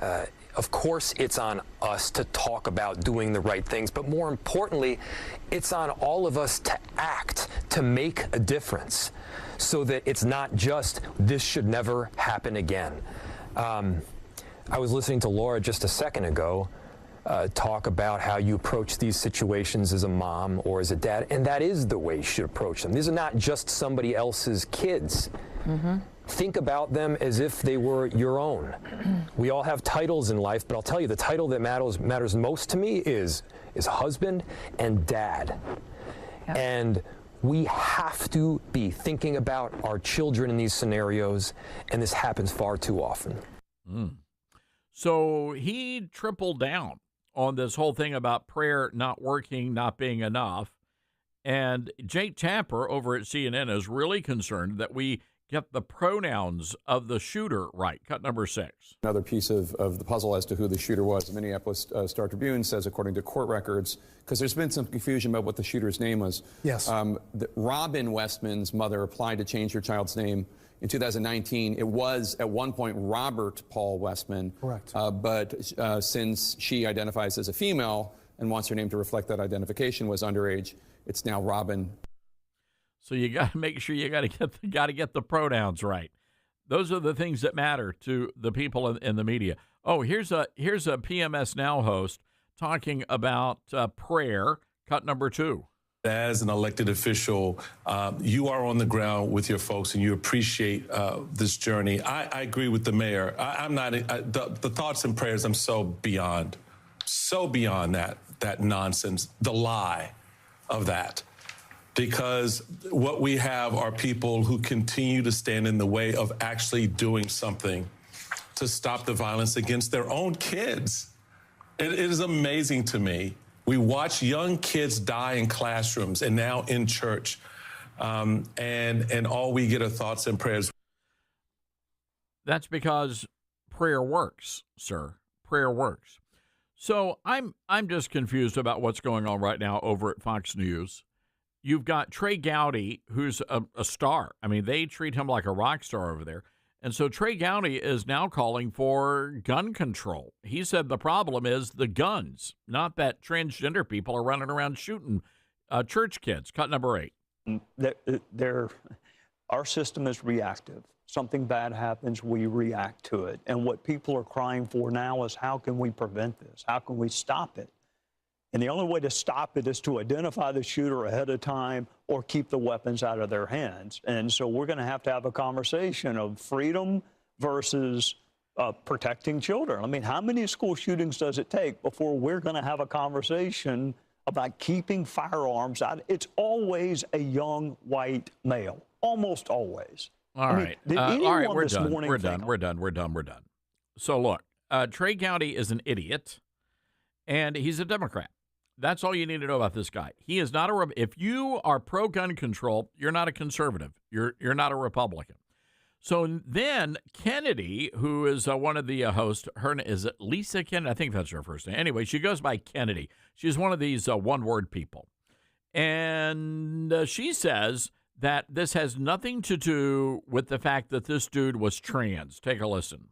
Of course, it's on us to talk about doing the right things, but more importantly, it's on all of us to act, to make a difference, so that it's not just, this should never happen again. I was listening to Laura just a second ago talk about how you approach these situations as a mom or as a dad, and that is the way you should approach them. These are not just somebody else's kids. Think about them as if they were your own. We all have titles in life, but I'll tell you, the title that matters most to me is husband and dad. Yep. And we have to be thinking about our children in these scenarios, and this happens far too often. So he tripled down on this whole thing about prayer not working, not being enough. And Jake Tapper over at CNN is really concerned that we get the pronouns of the shooter right. Cut number 6. Another piece of the puzzle as to who the shooter was. The Minneapolis Star Tribune says, according to court records, because there's been some confusion about what the shooter's name was. Yes. Robin Westman's mother applied to change her child's name in 2019. It was at one point Robert Paul Westman. Correct. But since she identifies as a female and wants her name to reflect that identification, was underage, it's now Robin. So you got to make sure you got to get the pronouns right. Those are the things that matter to the people in the media. Oh, here's a PMS Now host talking about prayer. Cut number 2. As an elected official, you are on the ground with your folks, and you appreciate this journey. I agree with the mayor. I'm not the thoughts and prayers. I'm so beyond that nonsense, the lie of that. Because what we have are people who continue to stand in the way of actually doing something to stop the violence against their own kids. It is amazing to me. We watch young kids die in classrooms and now in church, and all we get are thoughts and prayers. That's because prayer works, sir. Prayer works. So I'm just confused about what's going on right now over at Fox News. You've got Trey Gowdy, who's a star. I mean, they treat him like a rock star over there. And so Trey Gowdy is now calling for gun control. He said the problem is the guns, not that transgender people are running around shooting church kids. Cut number 8. Our system is reactive. Something bad happens, we react to it. And what people are crying for now is, how can we prevent this? How can we stop it? And the only way to stop it is to identify the shooter ahead of time or keep the weapons out of their hands. And so we're going to have a conversation of freedom versus protecting children. I mean, how many school shootings does it take before we're going to have a conversation about keeping firearms out? It's always a young white male, almost always. All right, we're done. So look, Trey Gowdy is an idiot, and he's a Democrat. That's all you need to know about this guy. He is not if you are pro-gun control, you're not a conservative. You're not a Republican. So then Kennedy, who is one of the hosts, is it Lisa Kennedy? I think that's her first name. Anyway, she goes by Kennedy. She's one of these one-word people. And she says that this has nothing to do with the fact that this dude was trans. Take a listen.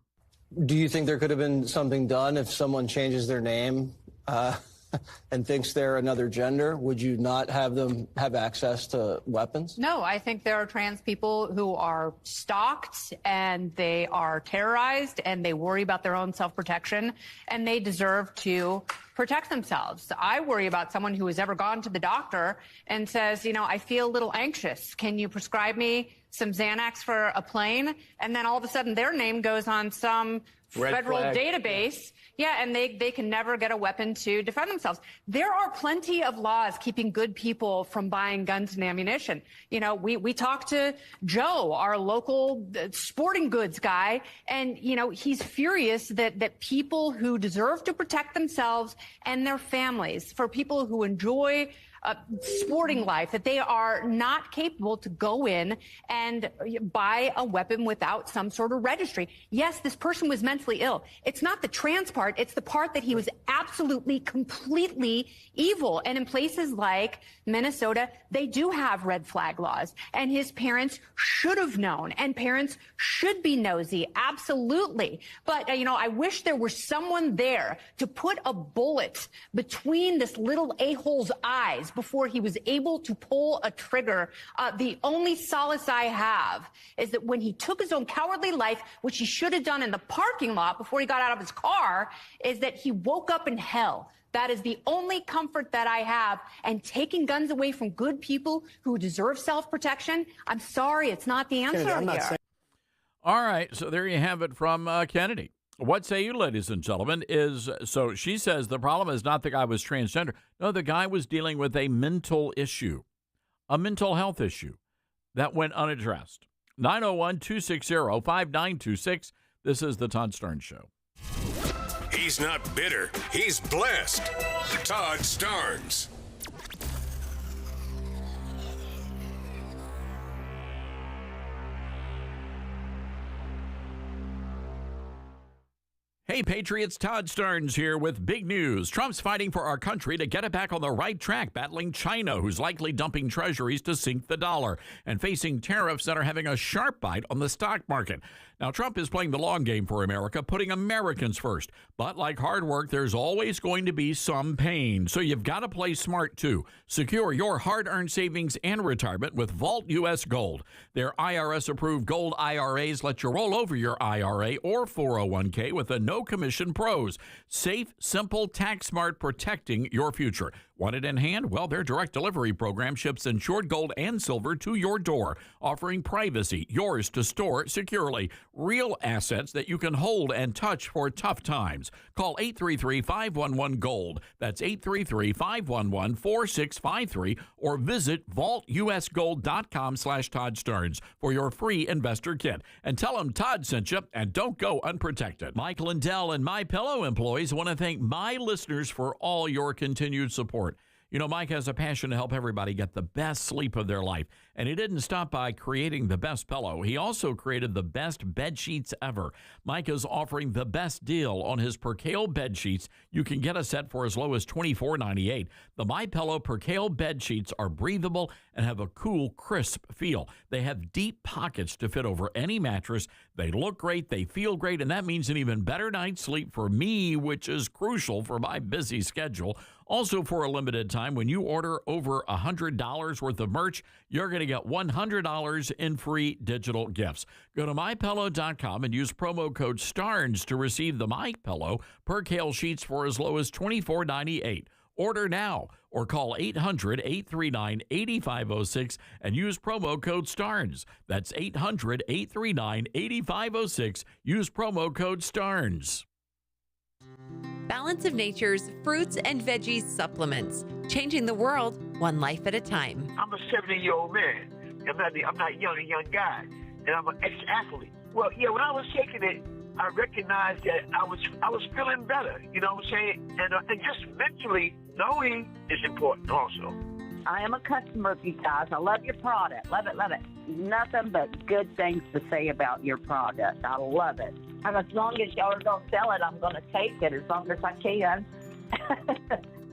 Do you think there could have been something done if someone changes their name and thinks they're another gender? Would you not have them have access to weapons? No, I think there are trans people who are stalked and they are terrorized and they worry about their own self-protection and they deserve to protect themselves. I worry about someone who has ever gone to the doctor and says, I feel a little anxious. Can you prescribe me some Xanax for a plane? And then all of a sudden their name goes on some federal database. Yeah, and they can never get a weapon to defend themselves. There are plenty of laws keeping good people from buying guns and ammunition. We talked to Joe, our local sporting goods guy, and, he's furious that people who deserve to protect themselves and their families, for people who enjoy sporting life, that they are not capable to go in and buy a weapon without some sort of registry. Yes, this person was mentally ill. It's not the trans part. It's the part that he was absolutely, completely evil. And in places like Minnesota, they do have red flag laws. And his parents should have known. And parents should be nosy. Absolutely. But, I wish there were someone there to put a bullet between this little a-hole's eyes before he was able to pull a trigger. The only solace I have is that when he took his own cowardly life, which he should have done in the parking lot before he got out of his car, is that he woke up in hell. That is the only comfort that I have. And taking guns away from good people who deserve self-protection, I'm sorry, it's not the answer here. All right, so there you have it from Kennedy. What say you, ladies and gentlemen, so she says the problem is not the guy was transgender. No, the guy was dealing with a mental issue, a mental health issue that went unaddressed. 901-260-5926. This is the Todd Starnes Show. He's not bitter. He's blessed. Todd Starnes. Hey, Patriots, Todd Starnes here with big news. Trump's fighting for our country to get it back on the right track, battling China, who's likely dumping treasuries to sink the dollar, and facing tariffs that are having a sharp bite on the stock market. Now, Trump is playing the long game for America, putting Americans first. But like hard work, there's always going to be some pain. So you've got to play smart, too. Secure your hard-earned savings and retirement with Vault U.S. Gold. Their IRS-approved gold IRAs let you roll over your IRA or 401k with a no-commission pros. Safe, simple, tax-smart, protecting your future. Want it in hand? Well, their direct delivery program ships insured gold and silver to your door, offering privacy, yours to store securely. Real assets that you can hold and touch for tough times. Call 833-511-GOLD. That's 833-511-4653 or visit vaultusgold.com/Todd Starnes for your free investor kit. And tell them Todd sent you, and don't go unprotected. Mike Lindell and MyPillow employees want to thank my listeners for all your continued support. You know, Mike has a passion to help everybody get the best sleep of their life. And he didn't stop by creating the best pillow. He also created the best bed sheets ever. Mike is offering the best deal on his Percale bed sheets. You can get a set for as low as $24.98. The MyPillow Percale bed sheets are breathable and have a cool, crisp feel. They have deep pockets to fit over any mattress. They look great, they feel great, and that means an even better night's sleep for me, which is crucial for my busy schedule. Also, for a limited time, when you order over $100 worth of merch, you're going to get $100 in free digital gifts. Go to MyPillow.com and use promo code STARNS to receive the MyPillow Percale sheets for as low as $24.98. Order now or call 800-839-8506 and use promo code STARNS. That's 800-839-8506. Use promo code STARNS. Balance of Nature's fruits and veggies supplements, changing the world one life at a time. I'm a 70-year-old man. I'm not a young guy, and I'm an ex-athlete. Well, yeah, when I was taking it, I recognized that I was feeling better. You know what I'm saying? And just mentally knowing is important also. I am a customer of you guys. I love your product. Love it, love it. Nothing but good things to say about your product. I love it. And as long as y'all are going to sell it, I'm going to take it as long as I can.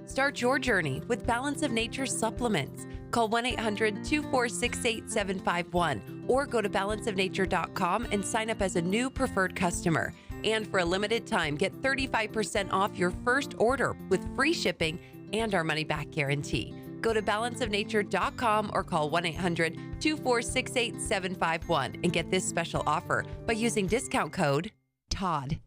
Start your journey with Balance of Nature supplements. Call 1-800-246-8751 or go to balanceofnature.com and sign up as a new preferred customer. And for a limited time, get 35% off your first order with free shipping and our money-back guarantee. Go to balanceofnature.com or call 1-800-246-8751 and get this special offer by using discount code TODD.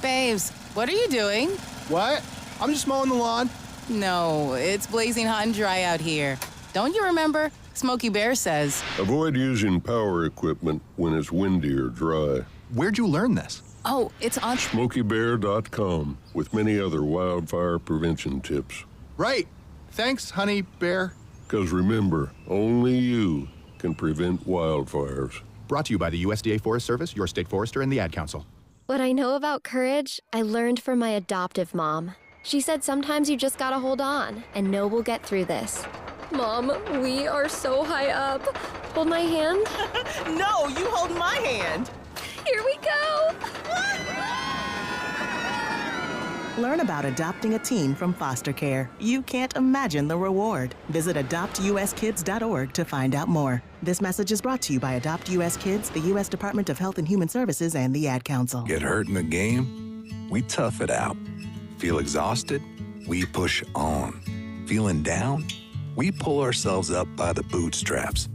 Babes, what are you doing? What? I'm just mowing the lawn. No, it's blazing hot and dry out here. Don't you remember? Smokey Bear says, avoid using power equipment when it's windy or dry. Where'd you learn this? Oh, it's on SmokeyBear.com with many other wildfire prevention tips. Right. Thanks, honey bear. Because remember, only you can prevent wildfires. Brought to you by the USDA Forest Service, your state forester, and the Ad Council. What I know about courage, I learned from my adoptive mom. She said sometimes you just gotta hold on and know we'll get through this. Mom, we are so high up. Hold my hand. No, you hold my hand. Here we go. Learn about adopting a teen from foster care. You can't imagine the reward. Visit adoptuskids.org to find out more. This message is brought to you by Adopt US Kids, the U.S. Department of Health and Human Services, and the Ad Council. Get hurt in the game? We tough it out. Feel exhausted? We push on. Feeling down? We pull ourselves up by the bootstraps.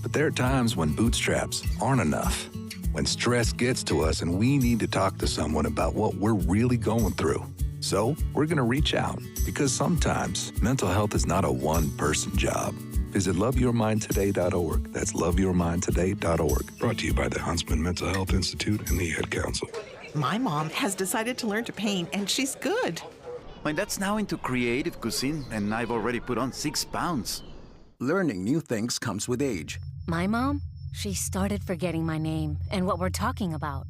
But there are times when bootstraps aren't enough. When stress gets to us and we need to talk to someone about what we're really going through. So we're going to reach out because sometimes mental health is not a one-person job. Visit loveyourmindtoday.org. That's loveyourmindtoday.org. Brought to you by the Huntsman Mental Health Institute and the Ad Council. My mom has decided to learn to paint, and she's good. My dad's now into creative cuisine, and I've already put on 6 pounds. Learning new things comes with age. My mom? She started forgetting my name and what we're talking about.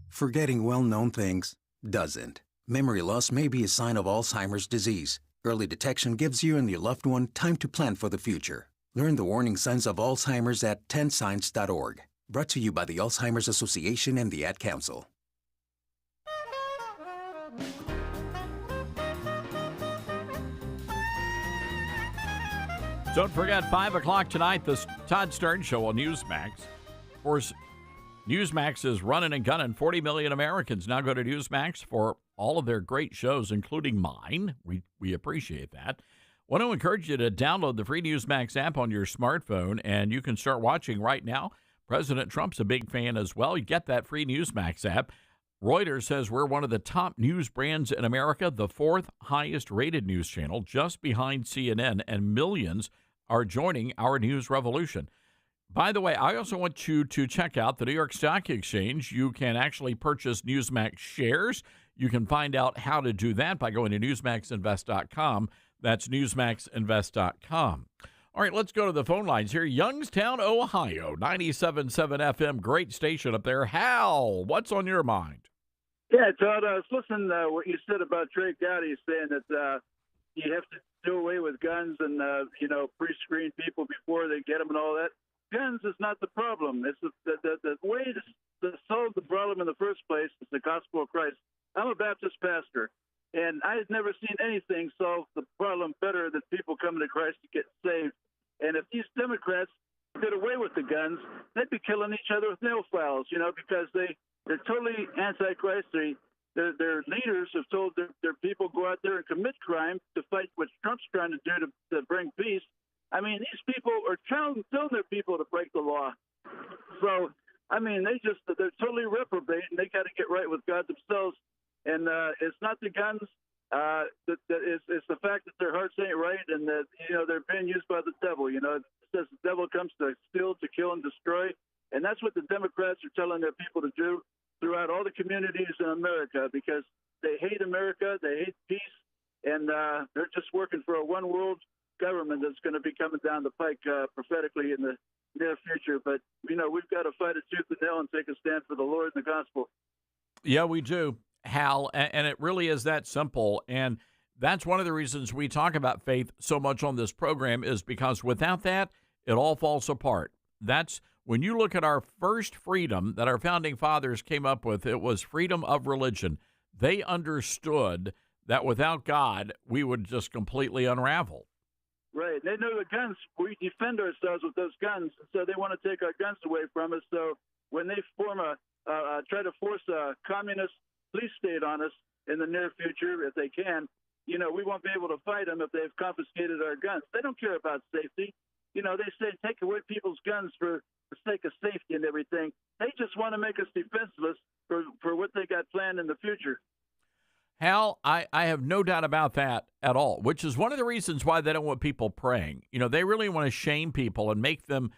Forgetting well-known things doesn't. Memory loss may be a sign of Alzheimer's disease. Early detection gives you and your loved one time to plan for the future. Learn the warning signs of Alzheimer's at 10signs.org. Brought to you by the Alzheimer's Association and the Ad Council. Don't forget, 5 o'clock tonight, the Todd Stern Show on Newsmax. Of course, Newsmax is running and gunning. 40 million Americans now go to Newsmax for all of their great shows, including mine. We appreciate that. Want to encourage you to download the free Newsmax app on your smartphone, and you can start watching right now. President Trump's a big fan as well. You get that free Newsmax app. Reuters says we're one of the top news brands in America, the 4th highest rated news channel, just behind CNN, and millions are joining our news revolution. By the way, I also want you to check out the New York Stock Exchange. You can actually purchase Newsmax shares. You can find out how to do that by going to newsmaxinvest.com. That's newsmaxinvest.com. All right, let's go to the phone lines here. Youngstown, Ohio, 97.7 FM, great station up there. Hal, what's on your mind? Yeah, Todd, I was listening to what you said about Trey Gowdy saying that you have to do away with guns and, pre-screen people before they get them and all that. Guns is not the problem. It's the way to solve the problem in the first place is the gospel of Christ. I'm a Baptist pastor, and I had never seen anything solve the problem better than people coming to Christ to get saved. And if these Democrats did away with the guns, they'd be killing each other with nail files, because they're totally anti-Christ. Their leaders have told their people go out there and commit crime to fight what Trump's trying to do to bring peace. I mean, these people are telling their people to break the law. So, I mean, they're totally reprobate, and they got to get right with God themselves. And it's not the guns. It's the fact that their hearts ain't right, and that they're being used by the devil. It says the devil comes to steal, to kill, and destroy, and that's what the Democrats are telling their people to do throughout all the communities in America, because they hate America, they hate peace, and they're just working for a one world government that's going to be coming down the pike prophetically in the near future. But we've got to fight it tooth and nail and take a stand for the Lord and the gospel. Yeah, we do, Hal, and it really is that simple. And that's one of the reasons we talk about faith so much on this program, is because without that, it all falls apart. That's when you look at our first freedom that our founding fathers came up with, it was freedom of religion. They understood that without God, we would just completely unravel. Right. They know the guns, we defend ourselves with those guns, so they want to take our guns away from us. So when they try to force a communist police state on us in the near future, if they can, we won't be able to fight them if they've confiscated our guns. They don't care about safety. They say take away people's guns for the sake of safety and everything. They just want to make us defenseless for what they got planned in the future. Hal, I have no doubt about that at all, which is one of the reasons why they don't want people praying. They really want to shame people and make them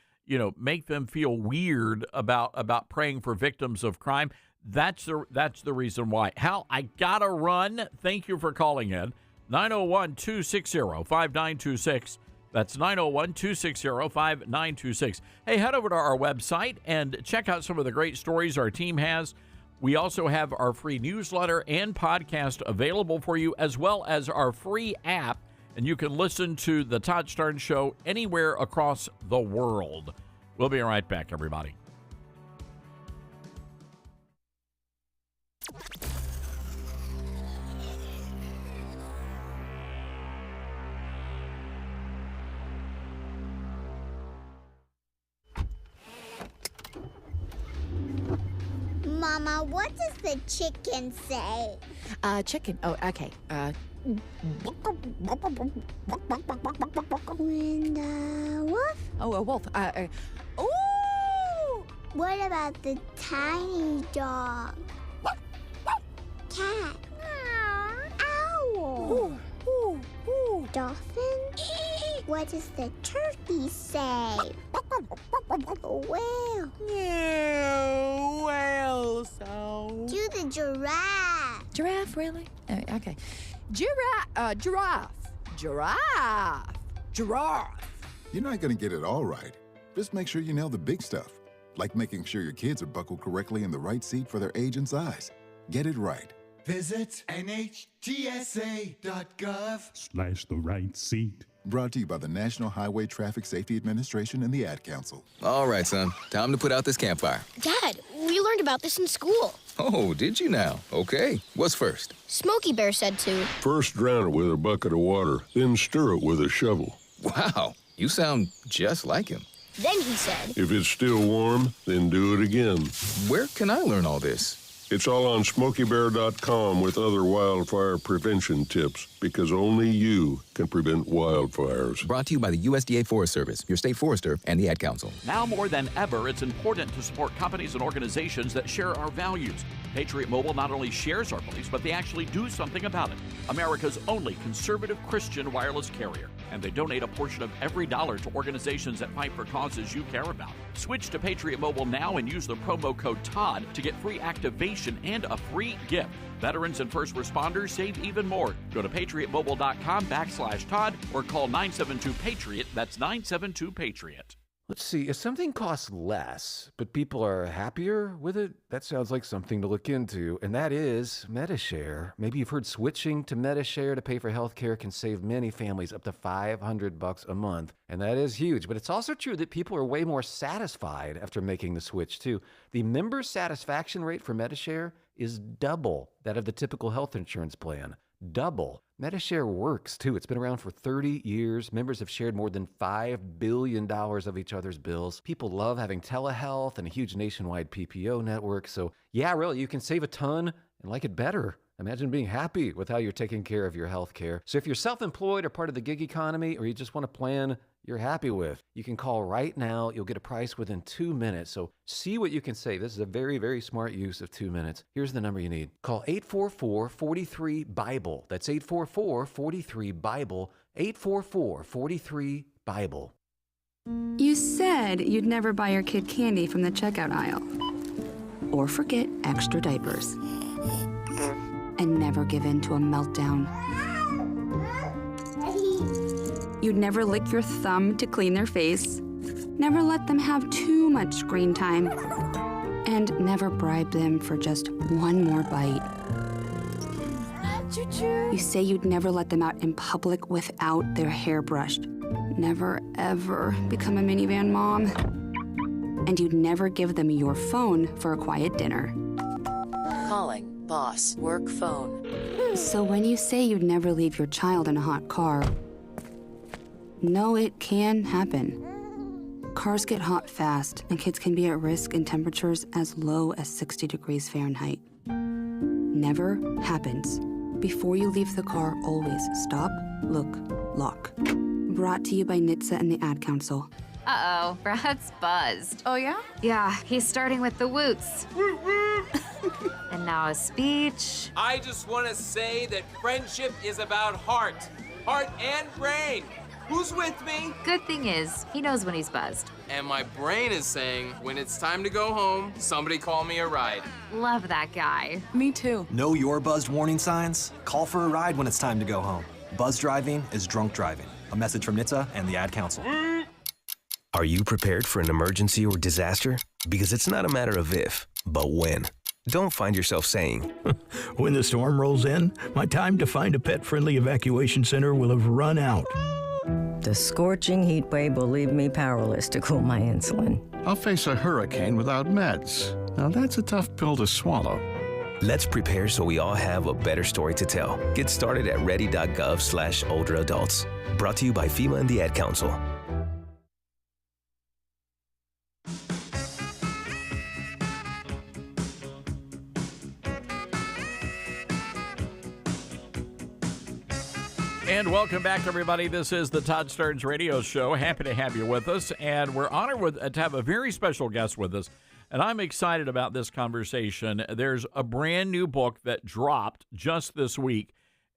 feel weird about praying for victims of crime. That's the reason why. Hal, I got to run. Thank you for calling in. 901-260-5926. That's 901-260-5926. Hey, head over to our website and check out some of the great stories our team has. We also have our free newsletter and podcast available for you, as well as our free app, and you can listen to The Todd Stern Show anywhere across the world. We'll be right back, everybody. Mama, what does the chicken say? Chicken. Oh, okay. When the wolf? Oh, a wolf. Ooh! What about the tiny dog? Cat? Owl? Dolphin? What does the turkey say? Whale? Whale sound. Do the giraffe. Giraffe, really? Okay. Giraffe. You're not going to get it all right. Just make sure you nail the big stuff, like making sure your kids are buckled correctly in the right seat for their age and size. Get it right. Visit NHTSA.gov/the right seat. Brought to you by the National Highway Traffic Safety Administration and the Ad Council. All right, son. Time to put out this campfire. Dad, we learned about this in school. Oh, did you now? Okay. What's first? Smokey Bear said to. First drown it with a bucket of water, then stir it with a shovel. Wow, you sound just like him. Then he said. If it's still warm, then do it again. Where can I learn all this? It's all on SmokeyBear.com with other wildfire prevention tips, because only you can prevent wildfires. Brought to you by the USDA Forest Service, your state forester, and the Ad Council. Now more than ever, it's important to support companies and organizations that share our values. Patriot Mobile not only shares our beliefs, but they actually do something about it. America's only conservative Christian wireless carrier. And they donate a portion of every dollar to organizations that fight for causes you care about. Switch to Patriot Mobile now and use the promo code TODD to get free activation and a free gift. Veterans and first responders save even more. Go to patriotmobile.com/Todd or call 972-PATRIOT. That's 972-PATRIOT. Let's see, if something costs less, but people are happier with it, that sounds like something to look into, and that is Medi-Share. Maybe you've heard switching to Medi-Share to pay for healthcare can save many families up to $500 a month, and that is huge. But it's also true that people are way more satisfied after making the switch, too. The member satisfaction rate for Medi-Share is double that of the typical health insurance plan. Double. Medi-Share works, too. It's been around for 30 years. Members have shared more than $5 billion of each other's bills. People love having telehealth and a huge nationwide PPO network. So, yeah, really, you can save a ton and like it better. Imagine being happy with how you're taking care of your health care. So if you're self-employed or part of the gig economy, or you just want a plan you're happy with, you can call right now. You'll get a price within 2 minutes. So see what you can save. This is a very, very smart use of 2 minutes. Here's the number you need. Call 844-43-BIBLE. That's 844-43-BIBLE. 844-43-BIBLE. You said you'd never buy your kid candy from the checkout aisle. Or forget extra diapers. And never give in to a meltdown. You'd never lick your thumb to clean their face, never let them have too much screen time, and never bribe them for just one more bite. You say you'd never let them out in public without their hair brushed, never ever become a minivan mom, and you'd never give them your phone for a quiet dinner. Calling boss work phone. So when you say you'd never leave your child in a hot car, no, it can happen. Cars get hot fast, and kids can be at risk in temperatures as low as 60 degrees Fahrenheit. Never happens. Before you leave the car, always stop, look, lock. Brought to you by NHTSA and the Ad Council. Uh-oh, Brad's buzzed. Oh, yeah? Yeah, he's starting with the woots. And now a speech. I just want to say that friendship is about heart and brain. Who's with me? Good thing is, he knows when he's buzzed. And my brain is saying, when it's time to go home, somebody call me a ride. Love that guy. Me too. Know your buzzed warning signs? Call for a ride when it's time to go home. Buzz driving is drunk driving. A message from NHTSA and the Ad Council. Are you prepared for an emergency or disaster? Because it's not a matter of if, but when. Don't find yourself saying, when the storm rolls in, my time to find a pet-friendly evacuation center will have run out. The scorching heat wave will leave me powerless to cool my insulin. I'll face a hurricane without meds. Now that's a tough pill to swallow. Let's prepare so we all have a better story to tell. Get started at ready.gov/older adults. Brought to you by FEMA and the Ad Council. And welcome back, everybody. This is the Todd Starnes Radio Show. Happy to have you with us. And we're honored to have a very special guest with us. And I'm excited about this conversation. There's a brand new book that dropped just this week,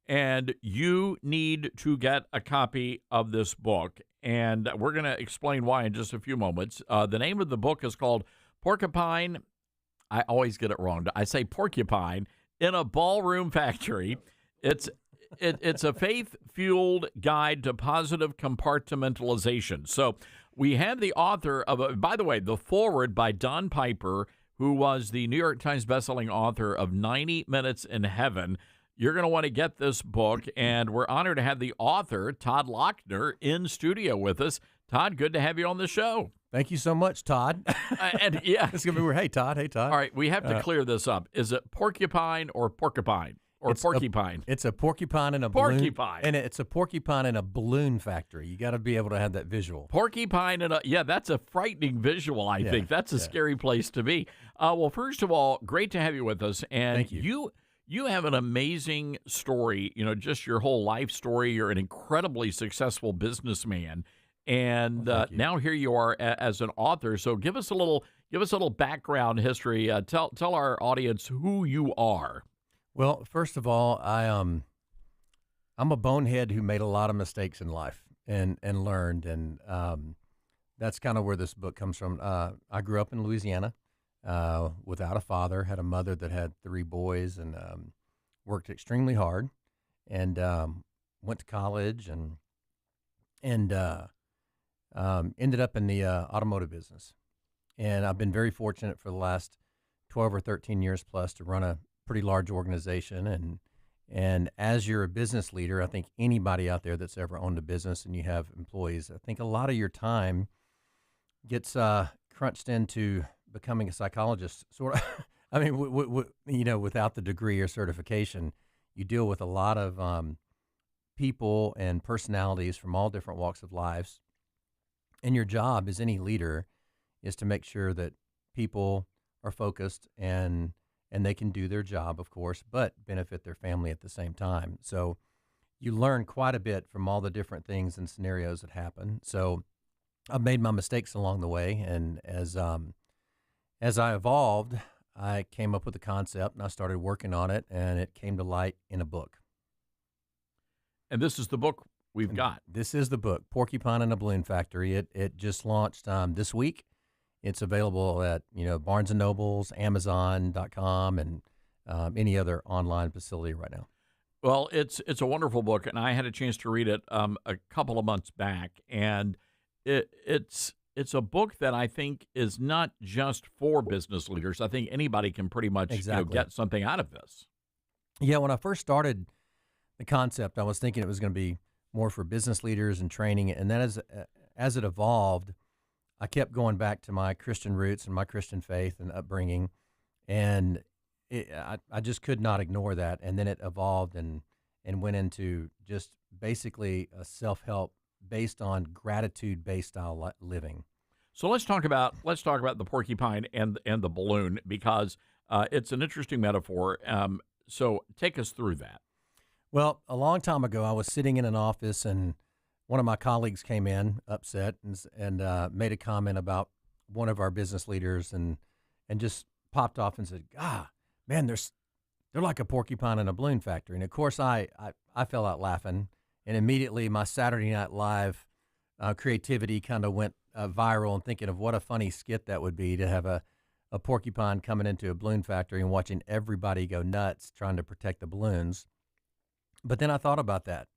and you need to get a copy of this book. And we're going to explain why in just a few moments. The name of the book is called Porcupine. I always get it wrong. I say porcupine in a ballroom factory. It's a faith-fueled guide to positive compartmentalization. So we have the author of, by the way, the foreword by Don Piper, who was the New York Times bestselling author of 90 Minutes in Heaven. You're going to want to get this book, and we're honored to have the author, Todd Lochner, in studio with us. Todd, good to have you on the show. Thank you so much, Todd. And yeah, it's gonna be weird. Hey, Todd. All right, we have to clear this up. Is it porcupine or porcupine or porcupine? It's a porcupine in a porcupine, and it's a porcupine in a balloon factory. You got to be able to have that visual. Porcupine in a that's a frightening visual. I think that's a scary place to be. Well, first of all, great to have you with us, and thank you. You have an amazing story. Just your whole life story. You're an incredibly successful businessman. And now here you are as an author. So give us a little background history. Tell our audience who you are. Well, first of all, I'm a bonehead who made a lot of mistakes in life and learned, and that's kind of where this book comes from. I grew up in Louisiana without a father, had a mother that had 3 boys, and worked extremely hard, and went to college and ended up in the automotive business. And I've been very fortunate for the last 12 or 13 years plus to run a pretty large organization. And as you're a business leader, I think anybody out there that's ever owned a business and you have employees, I think a lot of your time gets crunched into becoming a psychologist, sort of. I mean, without the degree or certification, you deal with a lot of people and personalities from all different walks of lives. And your job as any leader is to make sure that people are focused and they can do their job, of course, but benefit their family at the same time. So you learn quite a bit from all the different things and scenarios that happen. So I've made my mistakes along the way, and as I evolved, I came up with a concept and I started working on it, and it came to light in a book. And this is the book we've got. This is the book, Porcupine in a Balloon Factory. It just launched this week. It's available at Barnes & Noble's, Amazon.com, and any other online facility right now. Well, it's a wonderful book, and I had a chance to read it a couple of months back, and it's a book that I think is not just for business leaders. I think anybody can pretty much get something out of this. Yeah, when I first started the concept, I was thinking it was going to be more for business leaders and training, and then as it evolved, I kept going back to my Christian roots and my Christian faith and upbringing, and I just could not ignore that. And then it evolved and went into just basically a self-help based on gratitude-based style living. So let's talk about the porcupine and the balloon, because it's an interesting metaphor. So take us through that. Well, a long time ago, I was sitting in an office, and one of my colleagues came in upset and made a comment about one of our business leaders, and just popped off and said, man, they're like a porcupine in a balloon factory. And of course, I fell out laughing, and immediately my Saturday Night Live creativity kind of went viral, and thinking of what a funny skit that would be to have a porcupine coming into a balloon factory and watching everybody go nuts trying to protect the balloons. But then I thought about that.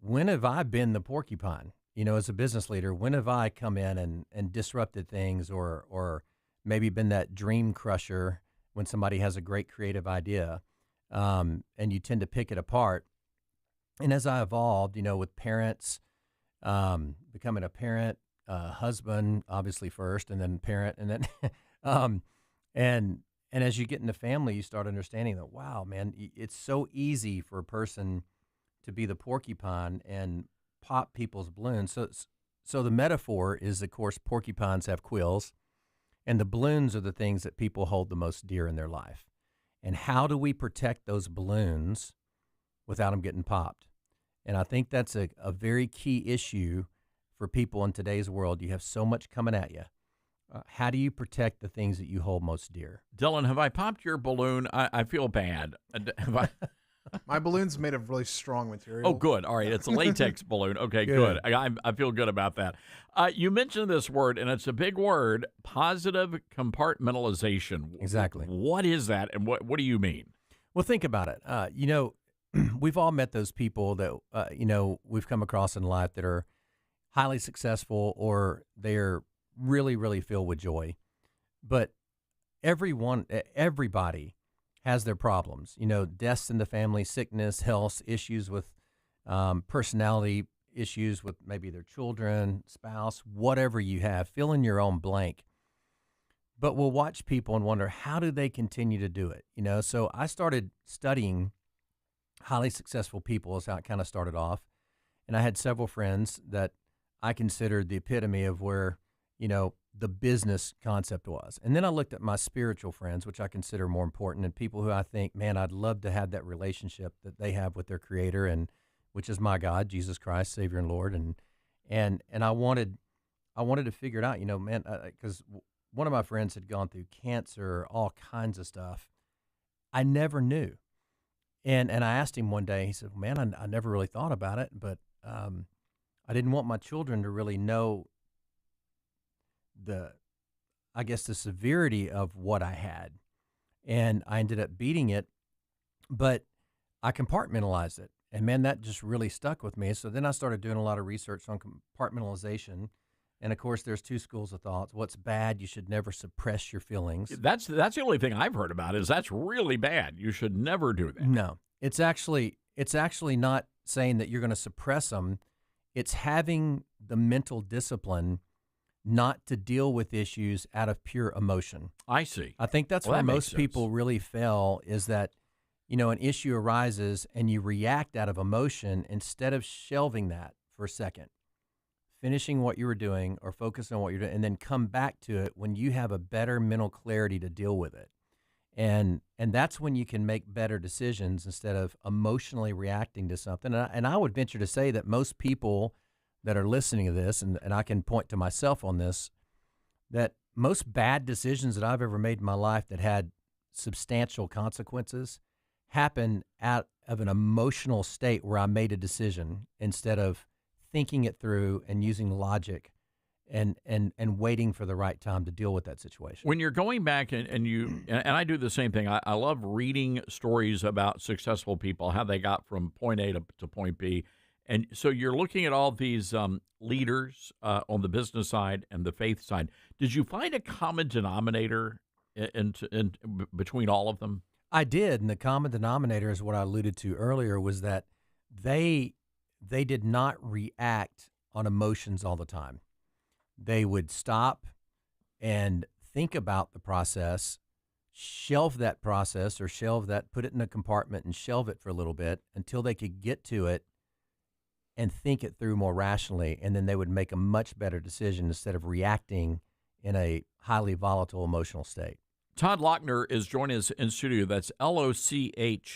When have I been the porcupine? As a business leader, when have I come in and disrupted things, or maybe been that dream crusher when somebody has a great creative idea, and you tend to pick it apart? And as I evolved, with parents, becoming a parent, husband, obviously first, and then parent, and then, and as you get into family, you start understanding that, wow, man, it's so easy for a person to be the porcupine and pop people's balloons. So the metaphor is, of course, porcupines have quills, and the balloons are the things that people hold the most dear in their life. And how do we protect those balloons without them getting popped? And I think that's a very key issue for people in today's world. You have so much coming at you. How do you protect the things that you hold most dear? Dylan, have I popped your balloon? I feel bad. Have I? My balloon's made of really strong material. Oh, good. All right. It's a latex balloon. Okay, good. I feel good about that. You mentioned this word, and it's a big word, positive compartmentalization. Exactly. What is that, and what do you mean? Well, think about it. We've all met those people that, we've come across in life that are highly successful, or they're really, really filled with joy. But everybody has their problems. You know, deaths in the family, sickness, health, issues with personality issues with maybe their children, spouse, whatever you have. Fill in your own blank. But we'll watch people and wonder, how do they continue to do it? You know, so I started studying highly successful people is how it kind of started off. And I had several friends that I considered the epitome of where, you know, the business concept was. And then I looked at my spiritual friends, which I consider more important, and people who I think, man, I'd love to have that relationship that they have with their creator, and which is my God, Jesus Christ, Savior and Lord. And I wanted to figure it out, you know, man, because one of my friends had gone through cancer, all kinds of stuff. I never knew. And I asked him one day, he said, man, I never really thought about it, but I didn't want my children to really know the severity of what I had. And I ended up beating it, but I compartmentalized it. And man, that just really stuck with me. So then I started doing a lot of research on compartmentalization. And of course, there's two schools of thought. What's bad? You should never suppress your feelings. That's the only thing I've heard about is that's really bad. You should never do that. No, it's actually not saying that you're going to suppress them. It's having the mental discipline not to deal with issues out of pure emotion. I see. I think that's where most people really fail, is that, you know, an issue arises and you react out of emotion instead of shelving that for a second, finishing what you were doing or focusing on what you're doing, and then come back to it when you have a better mental clarity to deal with it. And that's when you can make better decisions instead of emotionally reacting to something. And I would venture to say that most people that are listening to this, and I can point to myself on this, that most bad decisions that I've ever made in my life that had substantial consequences happen out of an emotional state where I made a decision instead of thinking it through and using logic and waiting for the right time to deal with that situation. When you're going back and I do the same thing. I love reading stories about successful people, how they got from point A to point B. And so you're looking at all these leaders on the business side and the faith side. Did you find a common denominator in between all of them? I did, and the common denominator is what I alluded to earlier, was that they did not react on emotions all the time. They would stop and think about the process, shelve that process or put it in a compartment and shelve it for a little bit until they could get to it and think it through more rationally, and then they would make a much better decision instead of reacting in a highly volatile emotional state. Todd Lochner is joining us in studio. That's Lochner,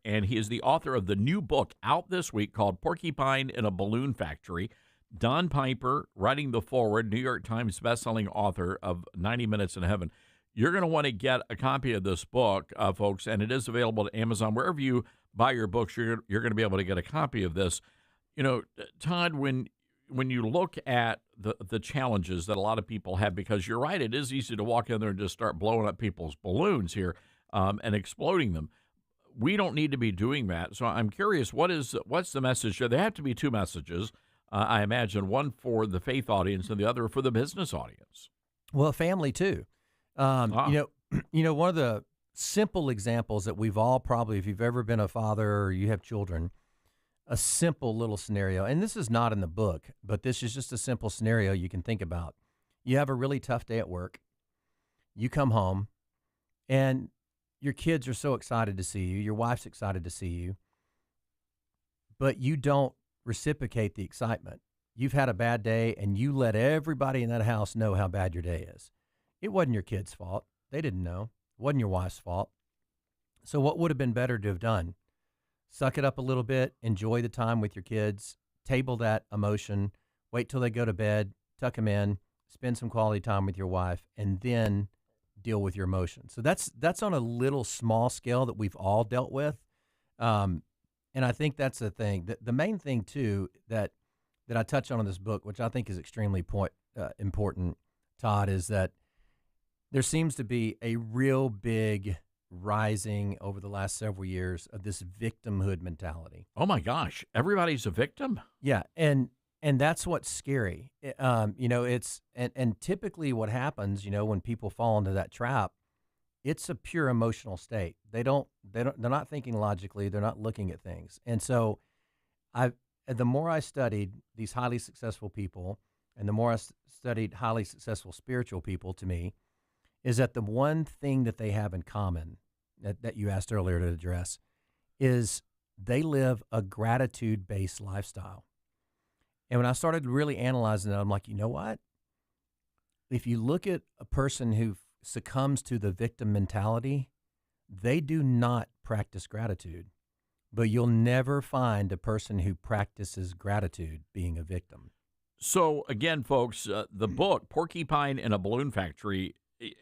and he is the author of the new book out this week called Porcupine in a Balloon Factory. Don Piper, writing the foreword, New York Times bestselling author of 90 Minutes in Heaven. You're going to want to get a copy of this book, folks, and it is available at Amazon. Wherever you buy your books, you're going to be able to get a copy of this. You know, Todd, when you look at the challenges that a lot of people have, because you're right, it is easy to walk in there and just start blowing up people's balloons here and exploding them. We don't need to be doing that. So I'm curious, what's the message? There have to be two messages, I imagine, one for the faith audience and the other for the business audience. Well, family too. You know, one of the simple examples that we've all probably, if you've ever been a father or you have children, a simple little scenario, and this is not in the book, but this is just a simple scenario you can think about. You have a really tough day at work. You come home, and your kids are so excited to see you. Your wife's excited to see you, but you don't reciprocate the excitement. You've had a bad day, and you let everybody in that house know how bad your day is. It wasn't your kids' fault. They didn't know. It wasn't your wife's fault. So what would have been better to have done? Suck it up a little bit, enjoy the time with your kids, table that emotion, wait till they go to bed, tuck them in, spend some quality time with your wife, and then deal with your emotions. So that's on a little small scale that we've all dealt with. And I think that's the thing. The main thing, too, that I touch on in this book, which I think is extremely important, Todd, is that there seems to be a real big rising over the last several years of this victimhood mentality. Oh my gosh, everybody's a victim? Yeah, and that's what's scary. You know, it's and typically what happens, you know, when people fall into that trap it's a pure emotional state. They're not thinking logically. They're not looking at things. And so the more I studied these highly successful people, and the more I studied highly successful spiritual people, to me, is that the one thing that they have in common that you asked earlier to address is they live a gratitude-based lifestyle. And when I started really analyzing it, I'm like, you know what? If you look at a person who succumbs to the victim mentality, they do not practice gratitude. But you'll never find a person who practices gratitude being a victim. So again, folks, the book, Porcupine in a Balloon Factory,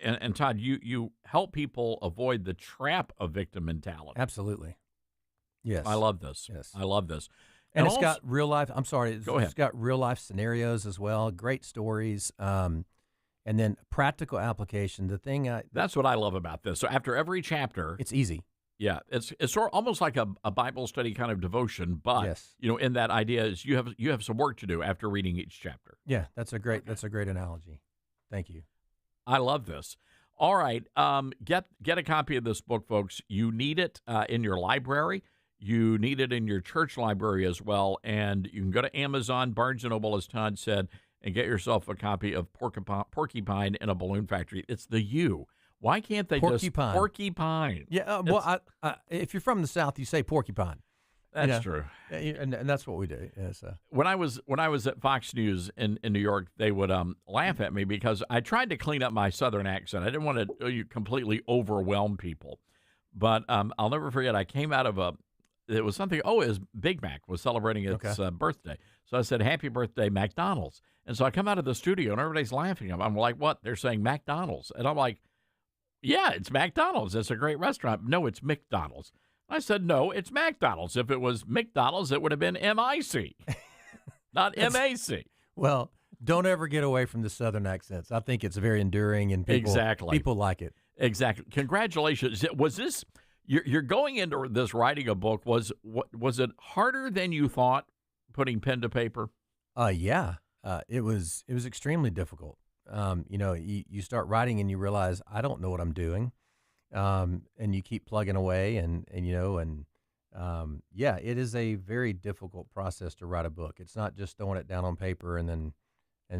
and Todd, you help people avoid the trap of victim mentality. Absolutely. Yes. I love this. Yes. I love this. And also, it's got real life, I'm sorry, Go ahead. It's got real life scenarios as well, great stories, and then practical application. That's what I love about this. So after every chapter, it's easy. Yeah, it's sort of almost like a Bible study kind of devotion, but Yes. in that idea is you have some work to do after reading each chapter. Yeah, that's a great analogy. Thank you. I love this. All right, get a copy of this book, folks. You need it in your library. You need it in your church library as well, and you can go to Amazon, Barnes & Noble, as Todd said, and get yourself a copy of Porcupine in a Balloon Factory. It's the U. Why can't they Porcupine. just Porcupine? Yeah, well, if you're from the South, you say porcupine. That's true. And that's what we do. Yeah, so. When I was at Fox News in New York, they would laugh at me because I tried to clean up my Southern accent. I didn't want to completely overwhelm people. But I'll never forget, I came out of it was something, it was Big Mac was celebrating its birthday. So I said, happy birthday, McDonald's. And so I come out of the studio and everybody's laughing. I'm like, what? They're saying McDonald's. And I'm like, yeah, it's McDonald's. It's a great restaurant. No, it's McDonald's. I said, no, it's McDonald's. If it was McDonald's, it would have been M-I-C, not M-A-C. Well, don't ever get away from the Southern accents. I think it's very enduring, and people like it. Exactly. Congratulations. Was this, you're going into this writing a book, was it harder than you thought putting pen to paper? Yeah. It was extremely difficult. You start writing and you realize I don't know what I'm doing. And you keep plugging away it is a very difficult process to write a book. It's not just throwing it down on paper and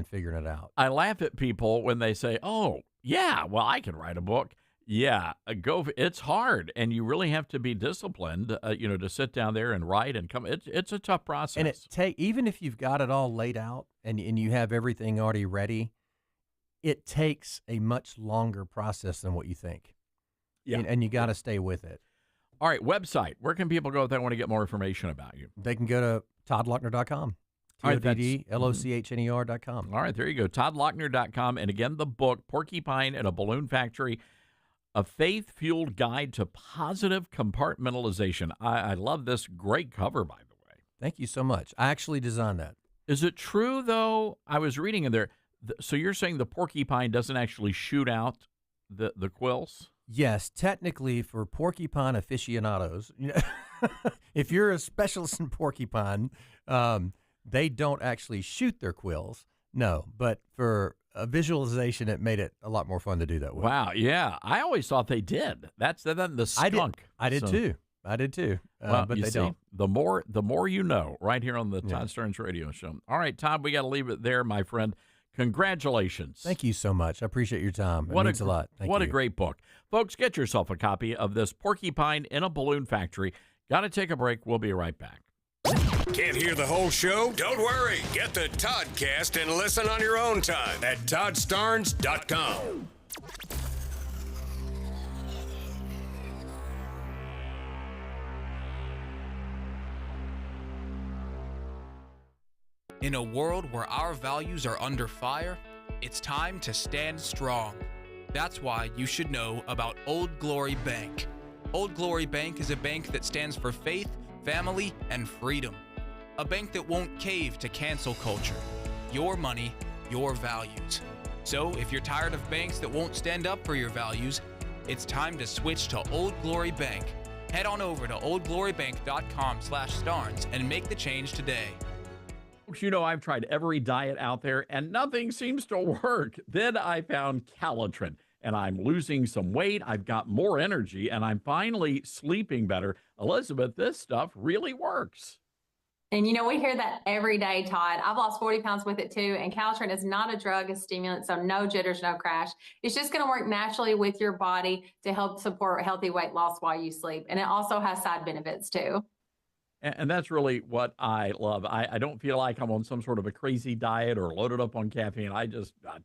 figuring it out. I laugh at people when they say, oh, yeah, well, I can write a book. Yeah, it's hard, and you really have to be disciplined, to sit down there and write and come. It's a tough process. And even if you've got it all laid out and you have everything already ready, it takes a much longer process than what you think. Yeah. And you got to stay with it. All right, website. Where can people go if they want to get more information about you? They can go to toddlochner.com. TODDLOCHNER.com. All right, there you go. toddlochner.com. And again, the book, Porcupine in a Balloon Factory, A Faith-Fueled Guide to Positive Compartmentalization. I love this. Great cover, by the way. Thank you so much. I actually designed that. Is it true, though? I was reading in there. So you're saying the porcupine doesn't actually shoot out the quills? Yes, technically for porcupine aficionados, if you're a specialist in porcupine, they don't actually shoot their quills. No, but for a visualization, it made it a lot more fun to do that with. Wow, yeah. I always thought they did. That's the skunk. I did too. Well, but they see, don't. The more you know, right here on the Todd Stearns Radio Show. All right, Todd, we got to leave it there, my friend. Congratulations. Thank you so much. I appreciate your time. It means a lot. Thank you. What a great book. Folks, get yourself a copy of this Porcupine in a Balloon Factory. Got to take a break. We'll be right back. Can't hear the whole show? Don't worry. Get the Toddcast and listen on your own time at ToddStarnes.com. In a world where our values are under fire, it's time to stand strong. That's why you should know about Old Glory Bank. Old Glory Bank is a bank that stands for faith, family, and freedom. A bank that won't cave to cancel culture. Your money, your values. So if you're tired of banks that won't stand up for your values, it's time to switch to Old Glory Bank. Head on over to oldglorybank.com/Starnes and make the change today. I've tried every diet out there and nothing seems to work. Then I found Calitrin. and I'm losing some weight. I've got more energy, and I'm finally sleeping better. Elizabeth, this stuff really works. And you know, we hear that every day, Todd. I've lost 40 pounds with it too. And Caltrate is not a drug, a stimulant, so no jitters, no crash. It's just going to work naturally with your body to help support healthy weight loss while you sleep. And it also has side benefits too. And that's really what I love. I don't feel like I'm on some sort of a crazy diet or loaded up on caffeine. I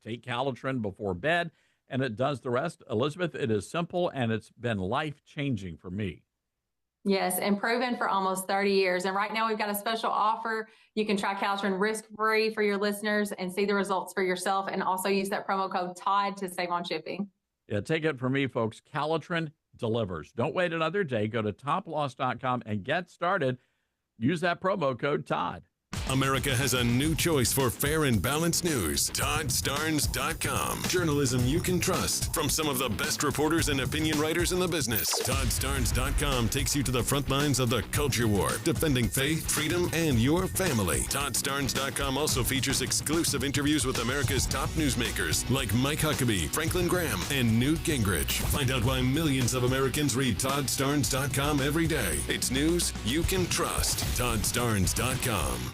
take Caltrate before bed, and it does the rest. Elizabeth, it is simple, and it's been life-changing for me. Yes, and proven for almost 30 years. And right now we've got a special offer. You can try Caltrate risk-free for your listeners and see the results for yourself, and also use that promo code TODD to save on shipping. Yeah, take it from me, folks. Caltrate delivers. Don't wait another day. Go to toploss.com and get started. Use that promo code TODD. America has a new choice for fair and balanced news. ToddStarnes.com. Journalism you can trust from some of the best reporters and opinion writers in the business. ToddStarnes.com takes you to the front lines of the culture war, defending faith, freedom, and your family. ToddStarnes.com also features exclusive interviews with America's top newsmakers like Mike Huckabee, Franklin Graham, and Newt Gingrich. Find out why millions of Americans read ToddStarnes.com every day. It's news you can trust. ToddStarnes.com.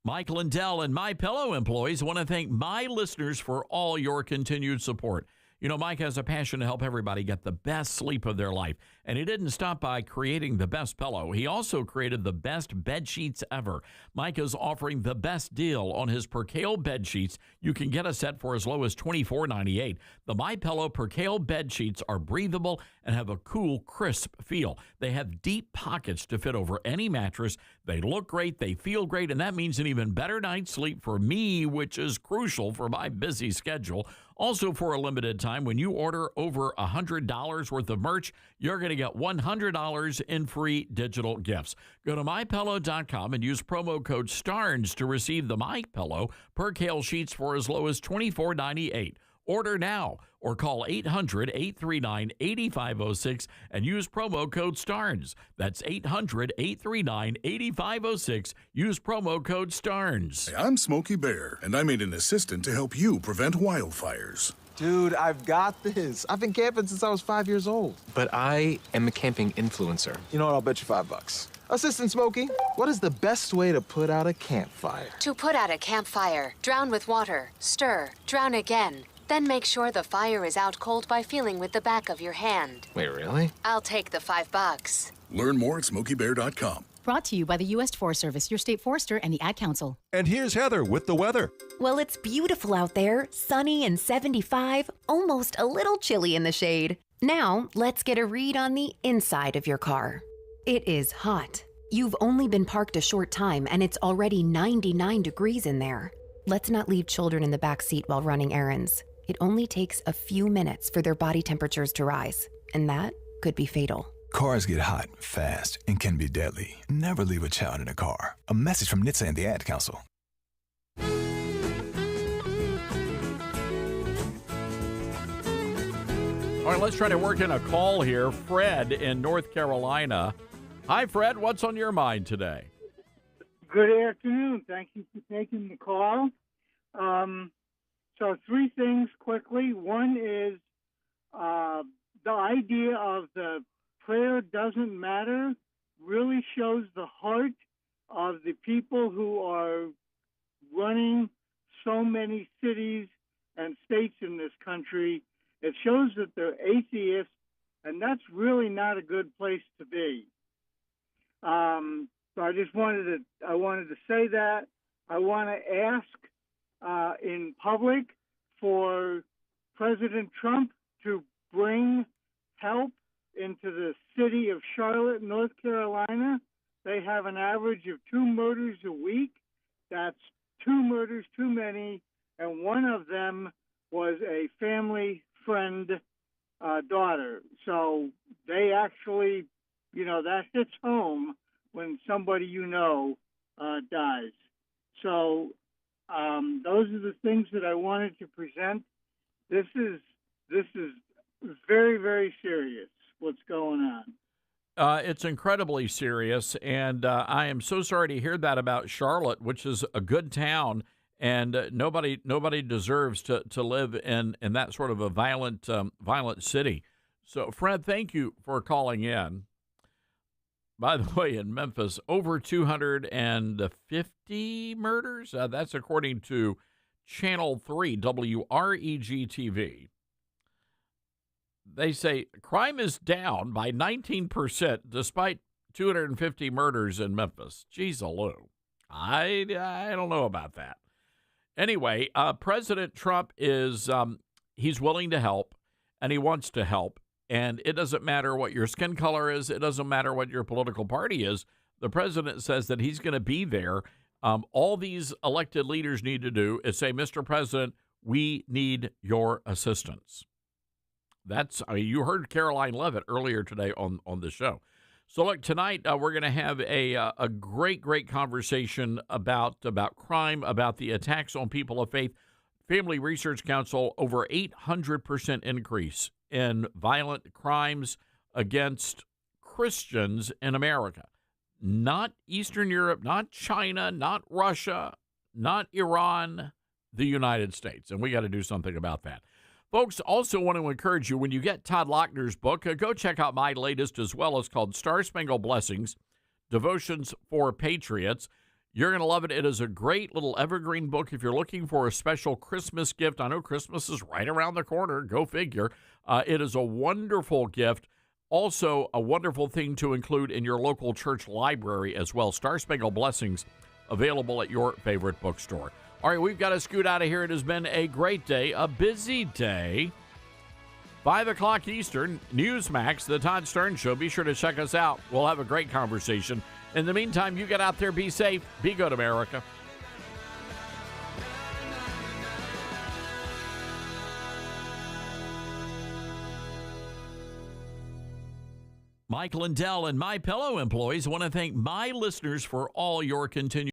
Mike Lindell and MyPillow employees want to thank my listeners for all your continued support. You know, Mike has a passion to help everybody get the best sleep of their life, and he didn't stop by creating the best pillow. He also created the best bed sheets ever. Mike is offering the best deal on his Percale bed sheets. You can get a set for as low as $24.98. The MyPillow Percale bed sheets are breathable and have a cool, crisp feel. They have deep pockets to fit over any mattress. They look great, they feel great, and that means an even better night's sleep for me, which is crucial for my busy schedule. Also, for a limited time, when you order over $100 worth of merch, you're going to get $100 in free digital gifts. Go to MyPillow.com and use promo code STARNS to receive the MyPillow Percale sheets for as low as $24.98. Order now or call 800-839-8506 and use promo code STARNS. That's 800-839-8506. Use promo code STARNS. Hey, I'm Smokey Bear, and I made an assistant to help you prevent wildfires. Dude, I've got this. I've been camping since I was 5 years old. But I am a camping influencer. You know what? I'll bet you $5. Assistant Smokey, what is the best way to put out a campfire? To put out a campfire, drown with water, stir, drown again. Then make sure the fire is out cold by feeling with the back of your hand. Wait, really? I'll take the $5. Learn more at SmokeyBear.com. Brought to you by the U.S. Forest Service, your state forester, and the Ad Council. And here's Heather with the weather. Well, it's beautiful out there, sunny and 75, almost a little chilly in the shade. Now, let's get a read on the inside of your car. It is hot. You've only been parked a short time, and it's already 99 degrees in there. Let's not leave children in the back seat while running errands. It only takes a few minutes for their body temperatures to rise, and that could be fatal. Cars get hot, fast, and can be deadly. Never leave a child in a car. A message from NHTSA and the Ad Council. All right, let's try to work in a call here. Fred in North Carolina. Hi, Fred. What's on your mind today? Good afternoon. Thank you for taking the call. So 3 things quickly. One is the idea of the prayer doesn't matter really shows the heart of the people who are running so many cities and states in this country. It shows that they're atheists, and that's really not a good place to be. So I just wanted to say that. I want to ask in public for President Trump to bring help into the city of Charlotte, North Carolina. They have an average of 2 murders a week. That's 2 murders too many, and one of them was a family friend daughter. So they actually, that hits home when somebody dies. So those are the things that I wanted to present. This is very, very serious, what's going on. It's incredibly serious, and I am so sorry to hear that about Charlotte, which is a good town. And nobody deserves to live in that sort of a violent city. So, Fred, thank you for calling in. By the way, in Memphis, over 250 murders. That's according to Channel 3, WREG-TV. They say crime is down by 19% despite 250 murders in Memphis. Jeez-a-loo. I don't know about that. Anyway, President Trump is he's willing to help, and he wants to help. And it doesn't matter what your skin color is. It doesn't matter what your political party is. The president says that he's going to be there. All these elected leaders need to do is say, Mr. President, we need your assistance. You heard Caroline Levitt earlier today on the show. So, look, tonight we're going to have a great conversation about crime, about the attacks on people of faith. Family Research Council, over 800% increase in violent crimes against Christians in America. Not Eastern Europe, not China, not Russia, not Iran, the United States. And we got to do something about that. Folks, also want to encourage you, when you get Todd Lochner's book, go check out my latest as well. It's called Star Spangled Blessings, Devotions for Patriots. You're going to love it. It is a great little evergreen book if you're looking for a special Christmas gift. I know Christmas is right around the corner. Go figure. It is a wonderful gift. Also, a wonderful thing to include in your local church library as well. Star Spangled Blessings, available at your favorite bookstore. All right, we've got to scoot out of here. It has been a great day, a busy day. 5 o'clock Eastern, Newsmax, The Todd Starnes Show. Be sure to check us out. We'll have a great conversation. In the meantime, you get out there, be safe, be good, America. Mike Lindell and MyPillow employees want to thank my listeners for all your continued